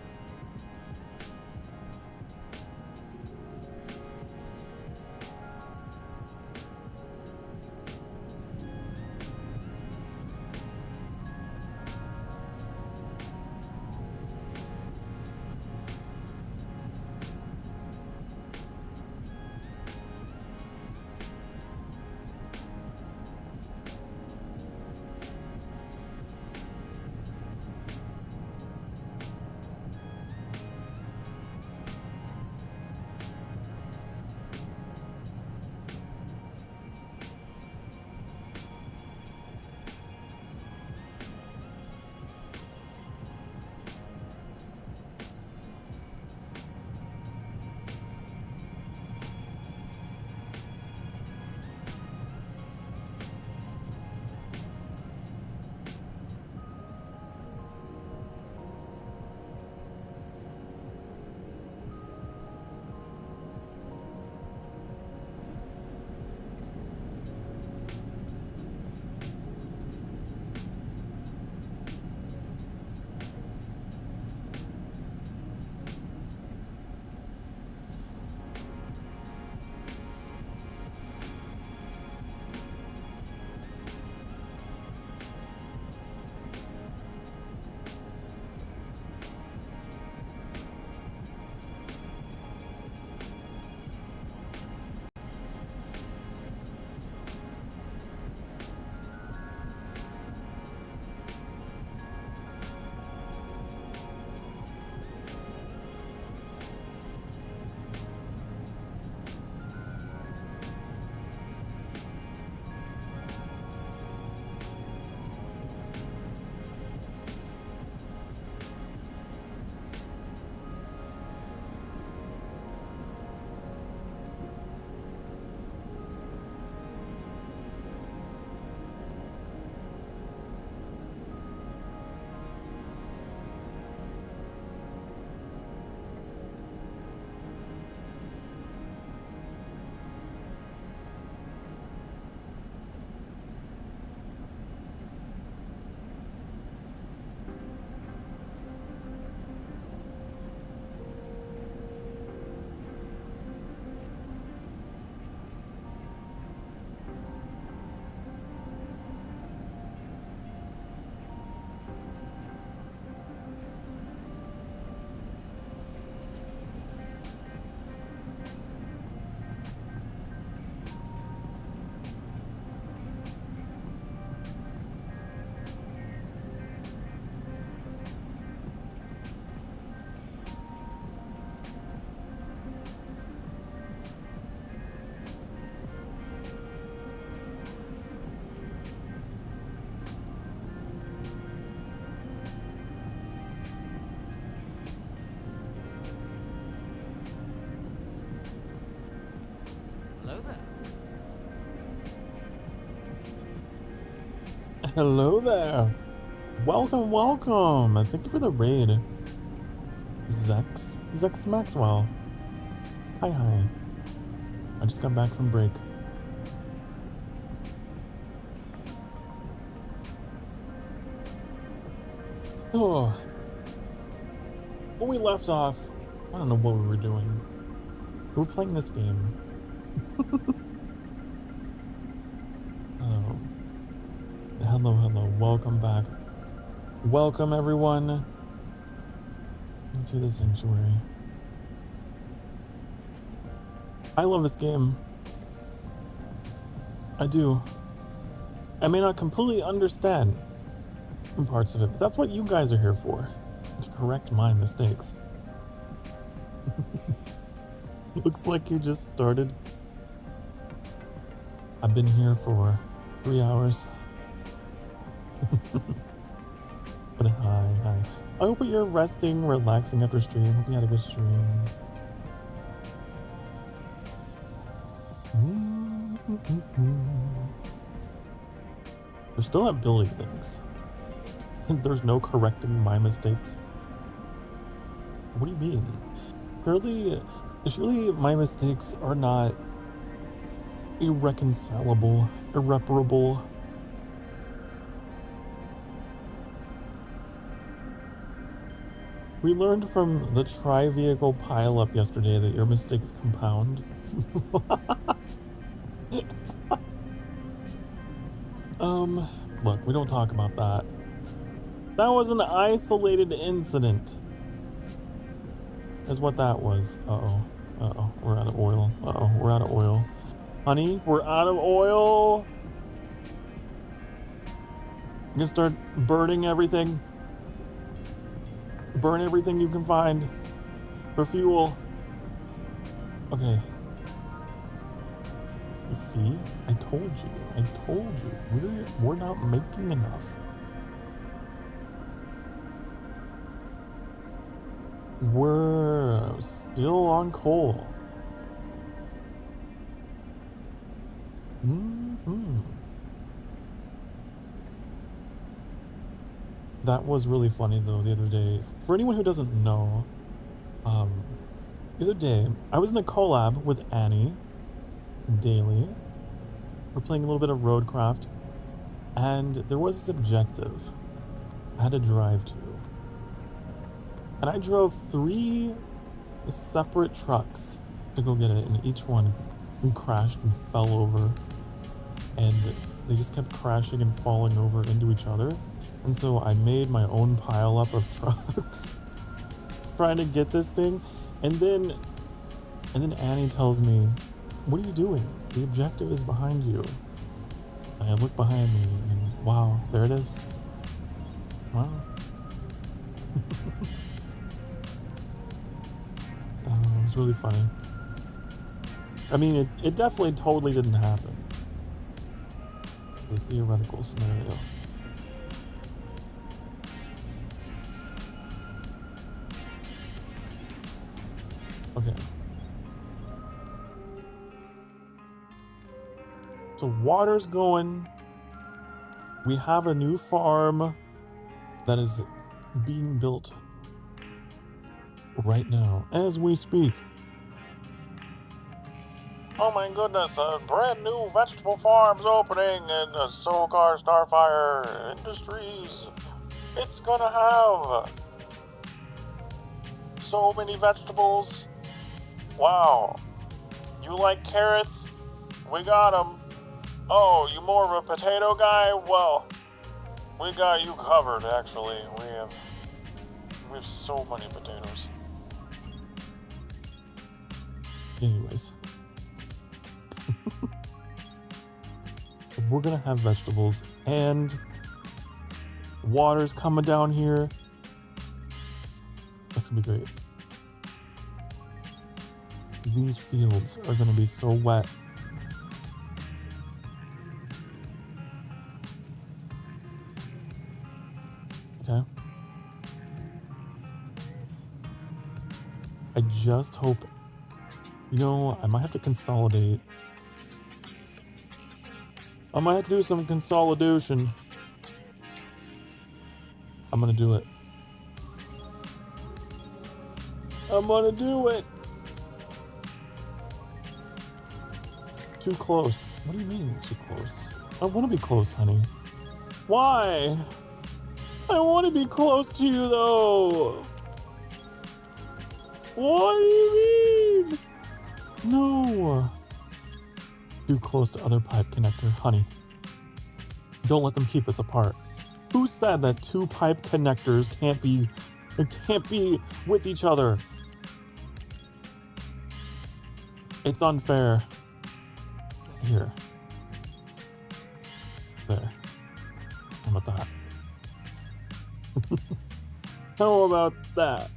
Hello there. Hello there. Welcome, welcome. And thank you for the raid. Zex Maxwell. Hi. I just got back from break. Oh. When we left off, I don't know what we were doing. We were playing this game. Oh. Hello. Welcome back. Welcome, everyone, to the Sanctuary. I love this game. I do. I may not completely understand parts of it, but that's what you guys are here for. To correct my mistakes. Looks like you just started. I've been here for 3 hours. But hi. I hope you're resting, relaxing after stream. Hope you had a good stream. We're still not building things. There's no correcting my mistakes. What do you mean? Surely my mistakes are not irreconcilable, irreparable. We learned from the tri-vehicle pileup yesterday that your mistakes compound. Look, we don't talk about that. That was an isolated incident. Is what that was. Uh-oh, we're out of oil. We're out of oil. Honey, we're out of oil. I'm gonna start burning everything. Burn everything you can find for fuel. Okay. See? I told you. We're not making enough. We're still on coal. That was really funny though the other day. For anyone who doesn't know, the other day I was in a collab with Annie daily. We're playing a little bit of roadcraft, and there was this objective I had to drive to. And I drove 3 separate trucks to go get it, and each one crashed and fell over. And they just kept crashing and falling over into each other. And so I made my own pileup of trucks trying to get this thing. And then Annie tells me, "What are you doing? The objective is behind you." And I look behind me and wow, there it is. Wow. It was really funny. I mean, it definitely totally didn't happen. It's a theoretical scenario. Okay. So water's going. We have a new farm that is being built right now as we speak. Oh my goodness, a brand new vegetable farm's opening in Sokar Starfire Industries. It's gonna have so many vegetables. Wow. You like carrots? We got them. Oh, you more of a potato guy? Well, we got you covered, actually. We have so many potatoes. Anyways. We're gonna have vegetables and water's coming down here. That's gonna be great. These fields are gonna be so wet. Okay. I just hope, I might have to consolidate I might have to do some consolidation. I'm gonna do it. I'm gonna do it. Too close. What do you mean too close? I want to be close, honey. Why? I want to be close to you, though. What do you mean? No. Too close to other pipe connector, honey. Don't let them keep us apart. Who said that two pipe connectors can't be with each other? It's unfair. Here. There. How about that? How about that?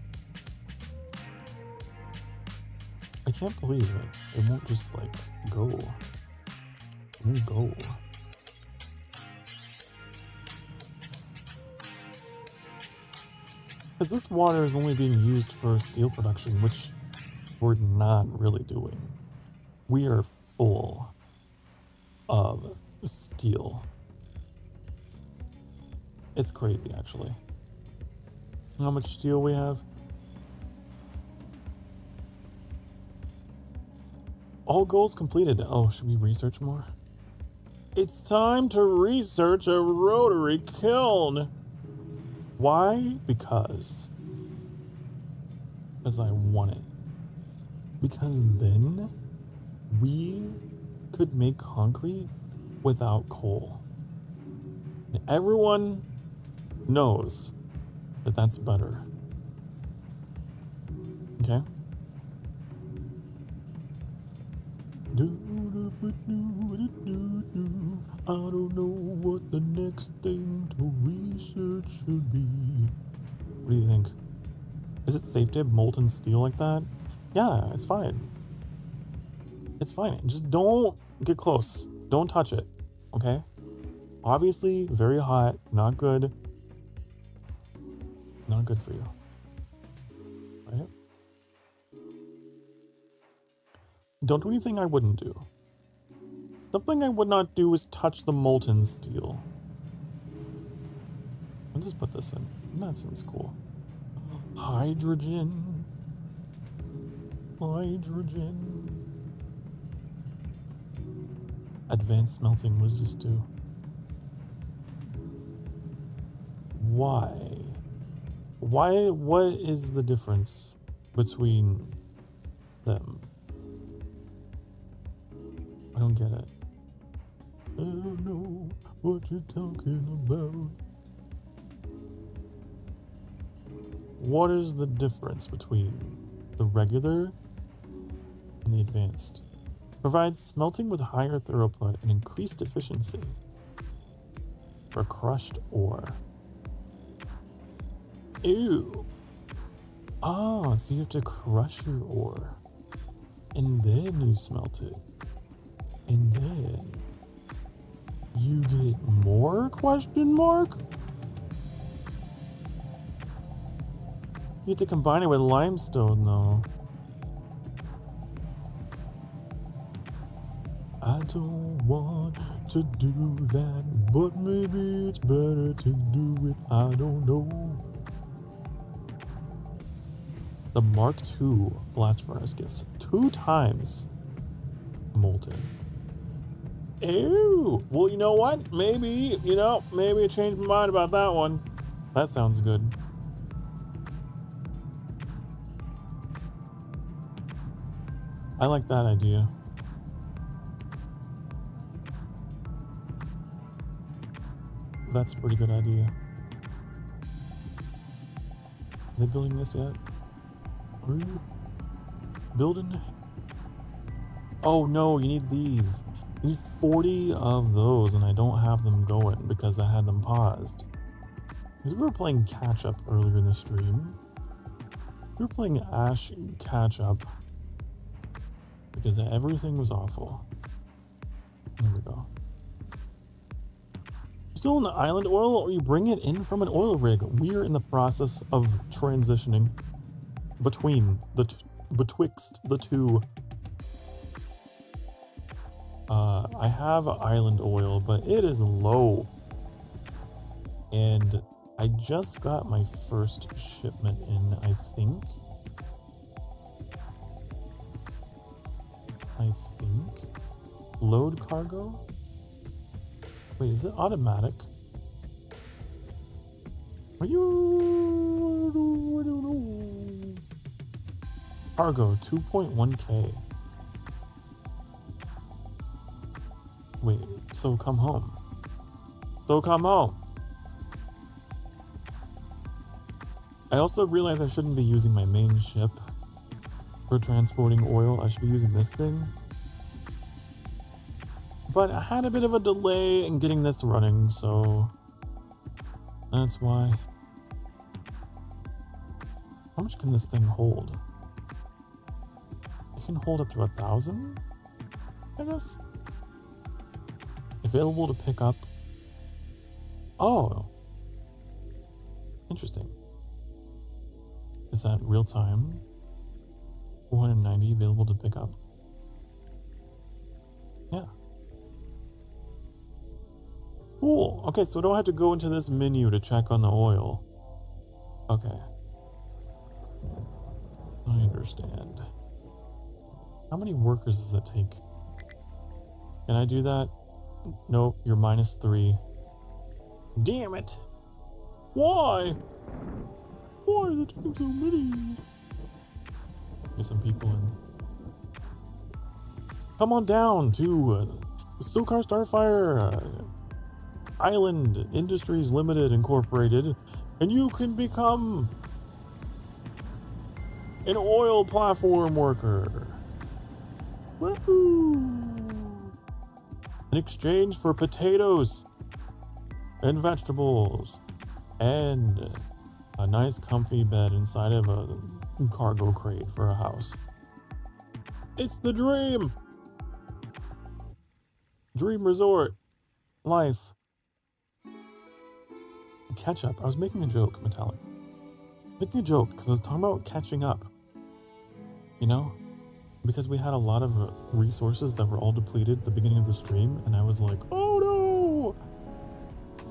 I can't believe it. It won't just like go. It won't go. Because this water is only being used for steel production, which we're not really doing. We are full of steel. It's crazy, actually. How much steel we have? All goals completed. Oh, should we research more? It's time to research a rotary kiln. Why? Because I want it. Because then we could make concrete without coal. And everyone knows that that's better. Okay? I don't know what the next thing to research should be. What do you think? Is it safe to have molten steel like that? Yeah, it's fine. It's fine. Just don't get close. Don't touch it. Okay? Obviously, very hot. Not good. Not good for you. Right? Don't do anything I wouldn't do. Something I would not do is touch the molten steel. I'll just put this in. That seems cool. Hydrogen. Hydrogen. Advanced smelting. What does this do? Why? Why? What is the difference between them? I don't get it. I don't know what you're talking about. What is the difference between the regular and the advanced? Provides smelting with higher throughput and increased efficiency for crushed ore. Ew. Ah, so you have to crush your ore and then you smelt it. And then you get more question mark? You have to combine it with limestone though. I don't want to do that, but maybe it's better to do it. I don't know. The Mark II blast furnace gets 2 times molten. Ew. Well, you know what? Maybe I changed my mind about that one. That sounds good. I like that idea. That's a pretty good idea. Are they building this yet? Are you building? Oh no, you need these. You need 40 of those, and I don't have them going because I had them paused. Because we were playing catch up earlier in the stream. We were playing Ash catch up because everything was awful. There we go. Still in the island oil, or you bring it in from an oil rig? We're in the process of transitioning betwixt the two. I have island oil, but it is low. And I just got my first shipment in, I think. Load cargo? Wait, is it automatic? Are you? I don't know. Cargo, 2.1K. Wait, so come home. I also realized I shouldn't be using my main ship for transporting oil. I should be using this thing. But I had a bit of a delay in getting this running, so that's why. How much can this thing hold? It can hold up to 1,000, I guess. Available to pick up. Oh, interesting. Is that real time? 490 available to pick up. Yeah. Cool. Okay, so I don't have to go into this menu to check on the oil. Okay. I understand. How many workers does that take? Can I do that? Nope, you're -3. Damn it! Why? Why is it taking so many? Get some people in. Come on down to Sokar Starfire Island Industries Limited Incorporated, and you can become an oil platform worker. Woohoo! In exchange for potatoes and vegetables and a nice comfy bed inside of a cargo crate for a house. It's the dream! Dream resort. Life. Catch up. I was making a joke, Metallic. Making a joke because I was talking about catching up. You know? Because we had a lot of resources that were all depleted at the beginning of the stream, and I was like, oh no!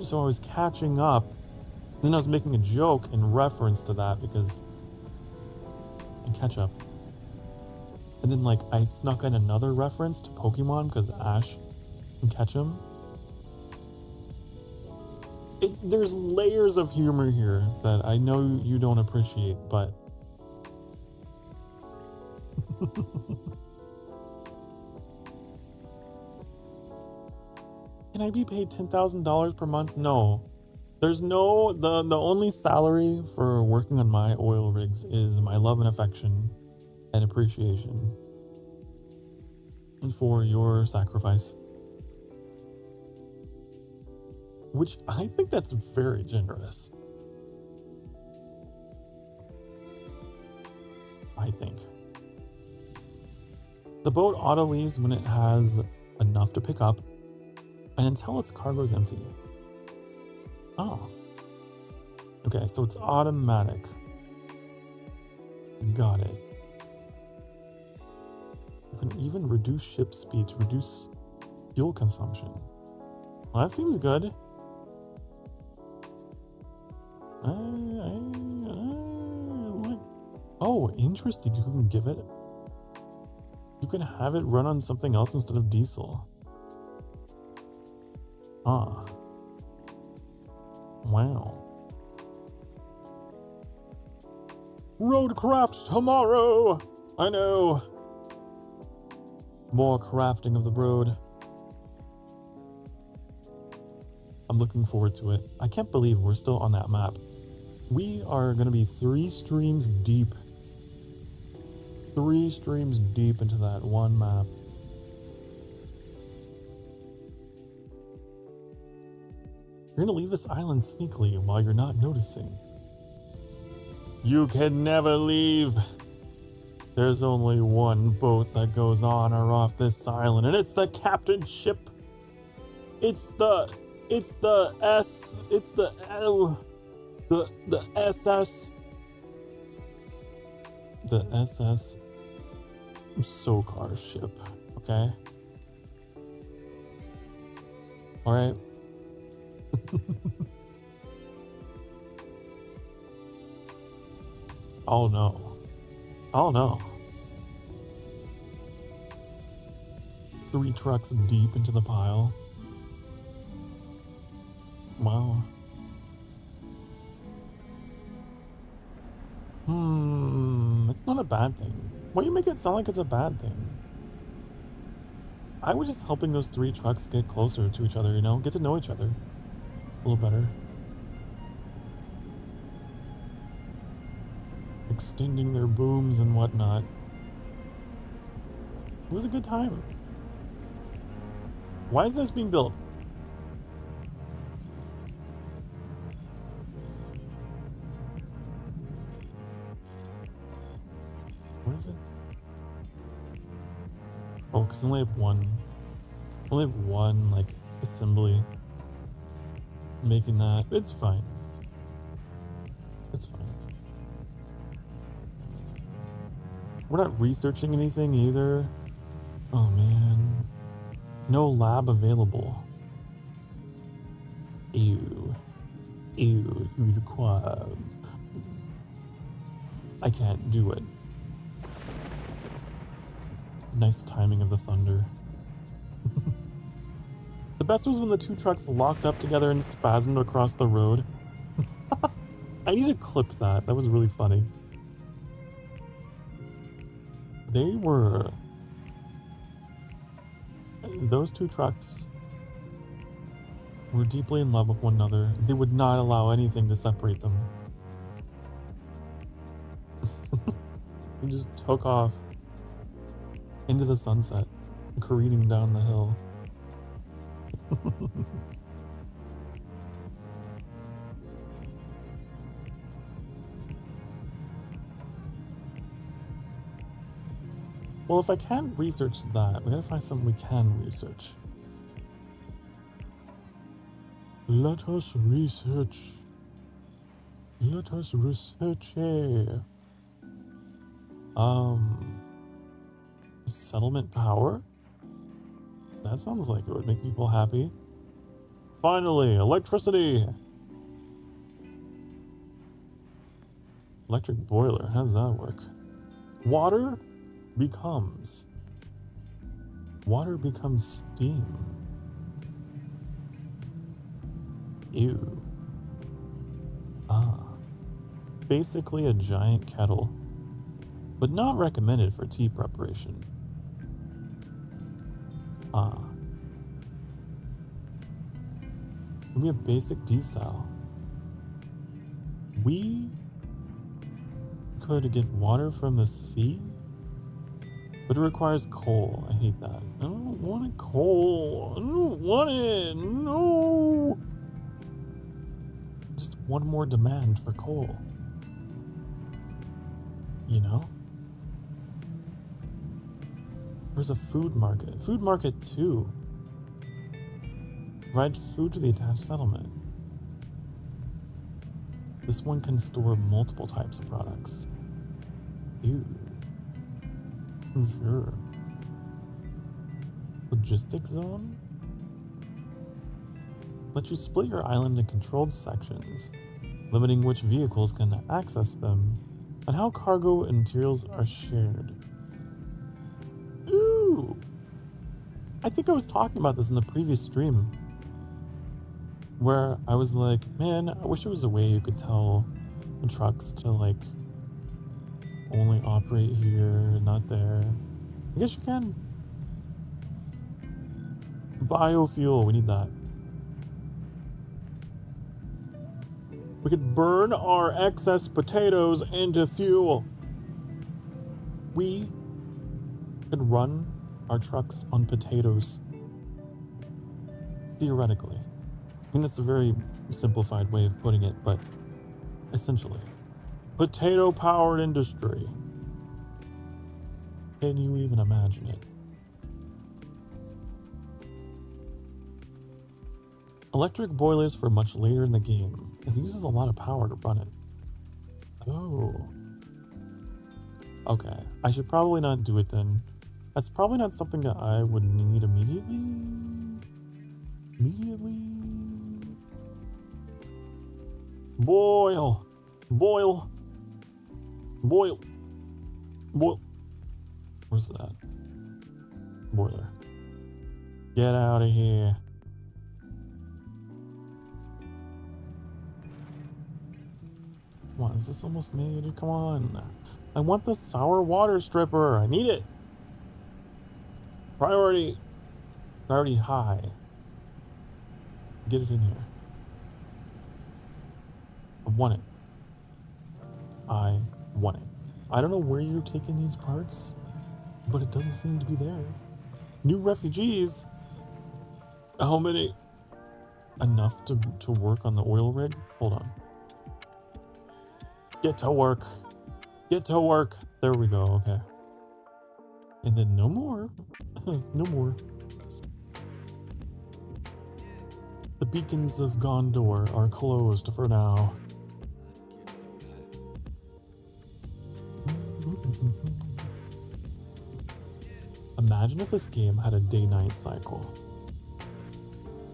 So I was catching up. Then I was making a joke in reference to that because I catch up. And then like I snuck in another reference to Pokemon because Ash can catch him. There's layers of humor here that I know you don't appreciate, but can I be paid $10,000 per month? No. There's no, the only salary for working on my oil rigs is my love and affection and appreciation for your sacrifice. Which I think that's very generous. I think. The boat auto leaves when it has enough to pick up and until its cargo is empty. Oh. Okay, so it's automatic. Got it. You can even reduce ship speed to reduce fuel consumption. Well, that seems good. Oh, interesting. You can give it. You can have it run on something else instead of diesel. Ah. Wow. Roadcraft tomorrow! I know. More crafting of the road. I'm looking forward to it. I can't believe we're still on that map. We are going to be 3 streams deep. 3 streams deep into that one map. You're going to leave this island sneakily while you're not noticing. You can never leave. There's only one boat that goes on or off this island, and it's the captain's ship. It's the SS. The SS Sokar ship, okay? Alright? Oh no. Oh no. 3 trucks deep into the pile. Wow. It's not a bad thing. Why do you make it sound like it's a bad thing? I was just helping those 3 trucks get closer to each other, you know? Get to know each other a little better. Extending their booms and whatnot. It was a good time. Why is this being built? What is it? Oh, because I only have one. Only have one, like, assembly. Making that. It's fine. It's fine. We're not researching anything either. Oh, man. No lab available. Ew. Ew. You require. I can't do it. Nice timing of the thunder. The best was when the 2 trucks locked up together and spasmed across the road. I need to clip that. That was really funny. They were... Those 2 trucks were deeply in love with one another. They would not allow anything to separate them. They just took off into the sunset, careening down the hill. Well, if I can't research that, we gotta find something we can research. Let us research. Let us research here. Settlement power? That sounds like it would make people happy. Finally, electricity! Electric boiler, how does that work? Water becomes steam. Ew. Basically a giant kettle, but not recommended for tea preparation. Maybe a basic desal. We could get water from the sea, but it requires coal. I hate that. I don't want coal. I don't want it. No. Just one more demand for coal. You know? There's a food market. Food market 2. Provide food to the attached settlement. This one can store multiple types of products. Ew. Sure. Logistics zone? Let you split your island in controlled sections, limiting which vehicles can access them, and how cargo and materials are shared. Ooh! I think I was talking about this in the previous stream, where I was like, man, I wish there was a way you could tell the trucks to, like, only operate here, not there. I guess you can. Biofuel, we need that. We could burn our excess potatoes into fuel. We could run our trucks on potatoes. Theoretically. I mean, that's a very simplified way of putting it, but essentially. Potato-powered industry. Can you even imagine it? Electric boilers for much later in the game, as it uses a lot of power to run it. Oh. Okay, I should probably not do it then. That's probably not something that I would need immediately. immediately. Boil. Boil. Boil. Boil. Where's it at? Boiler. Get out of here. Come on, is this almost made? Come on. I want the sour water stripper. I need it. Priority high. Get it in here. I want it. I want it. I don't know where you're taking these parts, but it doesn't seem to be there. New refugees? How many? Enough to work on the oil rig? Hold on. Get to work. Get to work. There we go, okay. And then no more. No more. The beacons of Gondor are closed for now. Imagine if this game had a day-night cycle.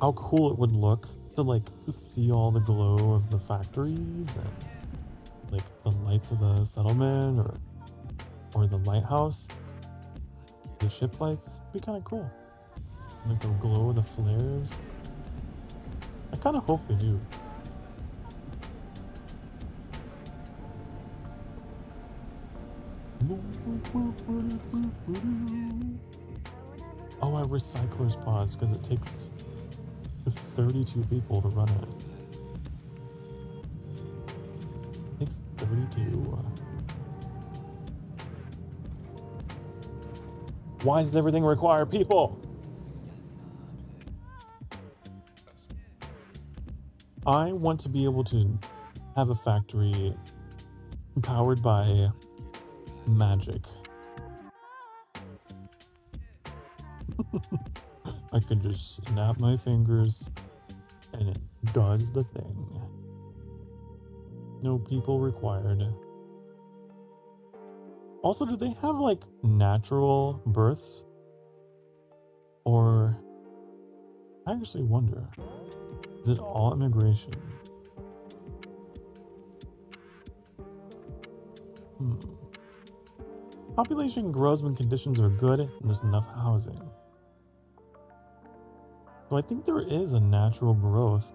How cool it would look to like see all the glow of the factories and like the lights of the settlement or the lighthouse. The ship lights would be kind of cool. Like the glow of the flares. I kind of hope they do. Oh, I have recycler's pause because it takes 32 people to run it. It takes 32. Why does everything require people? I want to be able to have a factory powered by magic. I can just snap my fingers and it does the thing. No people required. Also, do they have like natural births? Or I actually wonder, is it all immigration? Population grows when conditions are good and there's enough housing. So I think there is a natural growth.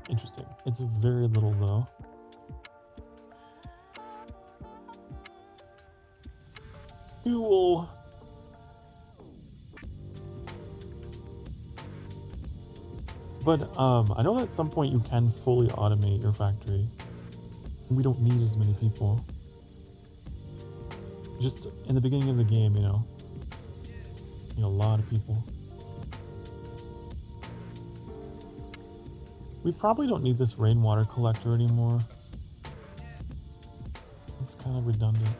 Interesting. It's very little though. Cool. But I know that at some point you can fully automate your factory. We don't need as many people. Just in the beginning of the game, you know, a lot of people. We probably don't need this rainwater collector anymore. It's kind of redundant.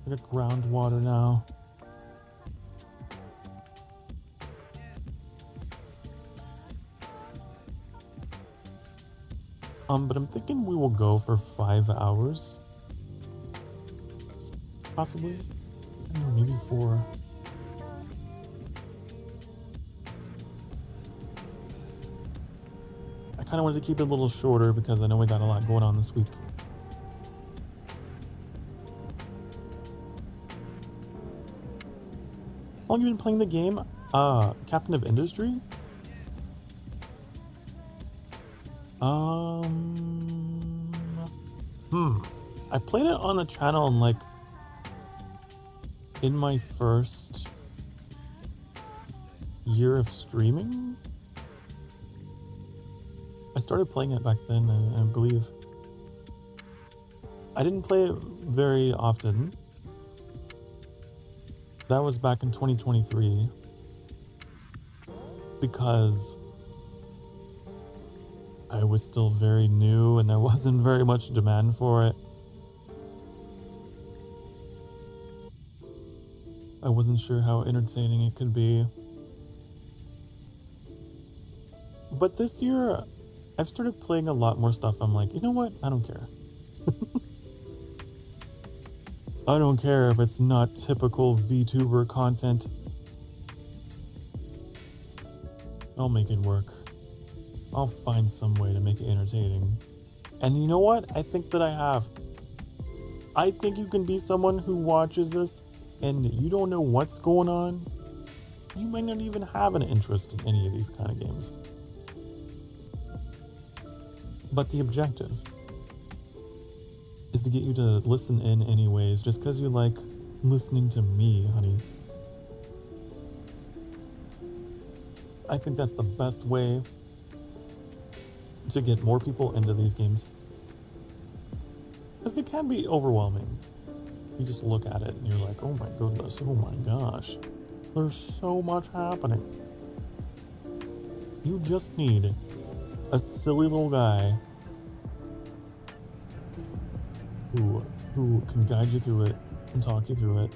I got groundwater now. But I'm thinking we will go for 5 hours. Possibly. I don't know, maybe 4. I kind of wanted to keep it a little shorter because I know we got a lot going on this week. How long have you been playing the game? Captain of Industry? I played it on the channel and like in my first year of streaming. I started playing it back then, I believe. I didn't play it very often. That was back in 2023 because I was still very new and there wasn't very much demand for it. I wasn't sure how entertaining it could be. But this year, I've started playing a lot more stuff. I'm like, you know what? I don't care. I don't care if it's not typical VTuber content. I'll make it work. I'll find some way to make it entertaining. And you know what? I think that I have. I think you can be someone who watches this and you don't know what's going on. You might not even have an interest in any of these kind of games. But the objective is to get you to listen in anyways, just because you like listening to me, honey. I think that's the best way to get more people into these games. Because they can be overwhelming. You just look at it and you're like, oh my goodness, oh my gosh. There's so much happening. You just need a silly little guy who can guide you through it and talk you through it.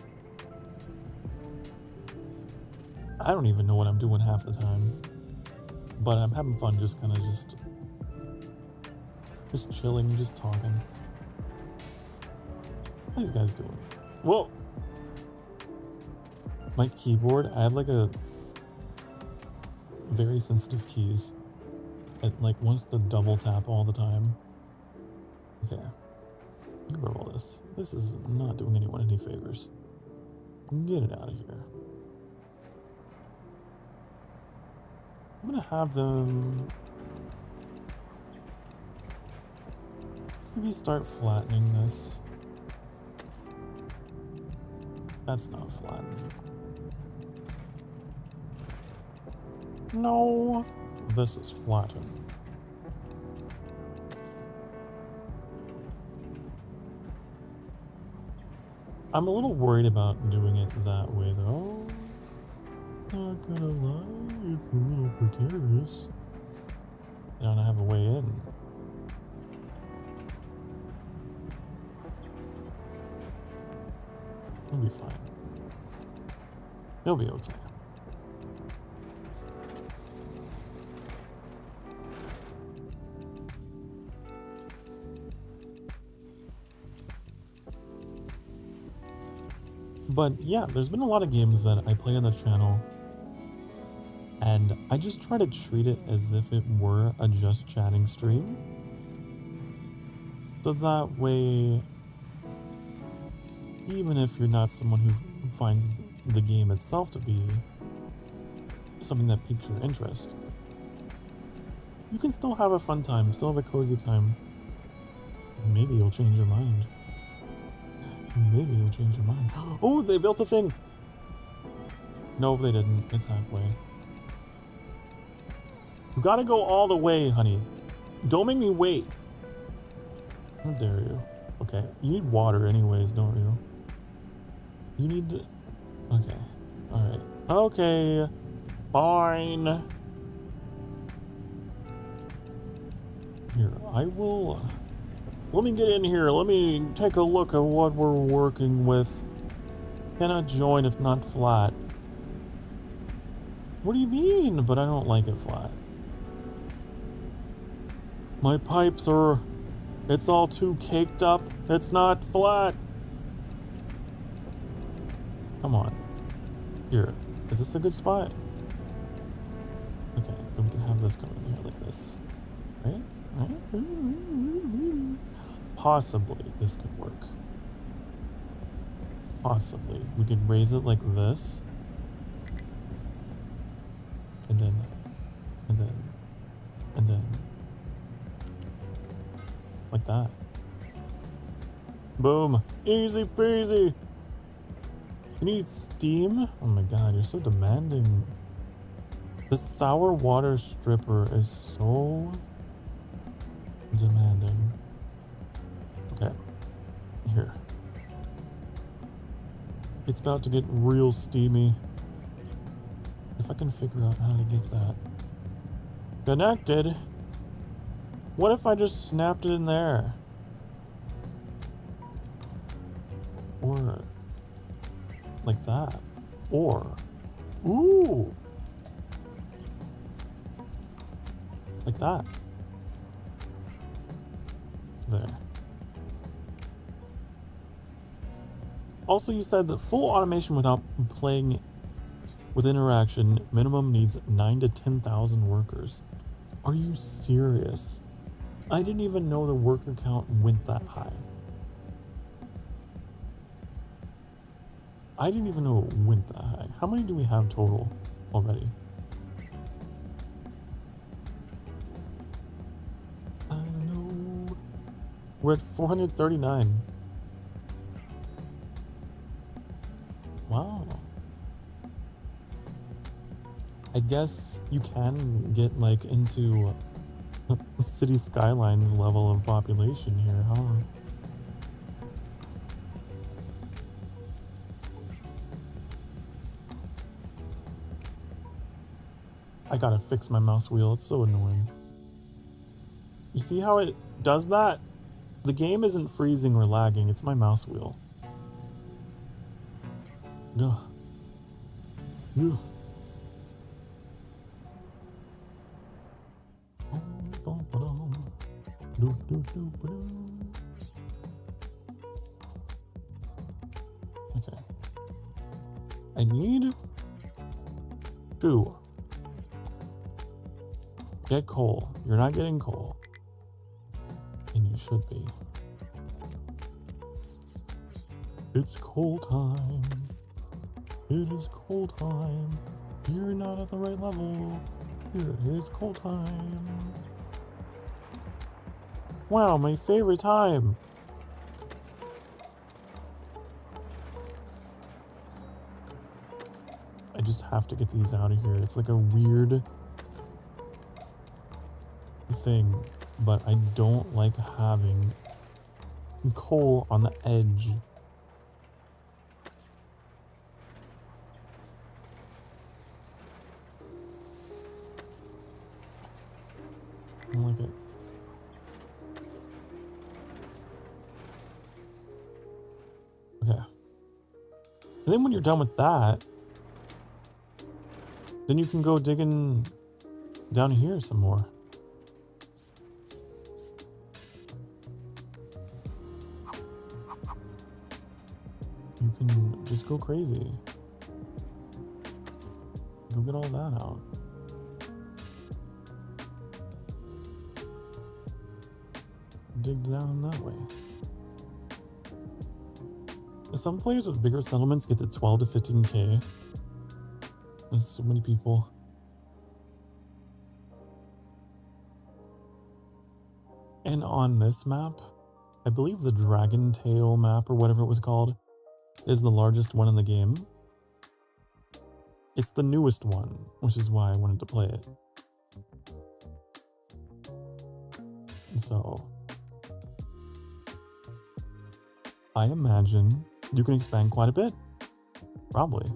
I don't even know what I'm doing half the time, but I'm having fun just kind of just chilling and just talking. What are these guys doing? Whoa! My keyboard, I have like a very sensitive keys. It like wants to double tap all the time. Okay. Get rid of all this. This is not doing anyone any favors. Get it out of here. I'm gonna have them maybe start flattening this. That's not flattened. No, this is flattened. I'm a little worried about doing it that way though. Not gonna lie, it's a little precarious. I don't have a way in. It'll be fine. It'll be okay. But yeah, there's been a lot of games that I play on the channel and I just try to treat it as if it were a just chatting stream. So that way, even if you're not someone who finds the game itself to be something that piques your interest, you can still have a fun time, still have a cozy time. And maybe you'll change your mind. Maybe you'll change your mind. Oh, they built the thing! No, they didn't. It's halfway. You gotta go all the way, honey. Don't make me wait. How dare you? Okay, you need water anyways, don't you? You need to... Okay. Alright. Okay. Fine. Here, I will... Let me get in here. Let me take a look at what we're working with. Cannot join if not flat. What do you mean? But I don't like it flat. My pipes are... It's all too caked up. It's not flat. Come on. Here. Is this a good spot? Okay, then we can have this going here like this. Right? Possibly this could work. Possibly. We could raise it like this. And then... like that. Boom. Easy peasy. You need steam? Oh my god, you're so demanding. The sour water stripper is so demanding. Okay. Here. It's about to get real steamy. If I can figure out how to get that connected. What if I just snapped it in there? Or like that. Or ooh, like that. There. Also, you said that full automation without playing with interaction minimum needs 9 to 10,000 workers. Are you serious? I didn't even know the worker count went that high. I didn't even know it went that high. How many do we have total already? I don't know. We're at 439. Wow. I guess you can get like into city skylines level of population here, huh? I gotta fix my mouse wheel, it's so annoying. You see how it does that? The game isn't freezing or lagging, it's my mouse wheel. Ugh. Ugh. Okay. I need to get coal. You're not getting coal. And you should be. It's coal time. It is coal time. You're not at the right level. Here is coal time. Wow, my favorite time. I just have to get these out of here. It's like a weird thing, but I don't like having coal on the edge. I don't like it. Okay. And then when you're done with that, then you can go digging down here some more. You can just go crazy. Go get all that out. Dig down that way. Some players with bigger settlements get to 12 to 15k. There's so many people. And on this map, I believe the Dragon Tail map or whatever it was called is the largest one in the game. It's the newest one, which is why I wanted to play it. And so I imagine you can expand quite a bit. Probably.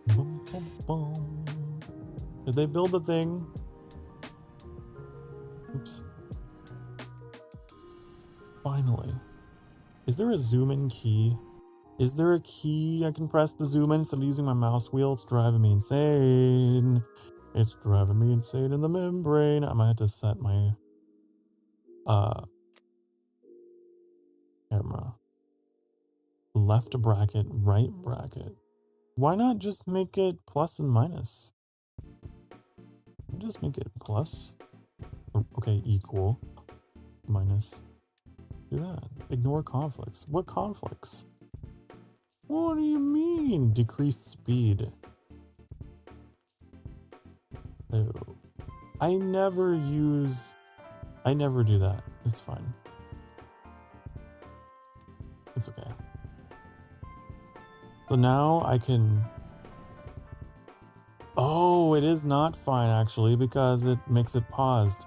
Boom, boom, boom. Did they build the thing? Oops. Finally. Is there a zoom in key? Is there a key I can press to zoom in instead of using my mouse wheel? It's driving me insane. It's driving me insane in the membrane. I might have to set my camera. Left bracket, right bracket. Why not just make it plus and minus? Just make it plus. Okay, equal. Minus. Do that. Ignore conflicts. What conflicts? What do you mean? Decrease speed. Oh. I never do that. It's fine. It's okay. So now I can... Oh, it is not fine actually because it makes it paused.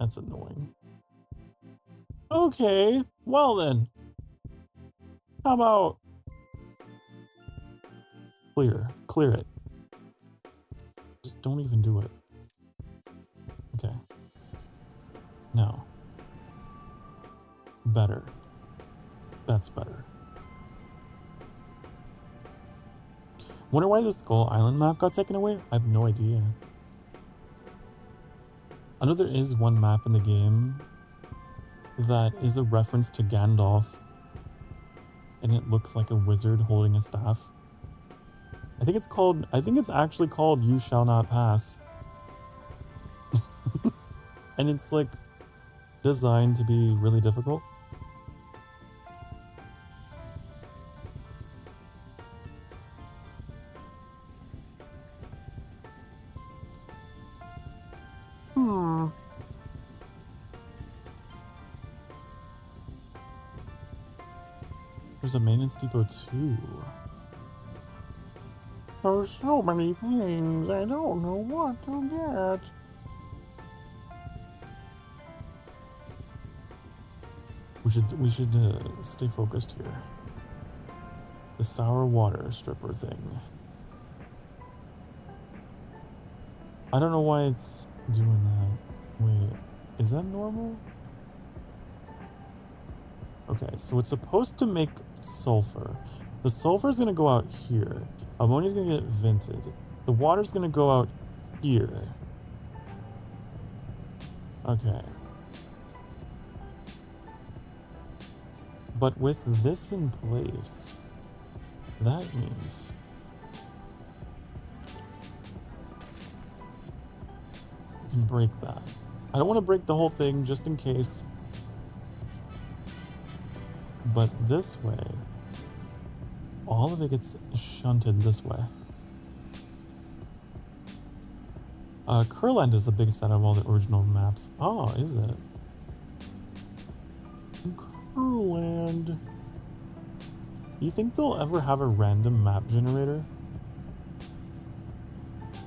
That's annoying. Okay, well then. How about... Clear it. Just don't even do it. Okay. Now. Better. That's better. Wonder why the Skull Island map got taken away? I have no idea. I know there is one map in the game that is a reference to Gandalf, and it looks like a wizard holding a staff. I think it's actually called You Shall Not Pass. And it's like designed to be really difficult. There's a maintenance depot too. There's so many things, I don't know what to get. We should stay focused here. The sour water stripper thing. I don't know why it's doing that. Wait, is that normal? Okay, so it's supposed to make sulfur. The sulfur is gonna go out here. Ammonia is gonna get vented. The water's gonna go out here. Okay. But with this in place, that means we can break that. I don't want to break the whole thing just in case. But this way, all of it gets shunted this way. Curland is the biggest out of all the original maps. Oh, is it? Curland. Do you think they'll ever have a random map generator?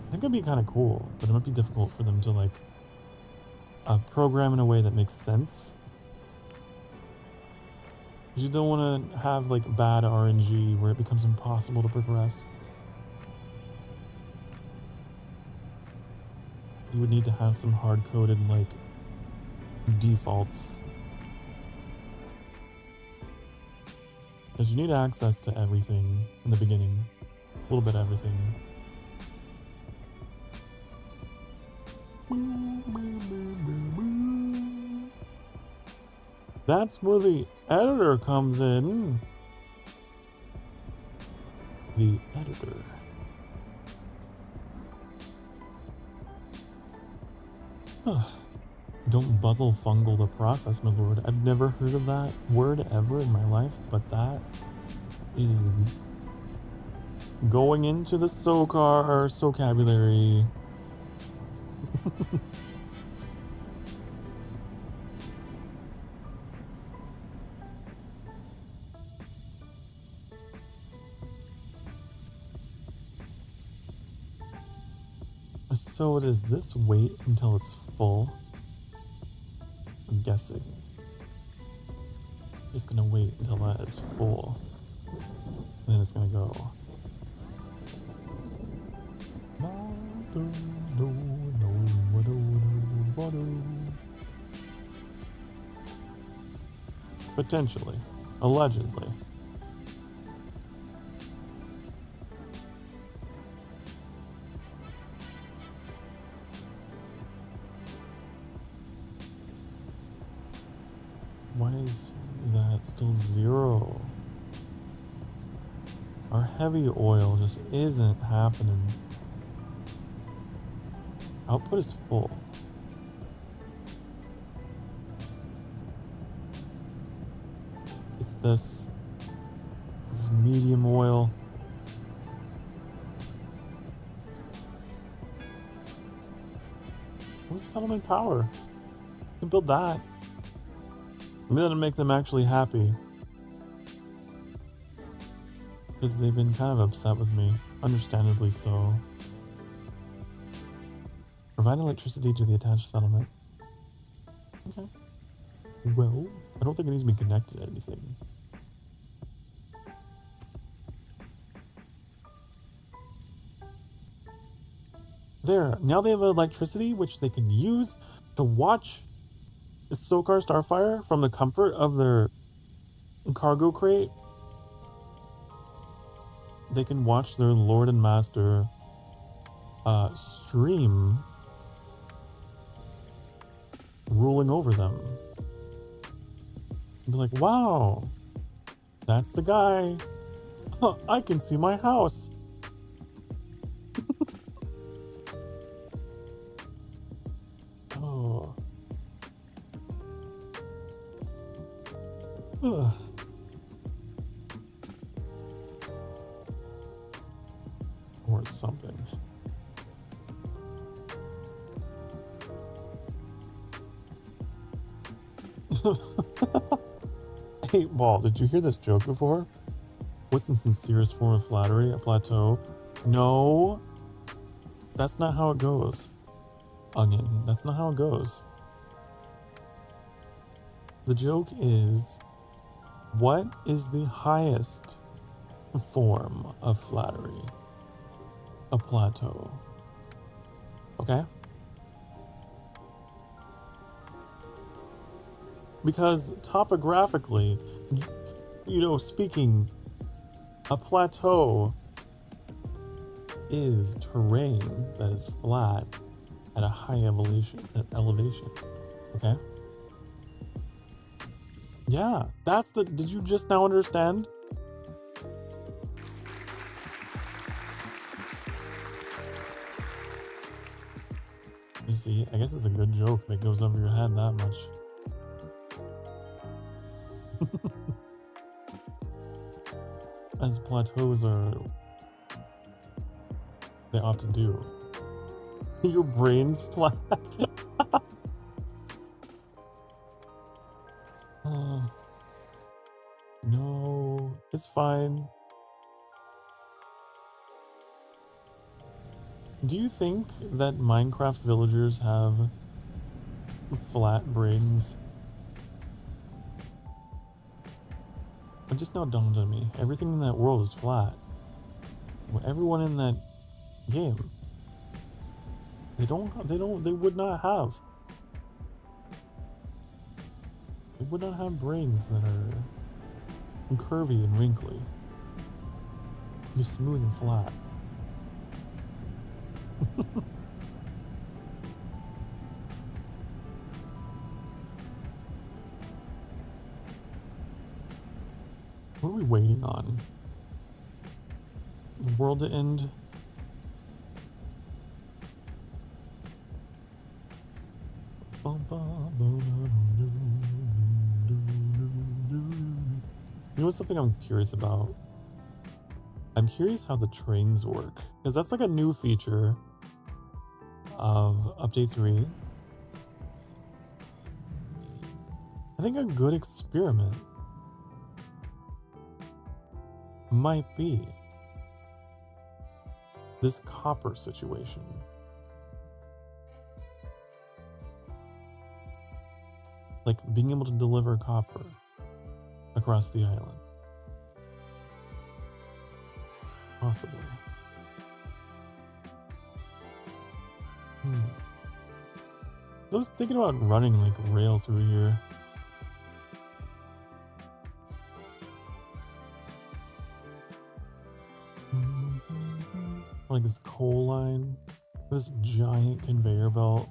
I think it'd be kind of cool, but it might be difficult for them to like program in a way that makes sense. You don't want to have like bad RNG where it becomes impossible to progress. You would need to have some hard-coded like defaults. Because you need access to everything in the beginning. A little bit of everything. That's where the editor comes in. The editor. Don't buzzle fungal the process, my lord. I've never heard of that word ever in my life, but that is going into the Sokar vocabulary. So does this wait until it's full? I'm guessing. It's gonna wait until that is full. And then it's gonna go. Potentially. Allegedly. Why is that still 0? Our heavy oil just isn't happening. Output is full. It's this medium oil. What's settlement power? You can build that. Maybe that'll make them actually happy. Because they've been kind of upset with me. Understandably so. Provide electricity to the attached settlement. Okay. Well, I don't think it needs to be connected to anything. There. Now they have electricity, which they can use to watch Sokar Starfire from the comfort of their cargo crate. They can watch their Lord and Master stream ruling over them. Be like, wow, that's the guy. Huh, I can see my house. Oh. Ugh. Or something. Hey, Ball, did you hear this joke before? What's the sincerest form of flattery? A plateau? No, that's not how it goes. Onion, that's not how it goes. The joke is, what is the highest form of flattery? A plateau. Okay? Because topographically, speaking, a plateau is terrain that is flat at a high elevation. Okay? Yeah, that's the. Did you just now understand? You see, I guess it's a good joke that goes over your head that much. As plateaus are, they often do. Your brain's flat. No, it's fine. Do you think that Minecraft villagers have flat brains? It just now dawned on me. Everything in that world is flat. Everyone in that game. They would not have. They would not have brains that are curvy and wrinkly. You're smooth and flat. What are we waiting on? The world to end? You know what's something I'm curious about? I'm curious how the trains work, because that's like a new feature of Update 3. I think a good experiment might be this copper situation. Like being able to deliver copper across the island. Possibly. I was thinking about running like rail through here. Like this coal line, this giant conveyor belt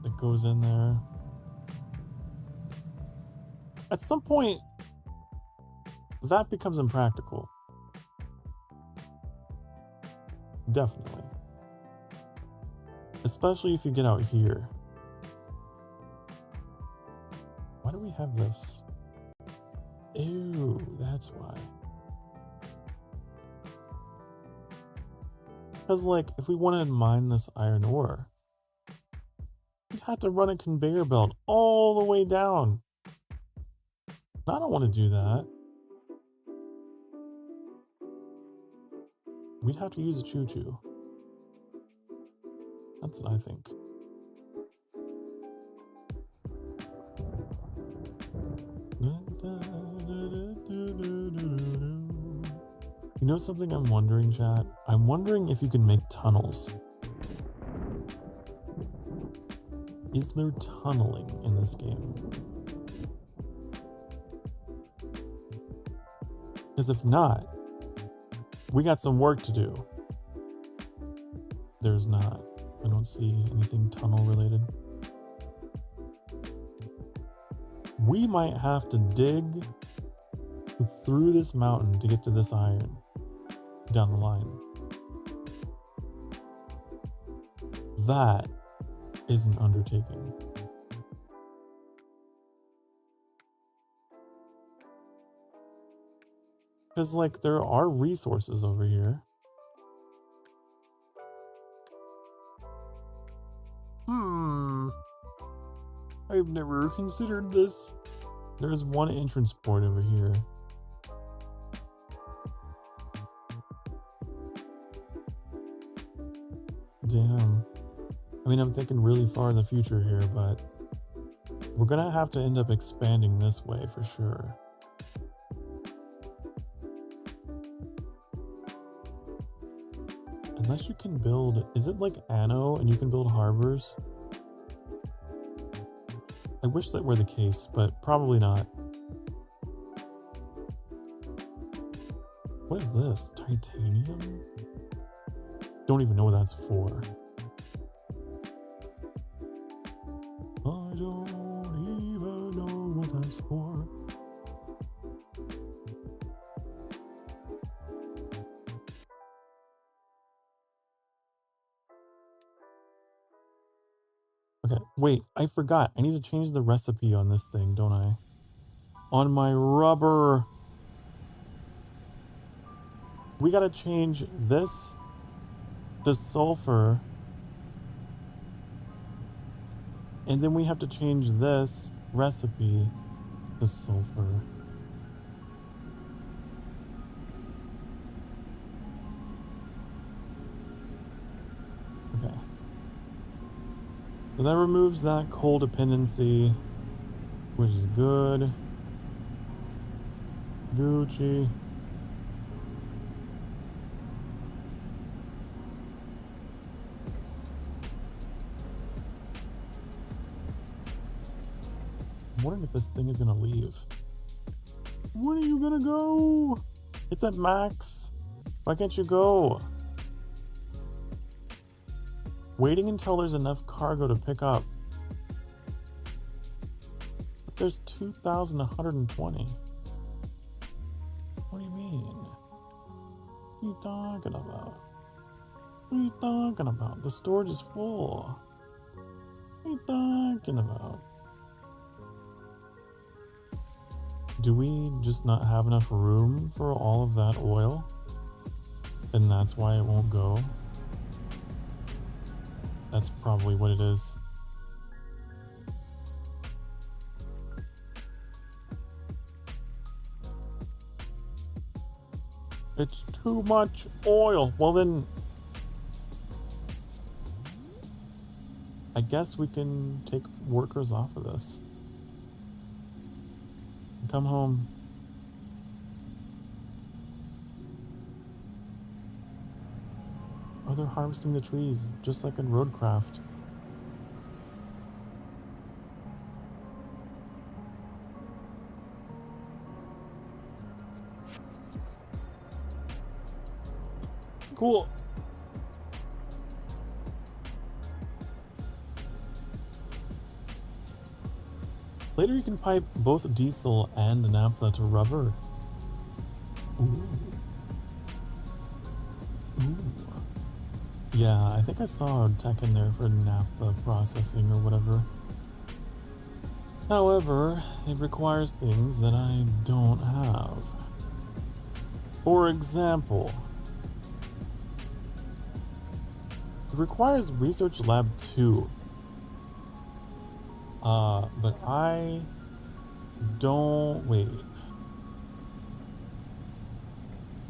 that goes in there. At some point, that becomes impractical. Definitely. Especially if you get out here. Why do we have this? Ew, that's why. Because, like, if we wanted to mine this iron ore, we'd have to run a conveyor belt all the way down. I don't want to do that. We'd have to use a choo-choo. That's what I think. You know something I'm wondering, chat? I'm wondering if you can make tunnels. Is there tunneling in this game? Because if not, we got some work to do. There's not. I don't see anything tunnel related. We might have to dig through this mountain to get to this iron down the line. That is an undertaking. Because, like, there are resources over here. I've never considered this. There's one entrance port over here. Damn. I mean, I'm thinking really far in the future here, but we're gonna have to end up expanding this way for sure. Unless you can build, is it like Anno and you can build harbors? I wish that were the case, but probably not. What is this? Titanium? Don't even know what that's for. I don't even know what that's for. Okay, wait, I forgot. I need to change the recipe on this thing, don't I? On my rubber. We gotta change this to sulfur. And then we have to change this recipe to sulfur. Okay. So that removes that coal dependency, which is good. Gucci. I'm wondering if this thing is gonna leave. When are you gonna go? It's at max. Why can't you go? Waiting until there's enough cargo to pick up. But there's 2,120. What do you mean? What are you talking about? What are you talking about? The storage is full. What are you talking about? Do we just not have enough room for all of that oil? And that's why it won't go? That's probably what it is. It's too much oil. Well then, I guess we can take workers off of this. Come home. Oh, they're harvesting the trees, just like in Roadcraft. Cool. Later you can pipe both diesel and naphtha to rubber. Ooh. Ooh. Yeah, I think I saw tech in there for naphtha processing or whatever. However, it requires things that I don't have. For example, it requires Research Lab 2. But I don't... Wait.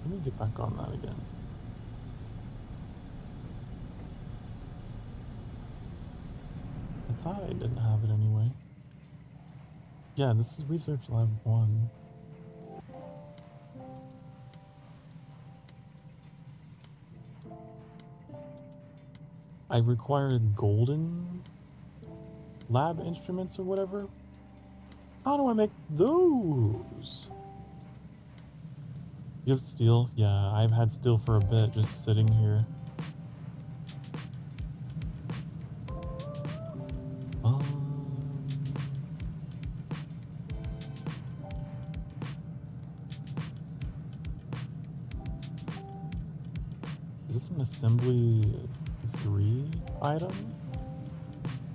Let me get back on that again. I thought I didn't have it anyway. Yeah, this is Research Lab 1. I required golden lab instruments or whatever. How do I make those? You have steel? Yeah, I've had steel for a bit, just sitting here. Is this an assembly 3 item?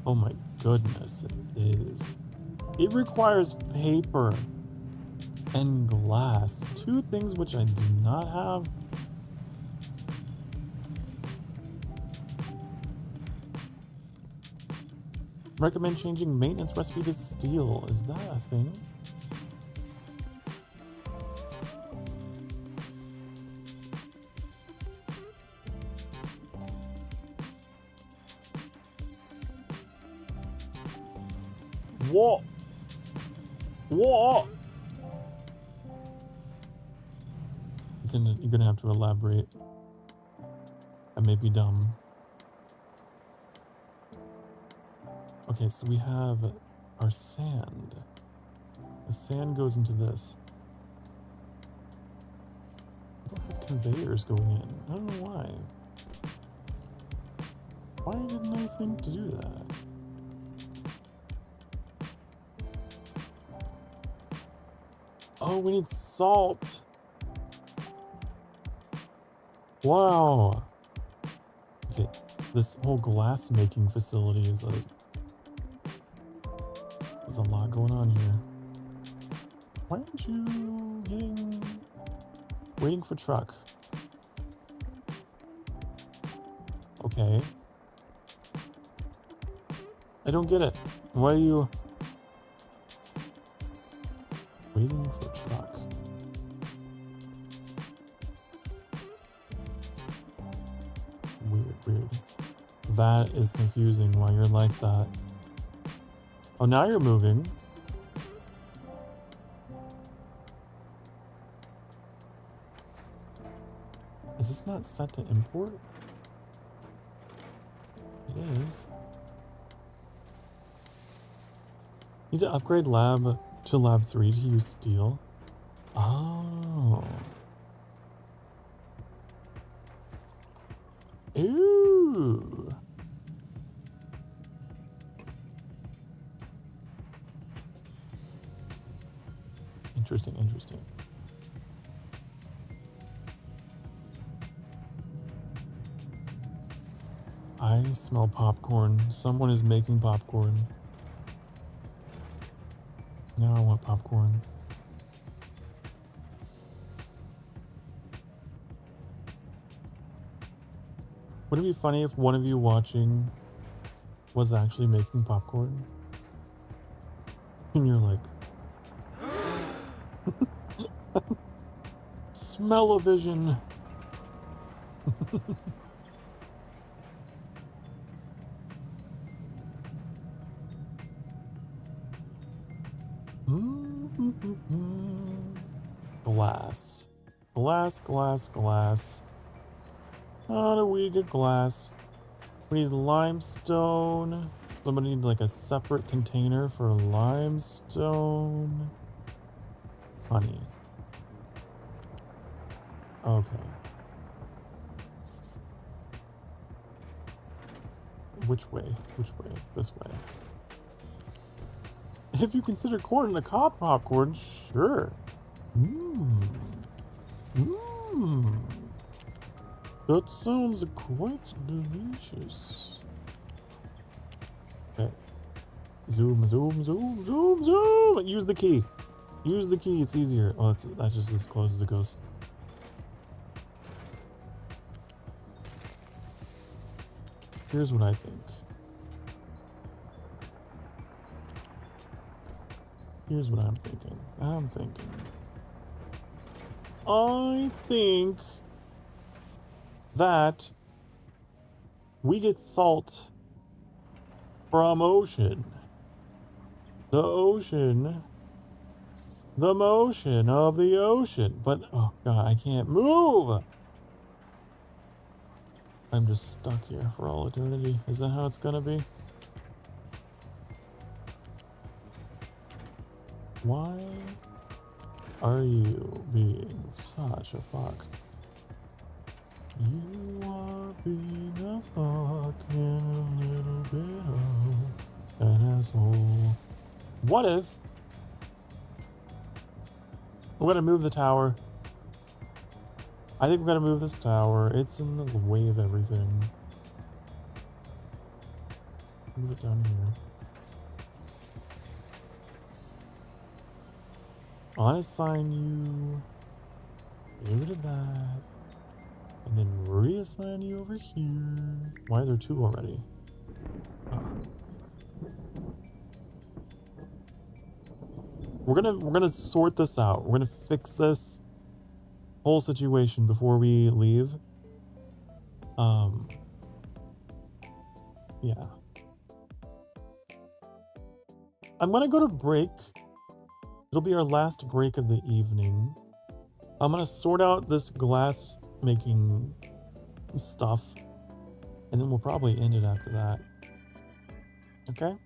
Oh my goodness, it is. It requires paper and glass. 2 things which I do not have. Recommend changing maintenance recipe to steel. Is that a thing? What? What? You're gonna have to elaborate. I may be dumb. Okay, so we have our sand. The sand goes into this. I don't have conveyors going in. I don't know why. Why didn't I think to do that? Oh, we need salt. Wow. Okay, this whole glass making facility is there's a lot going on here. Why aren't you waiting for truck? Okay. I don't get it. Why are you waiting for truck? Weird. That is confusing why you're like that. Oh, now you're moving. Is this not set to import? It is. Need to upgrade lab to lab 3 to use steel. Oh. Ooh. Interesting. I smell popcorn. Someone is making popcorn. Now I want popcorn. Would it be funny if one of you watching was actually making popcorn? And you're like, smell-o-vision. Glass. How do we get glass? We need limestone. Somebody need like a separate container for limestone. Honey. Okay. Which way? This way. If you consider corn in a cob popcorn, sure. That sounds quite delicious. Okay. Zoom. Use the key. It's easier. Oh, that's just as close as it goes. Here's what I think. Here's what I'm thinking. I think that we get salt from ocean. The motion of the ocean. But, oh god, I can't move! I'm just stuck here for all eternity. Is that how it's gonna be? Why are you being such a fuck? You are being a fuck and a little bit of an asshole. What if I'm gonna move the tower? I think we gotta move this tower. It's in the way of everything. Move it down here. Unassign you. Get rid of that. And then reassign you over here. Why are there two already? Oh. We're gonna sort this out. We're gonna fix this whole situation before we leave. Yeah. I'm gonna go to break. It'll be our last break of the evening. I'm gonna sort out this glass making stuff, and then we'll probably end it after that. Okay?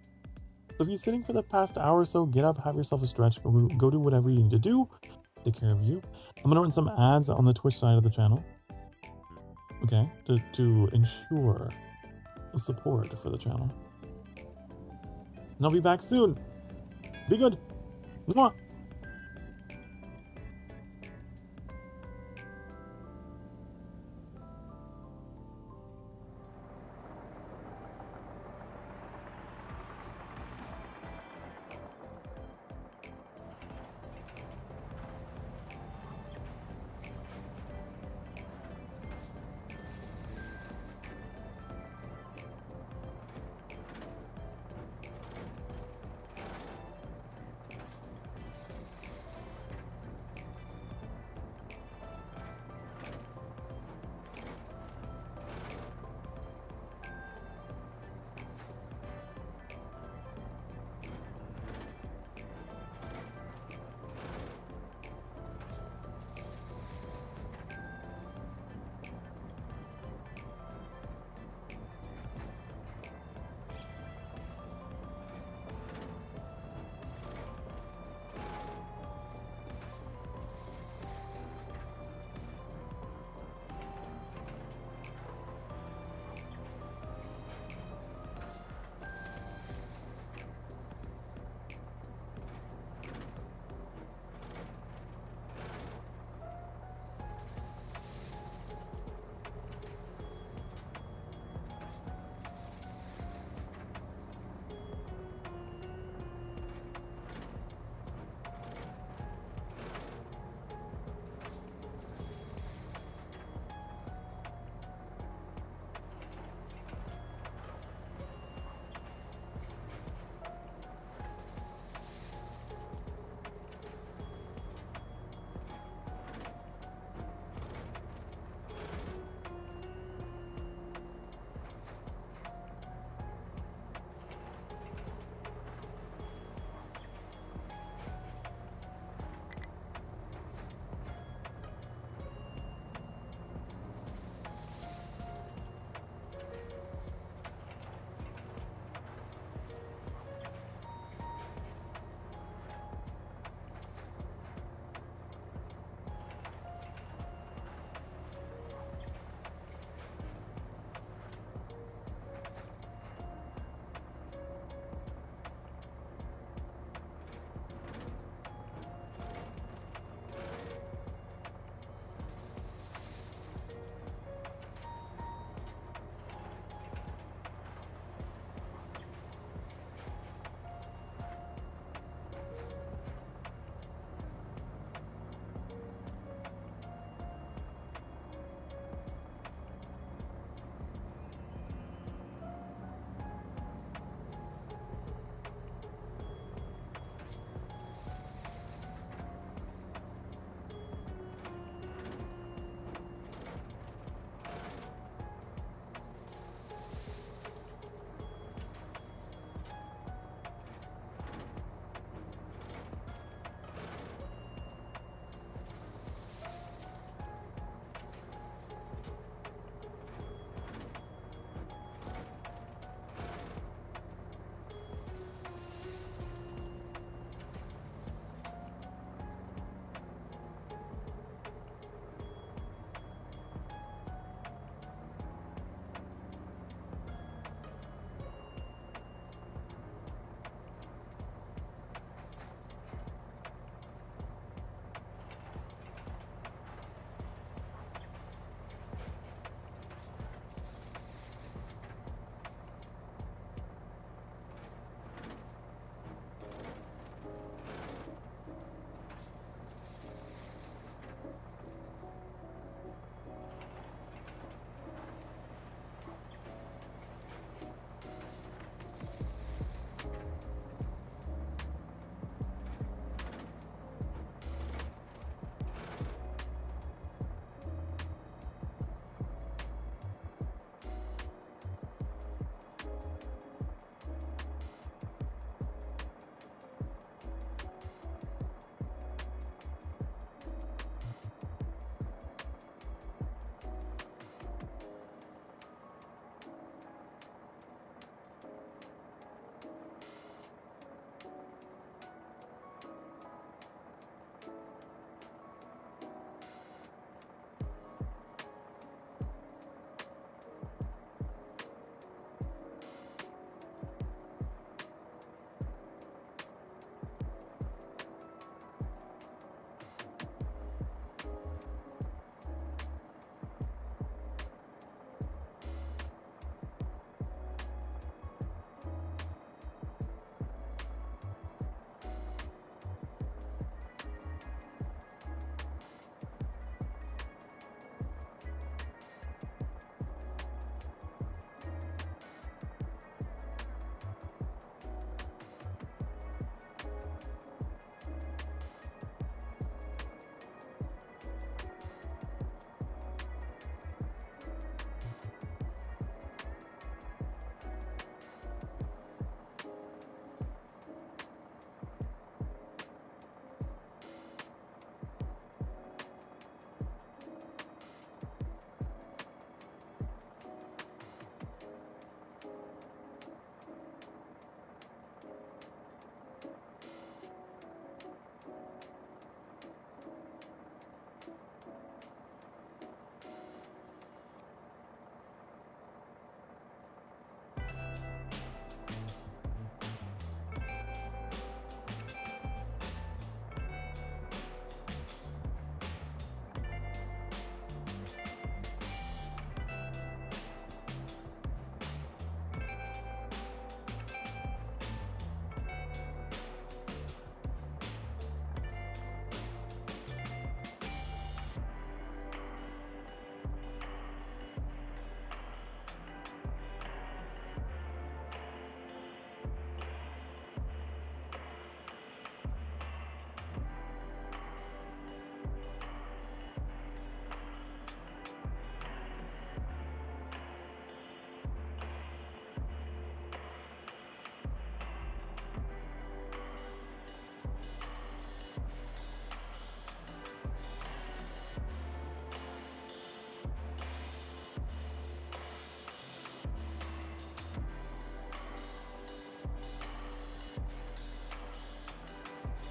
So if you're sitting for the past hour or so, get up, have yourself a stretch, go do whatever you need to do. Take care of you. I'm gonna run some ads on the Twitch side of the channel. Okay, to ensure support for the channel. And I'll be back soon. Be good. Mwah.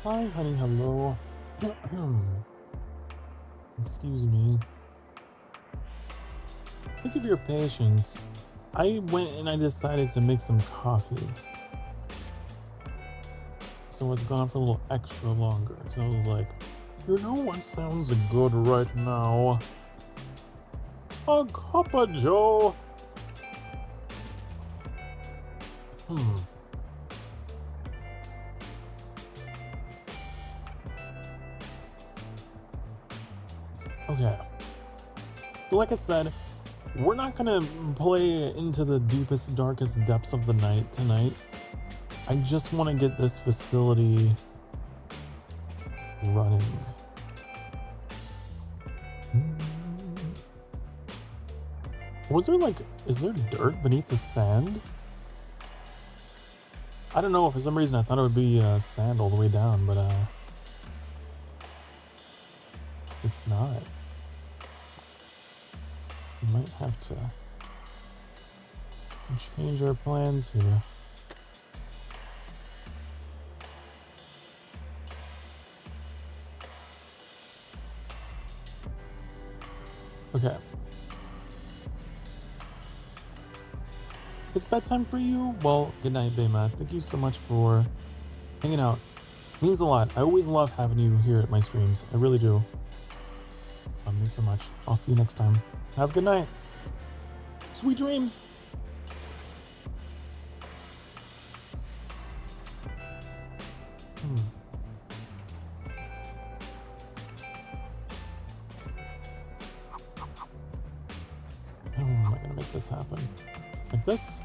Hi, honey, hello. Excuse me. Thank you for your patience. I went and I decided to make some coffee. So it's gone for a little extra longer. Because I was like, you know what sounds good right now? A cup of joe. Okay. So like I said, we're not gonna play into the deepest, darkest depths of the night tonight. I just want to get this facility running. Was there like, is there dirt beneath the sand? I don't know, for some reason I thought it would be sand all the way down, but it's not. We might have to change our plans here. Okay. It's bedtime for you? Well, good night, Bayma. Thank you so much for hanging out. Means a lot. I always love having you here at my streams. I really do. Love me so much. I'll see you next time. Have a good night. Sweet dreams. How am I gonna make this happen? Like this?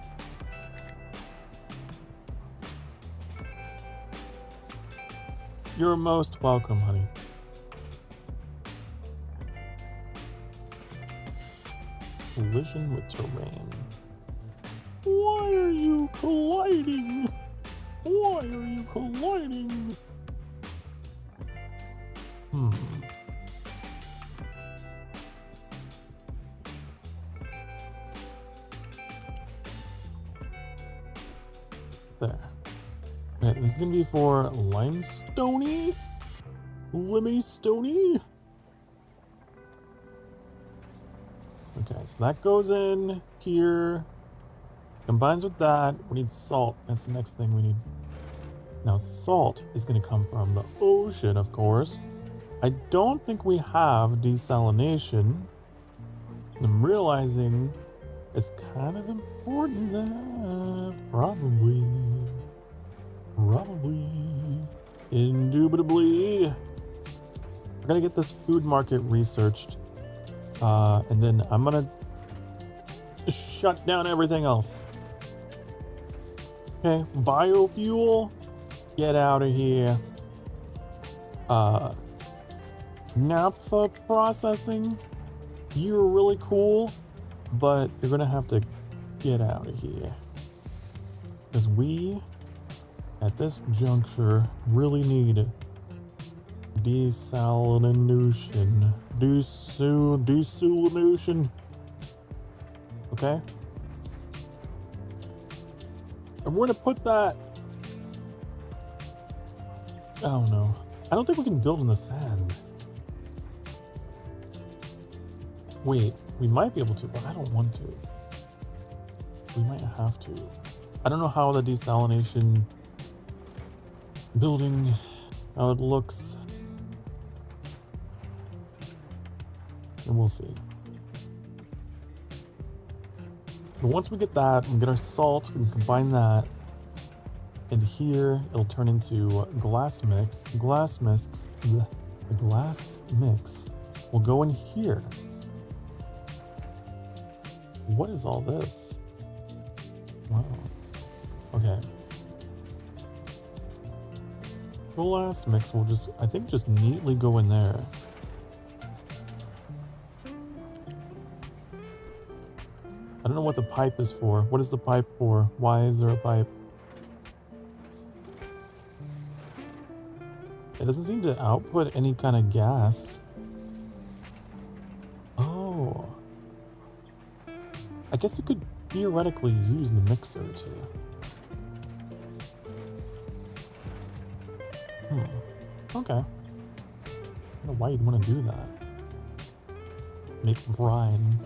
You're most welcome, honey. Collision with terrain. Why are you colliding? Why are you colliding? There. Okay, this is gonna be for limestoney? Limmy-stony? Okay, so that goes in here. Combines with that. We need salt. That's the next thing we need. Now, salt is going to come from the ocean, of course. I don't think we have desalination. I'm realizing it's kind of important to have. Probably. Indubitably. I'm going to get this food market researched. And then I'm gonna shut down everything else. Okay, biofuel, get out of here. Naphtha processing, you're really cool, but you're gonna have to get out of here. Because we, at this juncture, really need desalination. Desalination. Okay? And we're gonna put that... I don't know. I don't think we can build in the sand. Wait, we might be able to, but I don't want to. We might have to. I don't know how the desalination building, how it looks. And we'll see. But once we get that, we get our salt, we can combine that. And here, it'll turn into glass mix. The glass mix will go in here. What is all this? Wow. Okay. Glass mix will just, I think, just neatly go in there. I don't know what the pipe is for. What is the pipe for? Why is there a pipe? It doesn't seem to output any kind of gas. Oh. I guess you could theoretically use the mixer to... Okay. I don't know why you'd want to do that. Make brine.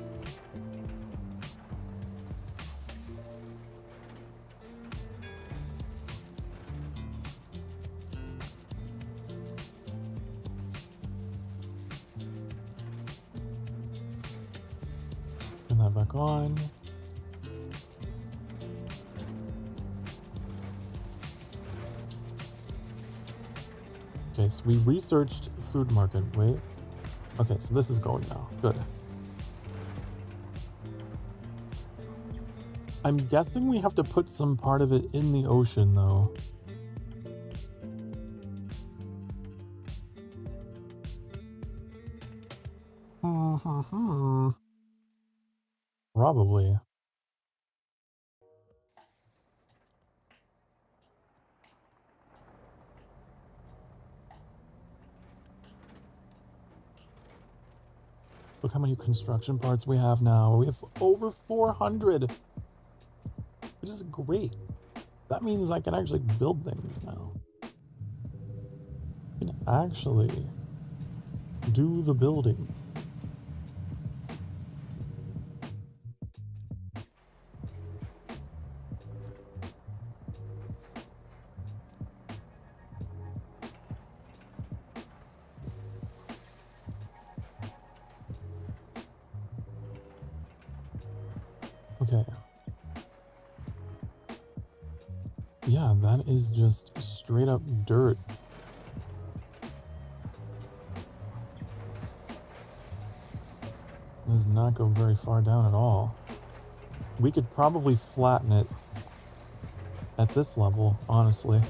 Turn that back on. Okay, so we researched food market. Wait. Okay, so this is going now. Good. I'm guessing we have to put some part of it in the ocean, though. Probably. Look how many construction parts we have now. We have over 400, which is great. That means I can actually build things now. I can actually do the building. Okay. Yeah, that is just straight up dirt. Does not go very far down at all. We could probably flatten it at this level, honestly.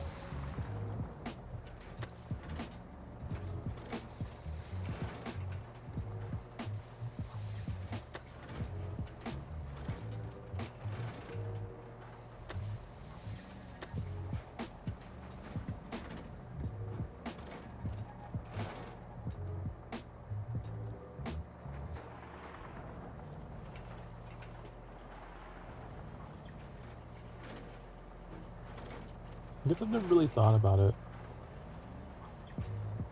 I guess I've never really thought about it.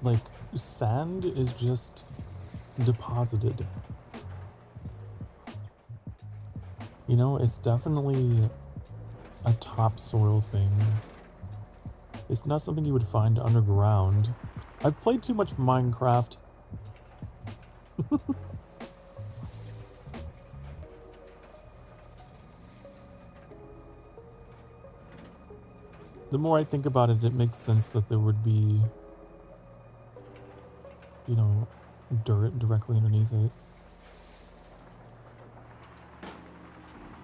Like, sand is just deposited. You know, it's definitely a topsoil thing. It's not something you would find underground. I've played too much Minecraft. The more I think about it, it makes sense that there would be, you know, dirt directly underneath it.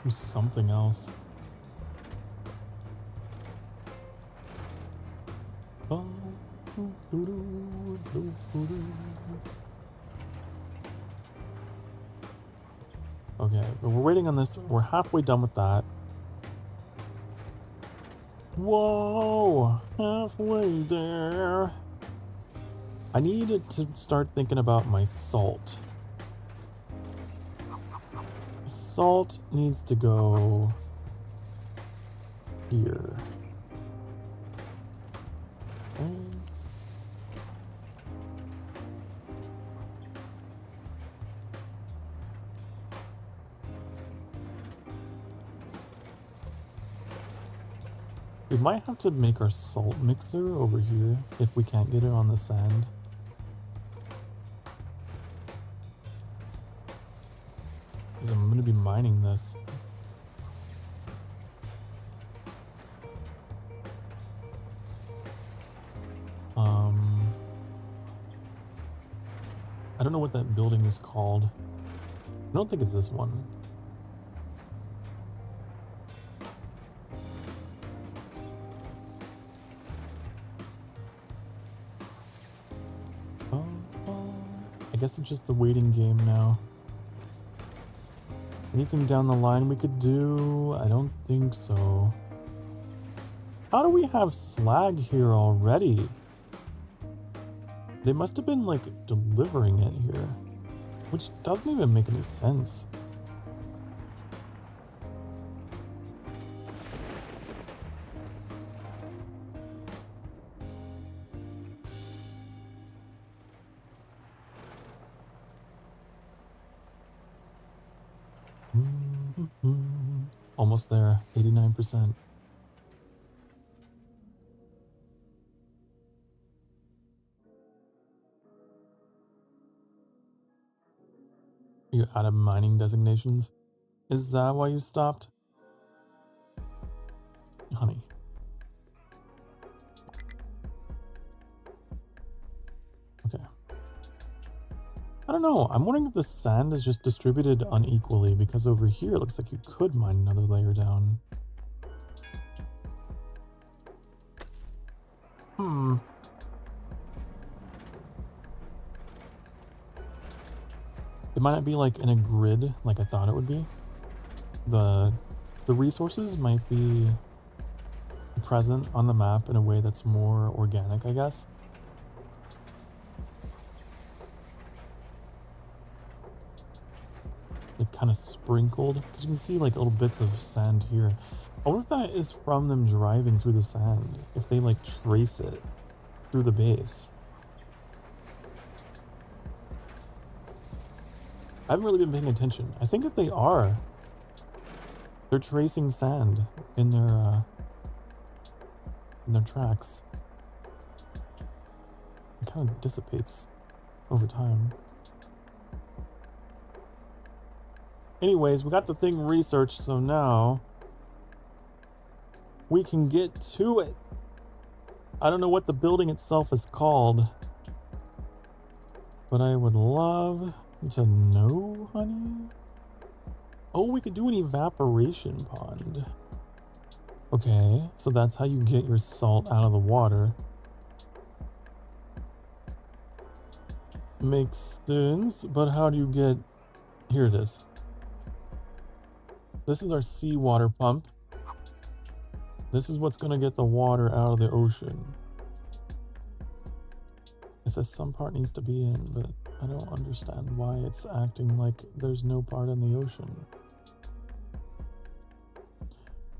Or something else. Okay, but we're waiting on this. We're halfway done with that. Whoa, halfway there. I needed to start thinking about my salt. Salt needs to go here. Okay. We might have to make our salt mixer over here if we can't get it on the sand. Because I'm going to be mining this. I don't know what that building is called. I don't think it's this one. I guess it's just the waiting game now. Anything down the line we could do? I don't think so. How do we have slag here already? They must have been like delivering it here, which doesn't even make any sense. Almost there, 89%. You out of mining designations? Is that why you stopped? Honey. Okay. I don't know. I'm wondering if the sand is just distributed unequally, because over here it looks like you could mine another layer down. It might not be like in a grid like I thought it would be. The resources might be present on the map in a way that's more organic, I guess. Like kind of sprinkled, because you can see like little bits of sand here. I wonder if that is from them driving through the sand, if they like trace it through the base. I haven't really been paying attention. I think that they are. They're tracing sand in their tracks. It kind of dissipates over time. Anyways, we got the thing researched, so now we can get to it. I don't know what the building itself is called, but I would love to know, honey. Oh, we could do an evaporation pond. Okay, so that's how you get your salt out of the water. Makes sense, but how do you get... Here it is. This is our seawater pump. This is what's gonna get the water out of the ocean. It says some part needs to be in, but I don't understand why it's acting like there's no part in the ocean.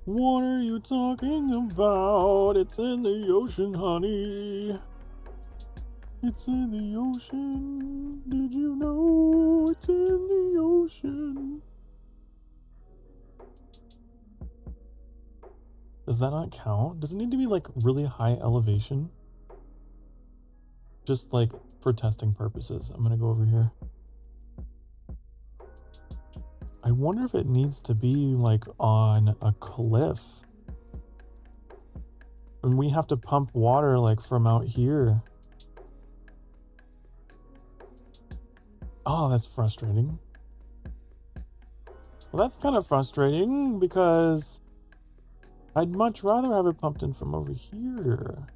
What are you talking about? It's in the ocean, honey. It's in the ocean. Did you know it's in the ocean? Does that not count? Does it need to be like really high elevation? Just like for testing purposes. I'm gonna go over here. I wonder if it needs to be like on a cliff. And we have to pump water like from out here. Oh, that's frustrating. Well, that's kind of frustrating because I'd much rather have it pumped in from over here.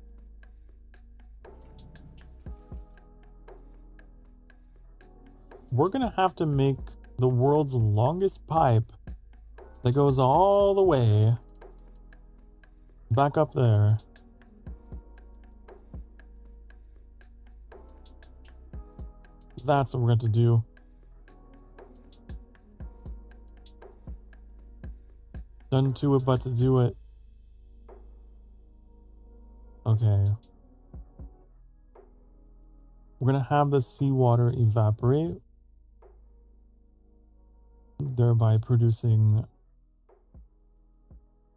We're gonna have to make the world's longest pipe that goes all the way back up there. That's what we're going to do. Done to it but to do it. Okay. We're going to have the seawater evaporate, thereby producing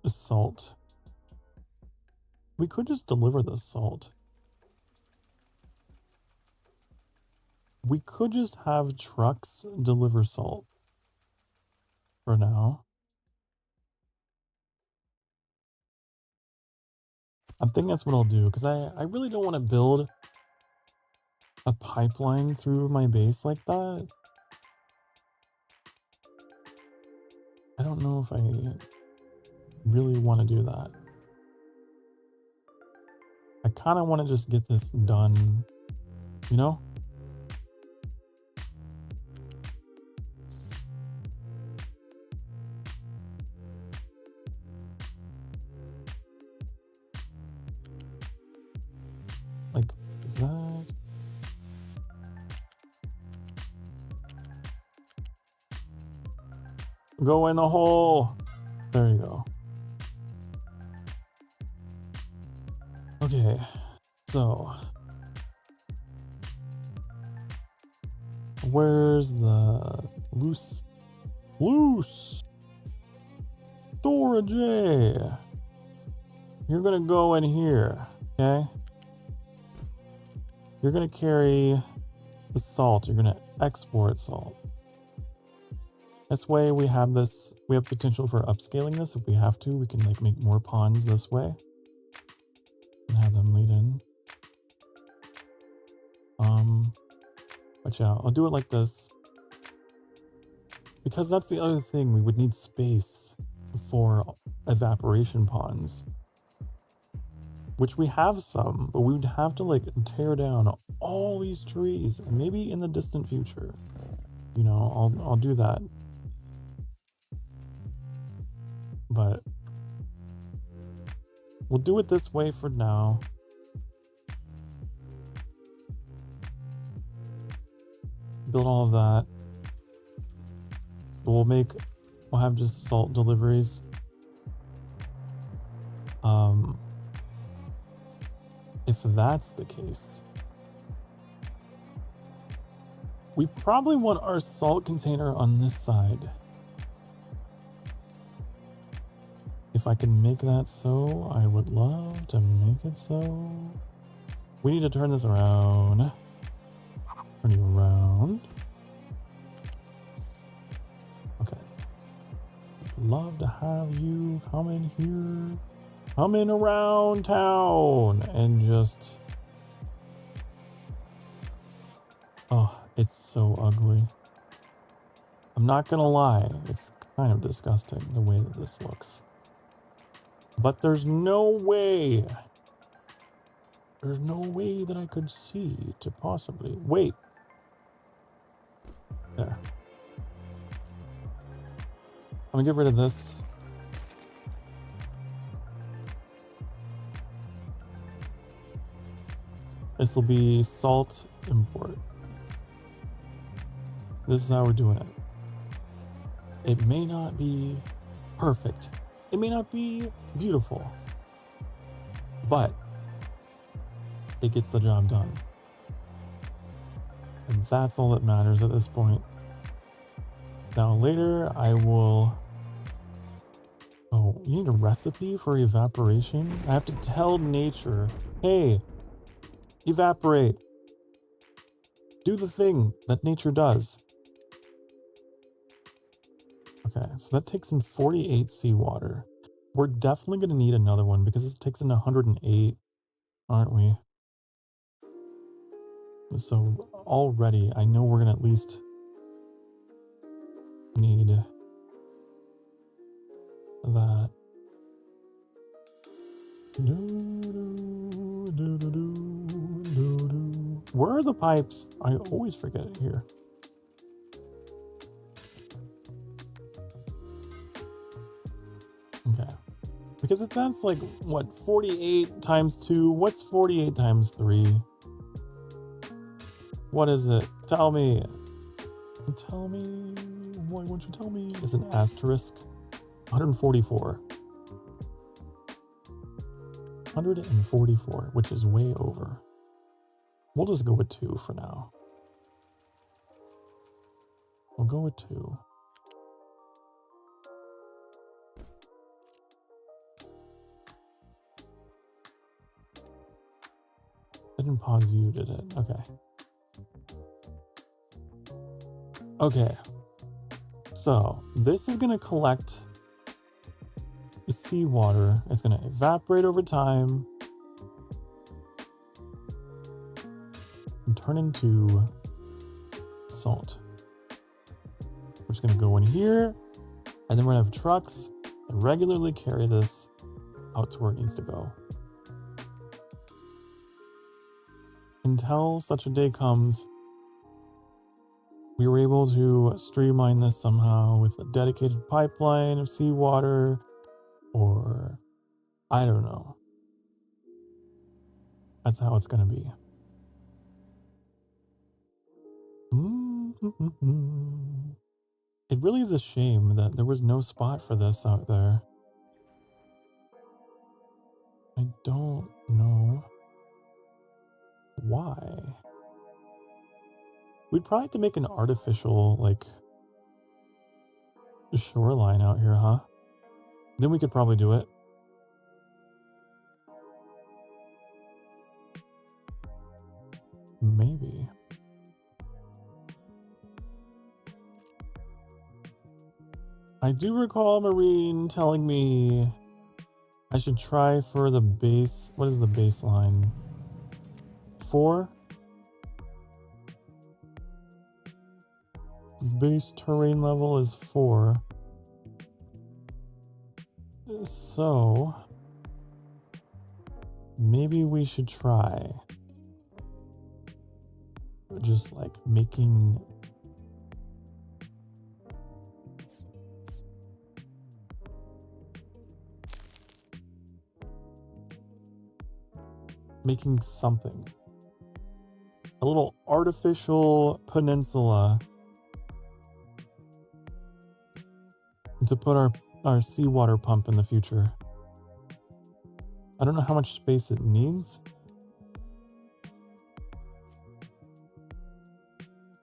salt. We could just deliver the salt. We could just have trucks deliver salt for now. I think that's what I'll do, because I really don't want to build a pipeline through my base like that. I don't know if I really want to do that. I kind of want to just get this done, you know? Like that. Go in the hole. There you go. Okay, so where's the loose Storage. You're gonna go in here, okay? You're gonna carry the salt. You're gonna export salt. This way we have potential for upscaling this if we have to. We can like make more ponds this way and have them lead in. But yeah, I'll do it like this. Because that's the other thing, we would need space for evaporation ponds. Which we have some, but we would have to like tear down all these trees. And maybe in the distant future, you know, I'll do that. But we'll do it this way for now. Build all of that. But we'll have just salt deliveries. If that's the case, we probably want our salt container on this side. If I can make that so, I would love to make it so. We need to turn this around. Turn you around. Okay. Love to have you come in here. Come in around town and just... Oh, it's so ugly. I'm not gonna lie, it's kind of disgusting the way that this looks. But there's no way that I could see to possibly... Wait. There. I'm gonna get rid of this. This will be salt import. This is how we're doing it. It may not be perfect. It may not be beautiful. But it gets the job done. And that's all that matters at this point. Now later I will... Oh, you need a recipe for evaporation? I have to tell nature, hey, evaporate. Do the thing that nature does. Okay, so that takes in 48 seawater. We're definitely going to need another one because this takes in 108, aren't we? So already, I know we're going to at least need that. Where are the pipes? I always forget it here. Okay. Because if that's like, what, 48 times 2? What's 48 times 3? What is it? Tell me. Tell me. Why won't you tell me? It's an asterisk. 144. 144, which is way over. We'll just go with 2 for now. We'll go with 2. Didn't pause you, did it? Okay. Okay. So, this is going to collect the seawater. It's going to evaporate over time and turn into salt. We're just going to go in here, and then we're going to have trucks that regularly carry this out to where it needs to go. Until such a day comes, we were able to streamline this somehow with a dedicated pipeline of seawater, or I don't know. That's how it's going to be. It really is a shame that there was no spot for this out there. I don't know why. We'd probably have to make an artificial, like, shoreline out here, huh? Then we could probably do it. Maybe. I do recall Marine telling me I should try for the base. What is the baseline? 4? Base terrain level is 4. So maybe we should try just like making something. A little artificial peninsula to put our seawater pump in the future. I don't know how much space it needs.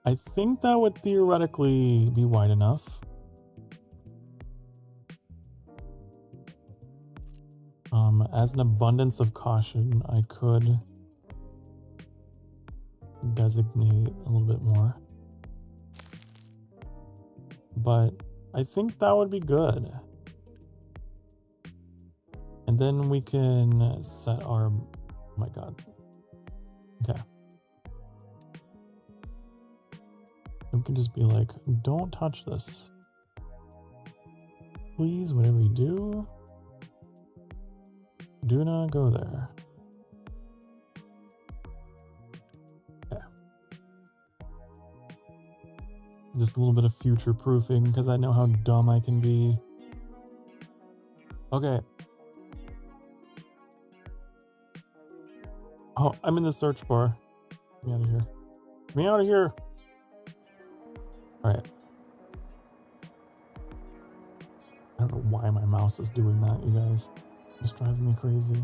I think that would theoretically be wide enough. As an abundance of caution, I could designate a little bit more. But I think that would be good. And then we can set our... Oh my god. Okay. We can just be like, don't touch this. Please, whatever you do, do not go there. Okay. Just a little bit of future proofing because I know how dumb I can be. Okay. Oh, I'm in the search bar. Get me out of here. Get me out of here. Alright. I don't know why my mouse is doing that, you guys. It's driving me crazy.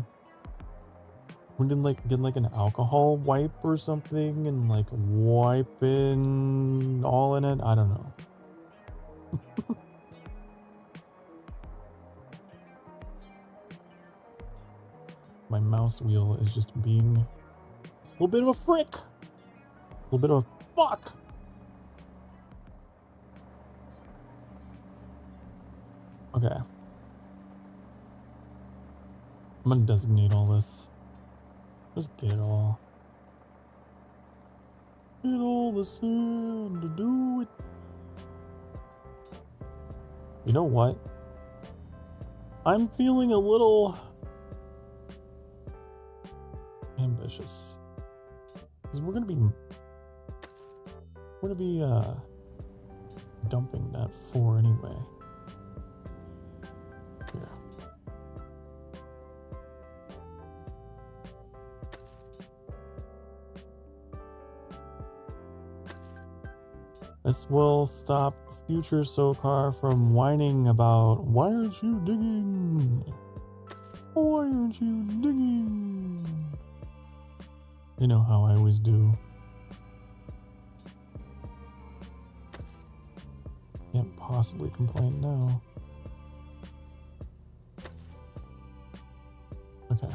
We didn't like get like an alcohol wipe or something and like wipe in all in it. I don't know. My mouse wheel is just being a little bit of a frick. A little bit of a fuck. Okay. I'm gonna designate all this. Just get it all. Get all the sand to do it. You know what? I'm feeling a little ambitious. Because we're gonna be dumping that 4 anyway. Here. This will stop future Sokar from whining about, why aren't you digging? Why aren't you digging? You know how I always do. Can't possibly complain now. Okay.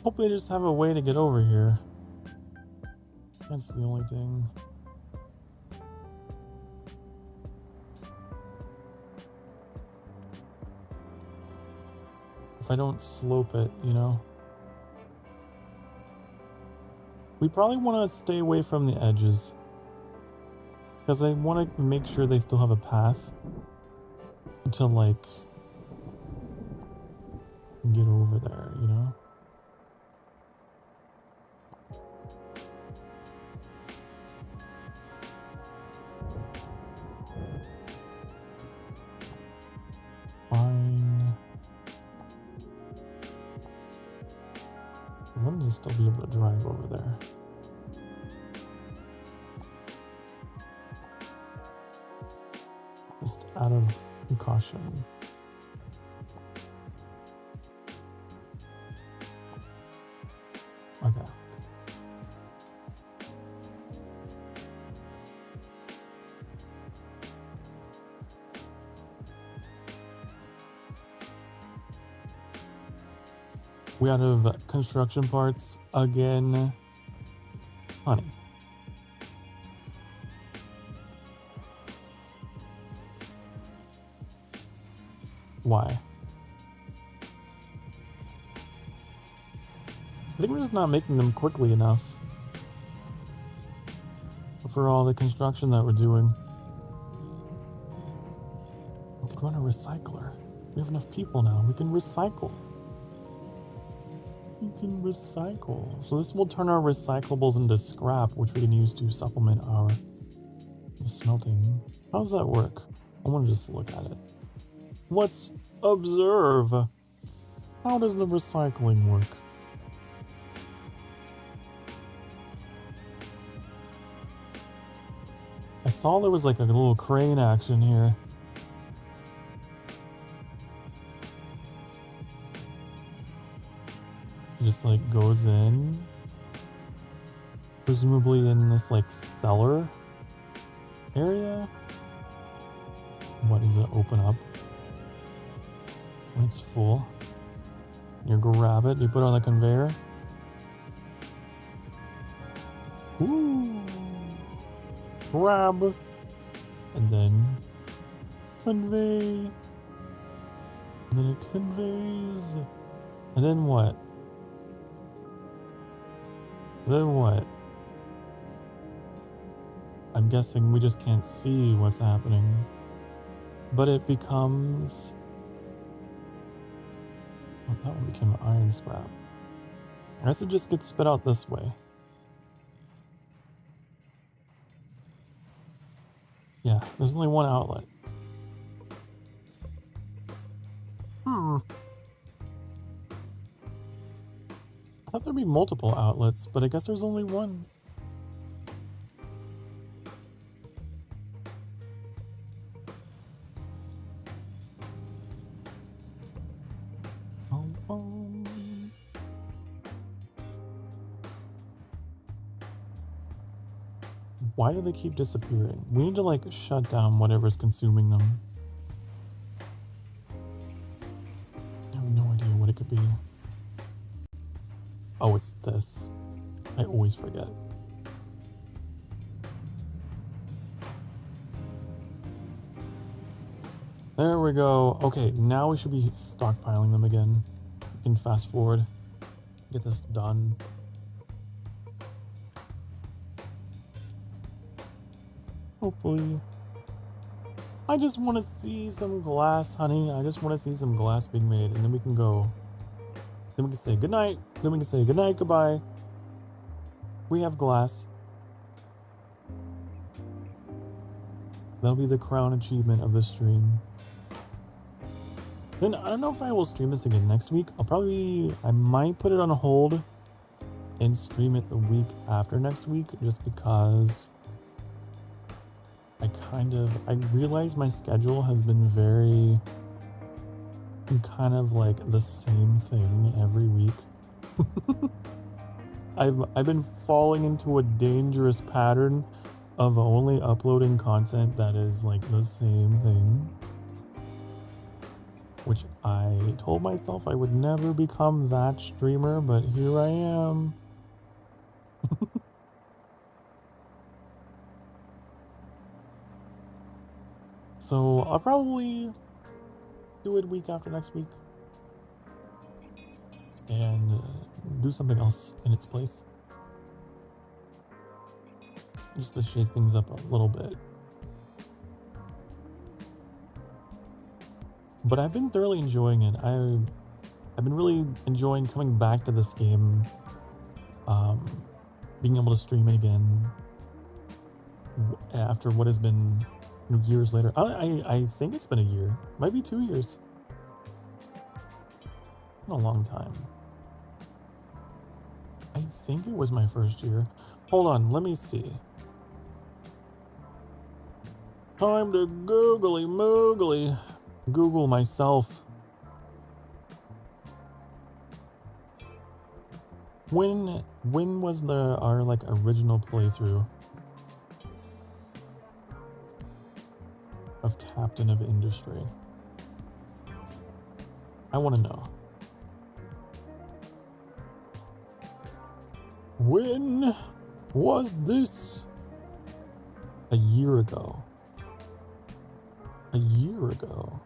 Hope they just have a way to get over here. That's the only thing. If I don't slope it, you know? We probably want to stay away from the edges. Because I want to make sure they still have a path to, like, get over there, you know? Fine. I want to still be able to drive over there. Just out of caution. Okay. We out of construction parts again. Honey. Why? I think we're just not making them quickly enough for all the construction that we're doing. We could run a recycler. We have enough people now. We can recycle. We can recycle. So this will turn our recyclables into scrap, which we can use to supplement our smelting. How does that work? I want to just look at it. Let's observe. How does the recycling work? I saw there was like a little crane action here. It just like goes in. Presumably in this like cellar area. What does it open up? When it's full. You grab it, you put it on the conveyor. Ooh. Grab. And then convey. And then it conveys. And then what? Then what? I'm guessing we just can't see what's happening. But it becomes... Oh, that one became an iron scrap. I guess it just gets spit out this way. Yeah, there's only one outlet. I thought there'd be multiple outlets, but I guess there's only one. Why do they keep disappearing? We need to like shut down whatever's consuming them. I have no idea what it could be. Oh, it's this. I always forget. There we go. Okay, now we should be stockpiling them again. We can fast forward. Get this done. Hopefully. I just want to see some glass, honey. I just want to see some glass being made, and then we can go. Then we can say goodnight. Then we can say goodnight, goodbye. We have glass. That'll be the crown achievement of this stream. Then I don't know if I will stream this again next week. I might put it on hold and stream it the week after next week, just because I realize my schedule has been very kind of like the same thing every week. I've been falling into a dangerous pattern of only uploading content that is like the same thing, which I told myself I would never become that streamer, but here I am. So I'll probably do it week after next week and do something else in its place, just to shake things up a little bit. But I've been thoroughly enjoying it. I've been really enjoying coming back to this game, being able to stream it again after what has been years later. I think it's been a year, might be 2 years. A long time. I think it was my first year. Hold on, let me see. Time to googly moogly. Google myself. When was our like original playthrough of Captain of Industry? I want to know. When was this? A year ago. A year ago.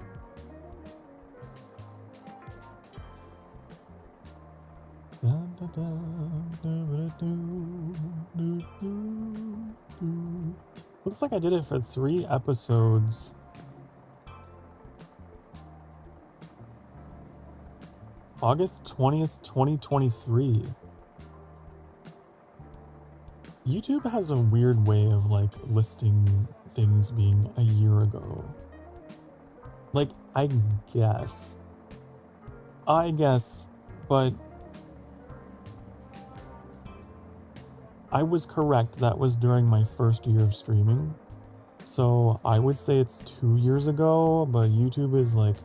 Looks like I did it for 3 episodes. August 20th, 2023. YouTube has a weird way of like listing things being a year ago. Like, I guess, but I was correct. That was during my first year of streaming. So I would say it's 2 years ago, but YouTube is like,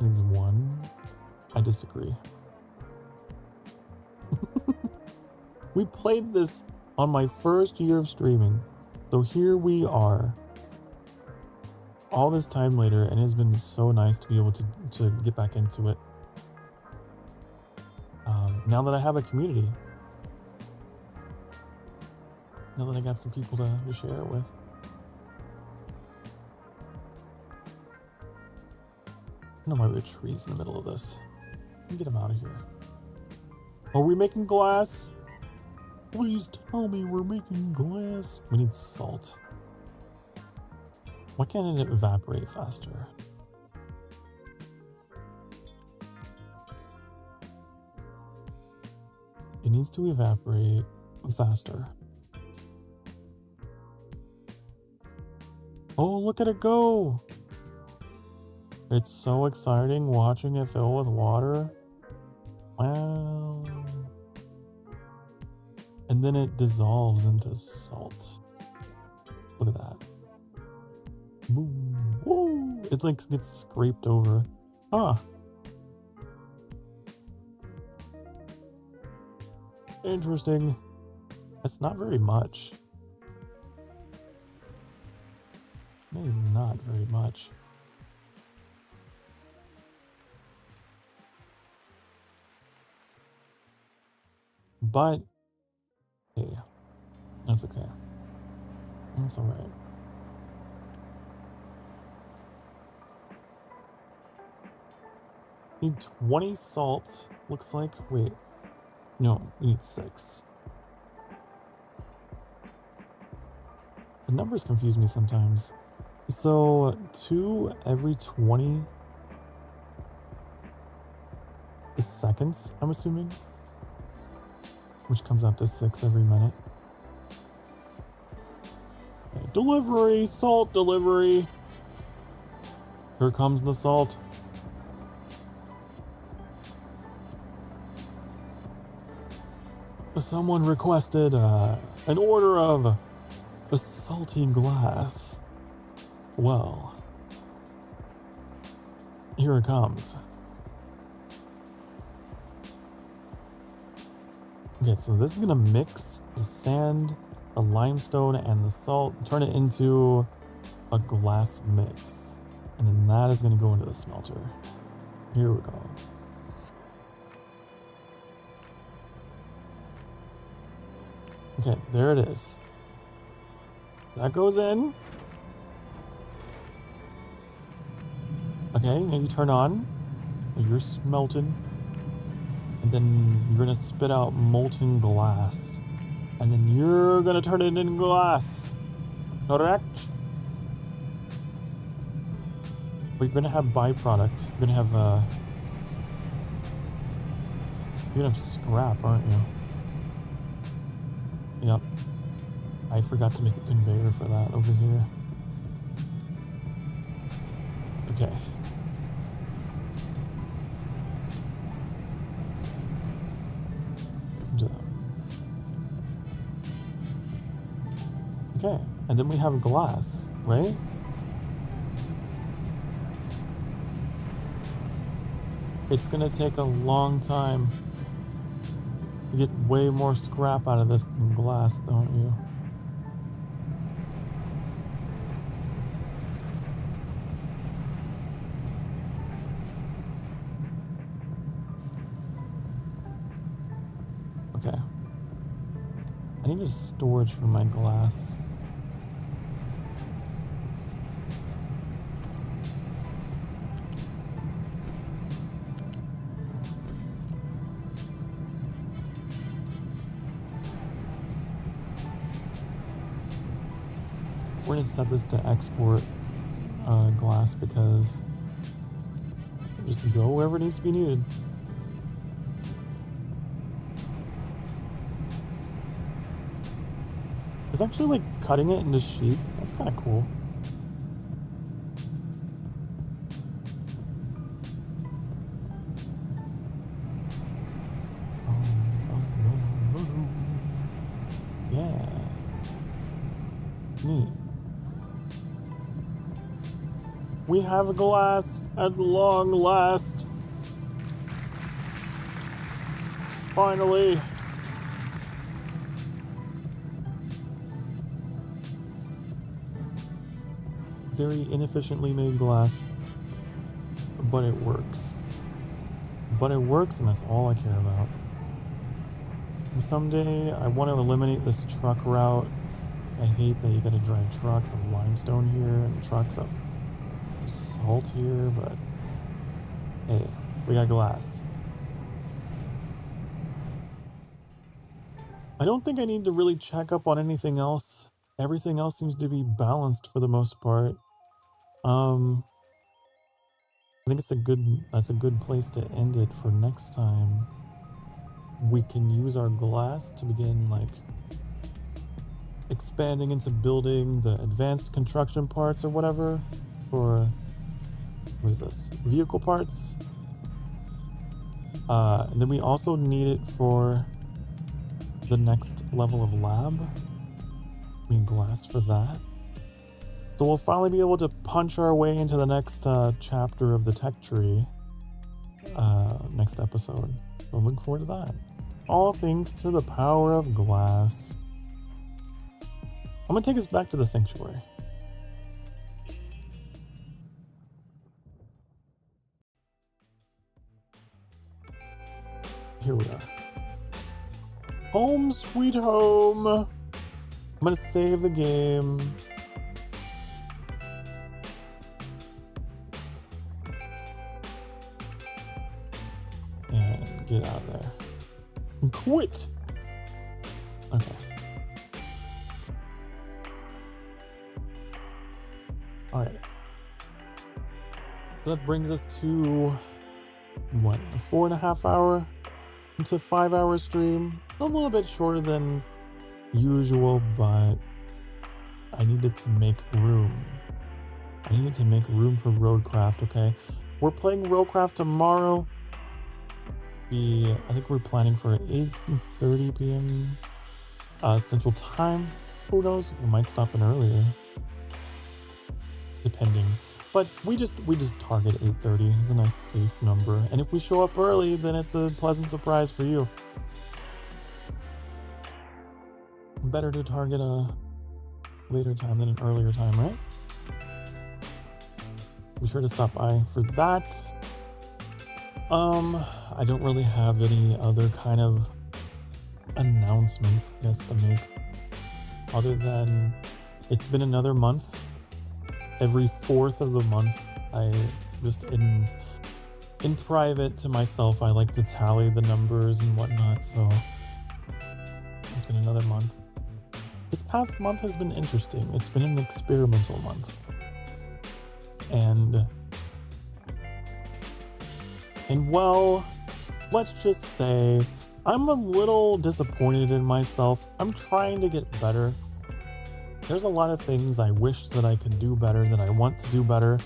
it's 1. I disagree. We played this on my first year of streaming. So here we are. All this time later, and it's been so nice to be able to get back into it. Now that I have a community. Now that I got some people to share it with. I don't know why there are trees in the middle of this. Get them out of here. Are we making glass? Please tell me we're making glass. We need salt. Why can't it evaporate faster? It needs to evaporate faster. Oh, look at it go! It's so exciting watching it fill with water. Wow. And then it dissolves into salt. Look at that. Boom. Woo! It like gets scraped over. Huh. Interesting. That's not very much. That is not very much. But, hey, that's okay. That's alright. Need 20 salt, looks like. Wait. No, we need 6. The numbers confuse me sometimes. So, 2 every 20 is seconds, I'm assuming. Which comes up to 6 every minute. Okay, delivery! Salt delivery! Here comes the salt. Someone requested an order of a salty glass. Well, here it comes. Okay, so this is gonna mix the sand, the limestone, and the salt, turn it into a glass mix. And then that is gonna go into the smelter. Here we go. Okay, there it is. That goes in. Okay, now you turn on. You're smelting. And then you're gonna spit out molten glass. And then you're gonna turn it into glass. Correct? But you're gonna have byproduct. You're gonna have scrap, aren't you? Yep. I forgot to make a conveyor for that over here. Okay. Okay, and then we have glass, right? It's gonna take a long time. You get way more scrap out of this than glass, don't you? Okay. I need a storage for my glass. We're gonna set this to export glass because just go wherever it needs to be needed. It's actually like cutting it into sheets. That's kind of cool. Yeah. Neat. We have a glass at long last. Finally. Very inefficiently made glass, but it works. But it works, and that's all I care about. And someday I want to eliminate this truck route. I hate that you gotta drive trucks of limestone here and trucks of salt here, but hey, we got glass. I don't think I need to really check up on anything else. Everything else seems to be balanced for the most part. I think that's a good place to end it for next time. We can use our glass to begin like expanding into building the advanced construction parts or whatever for, what is this, vehicle parts. And then we also need it for the next level of lab. We need glass for that. So we'll finally be able to punch our way into the next chapter of the tech tree next episode. So I'm looking forward to that. All thanks to the power of glass. I'm gonna take us back to the sanctuary. Here we are. Home sweet home. I'm gonna save the game. And get out of there. And quit. Okay. Alright. So that brings us to what, a 4.5 hour to 5 hour stream. A little bit shorter than usual, but I needed to make room. I needed to make room for Roadcraft, okay? We're playing Roadcraft tomorrow. I think we're planning for 8:30 p.m. Central Time. Who knows? We might stop in earlier, depending. But we just target 8:30. It's a nice safe number. And if we show up early, then it's a pleasant surprise for you. Better to target a later time than an earlier time, right? Be sure to stop by for that. I don't really have any other kind of announcements, I guess, to make, other than it's been another month. Every 4th of the month, I just in private to myself, I like to tally the numbers and whatnot, so it's been another month. This past month has been interesting. It's been an experimental month. And well, let's just say I'm a little disappointed in myself. I'm trying to get better. There's a lot of things I wish that I could do better, that I want to do better.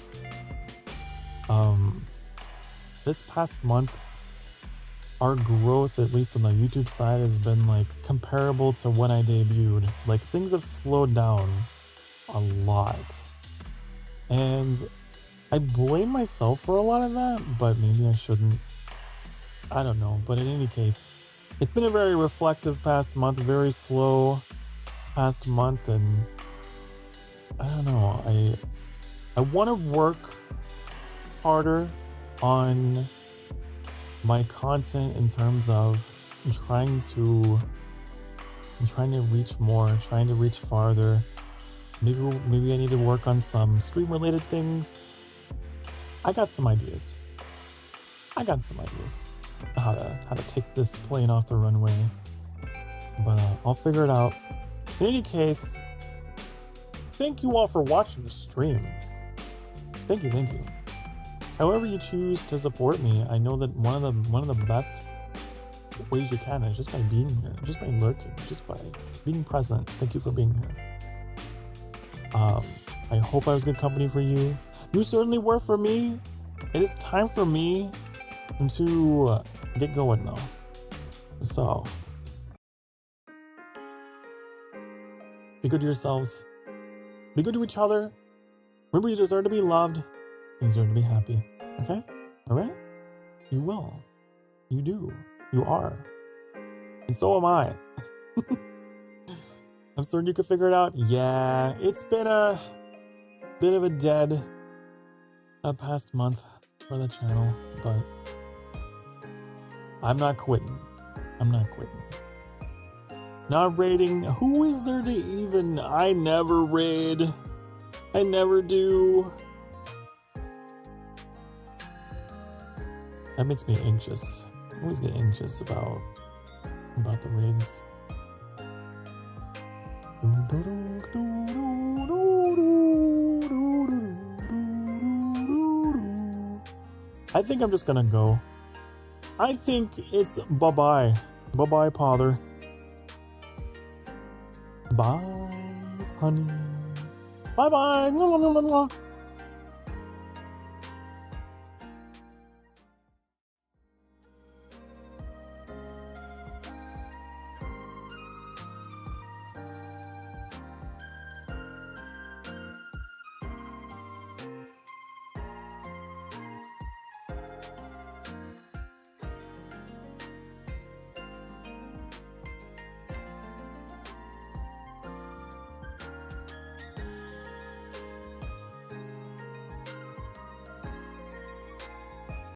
This past month, our growth, at least on the YouTube side, has been like comparable to when I debuted. Like, things have slowed down a lot. And I blame myself for a lot of that, but maybe I shouldn't. I don't know. But in any case, it's been a very reflective past month, very slow past month, and I don't know. I want to work harder on my content in terms of trying to I'm trying to reach more, trying to reach farther. Maybe I need to work on some stream related things. I got some ideas. How to take this plane off the runway. But I'll figure it out. In any case, thank you all for watching the stream. Thank you. However you choose to support me, I know that one of the best ways you can is just by being here, just by lurking, just by being present. Thank you for being here. I hope I was good company for you. You certainly were for me. It is time for me to get going now. So, be good to yourselves. Be good to each other. Remember, you deserve to be loved. You deserve to be happy. Okay? Alright? You will. You do. You are. And so am I. I'm certain you can figure it out. Yeah, it's been a bit of a dead past month for the channel, but I'm not quitting. Not raiding. Who is there to even? I never raid. I never do. That makes me anxious. I always get anxious about the raids. I think I'm just gonna go. I think it's bye-bye. Bye-bye, Father. Bye, honey. Bye-bye.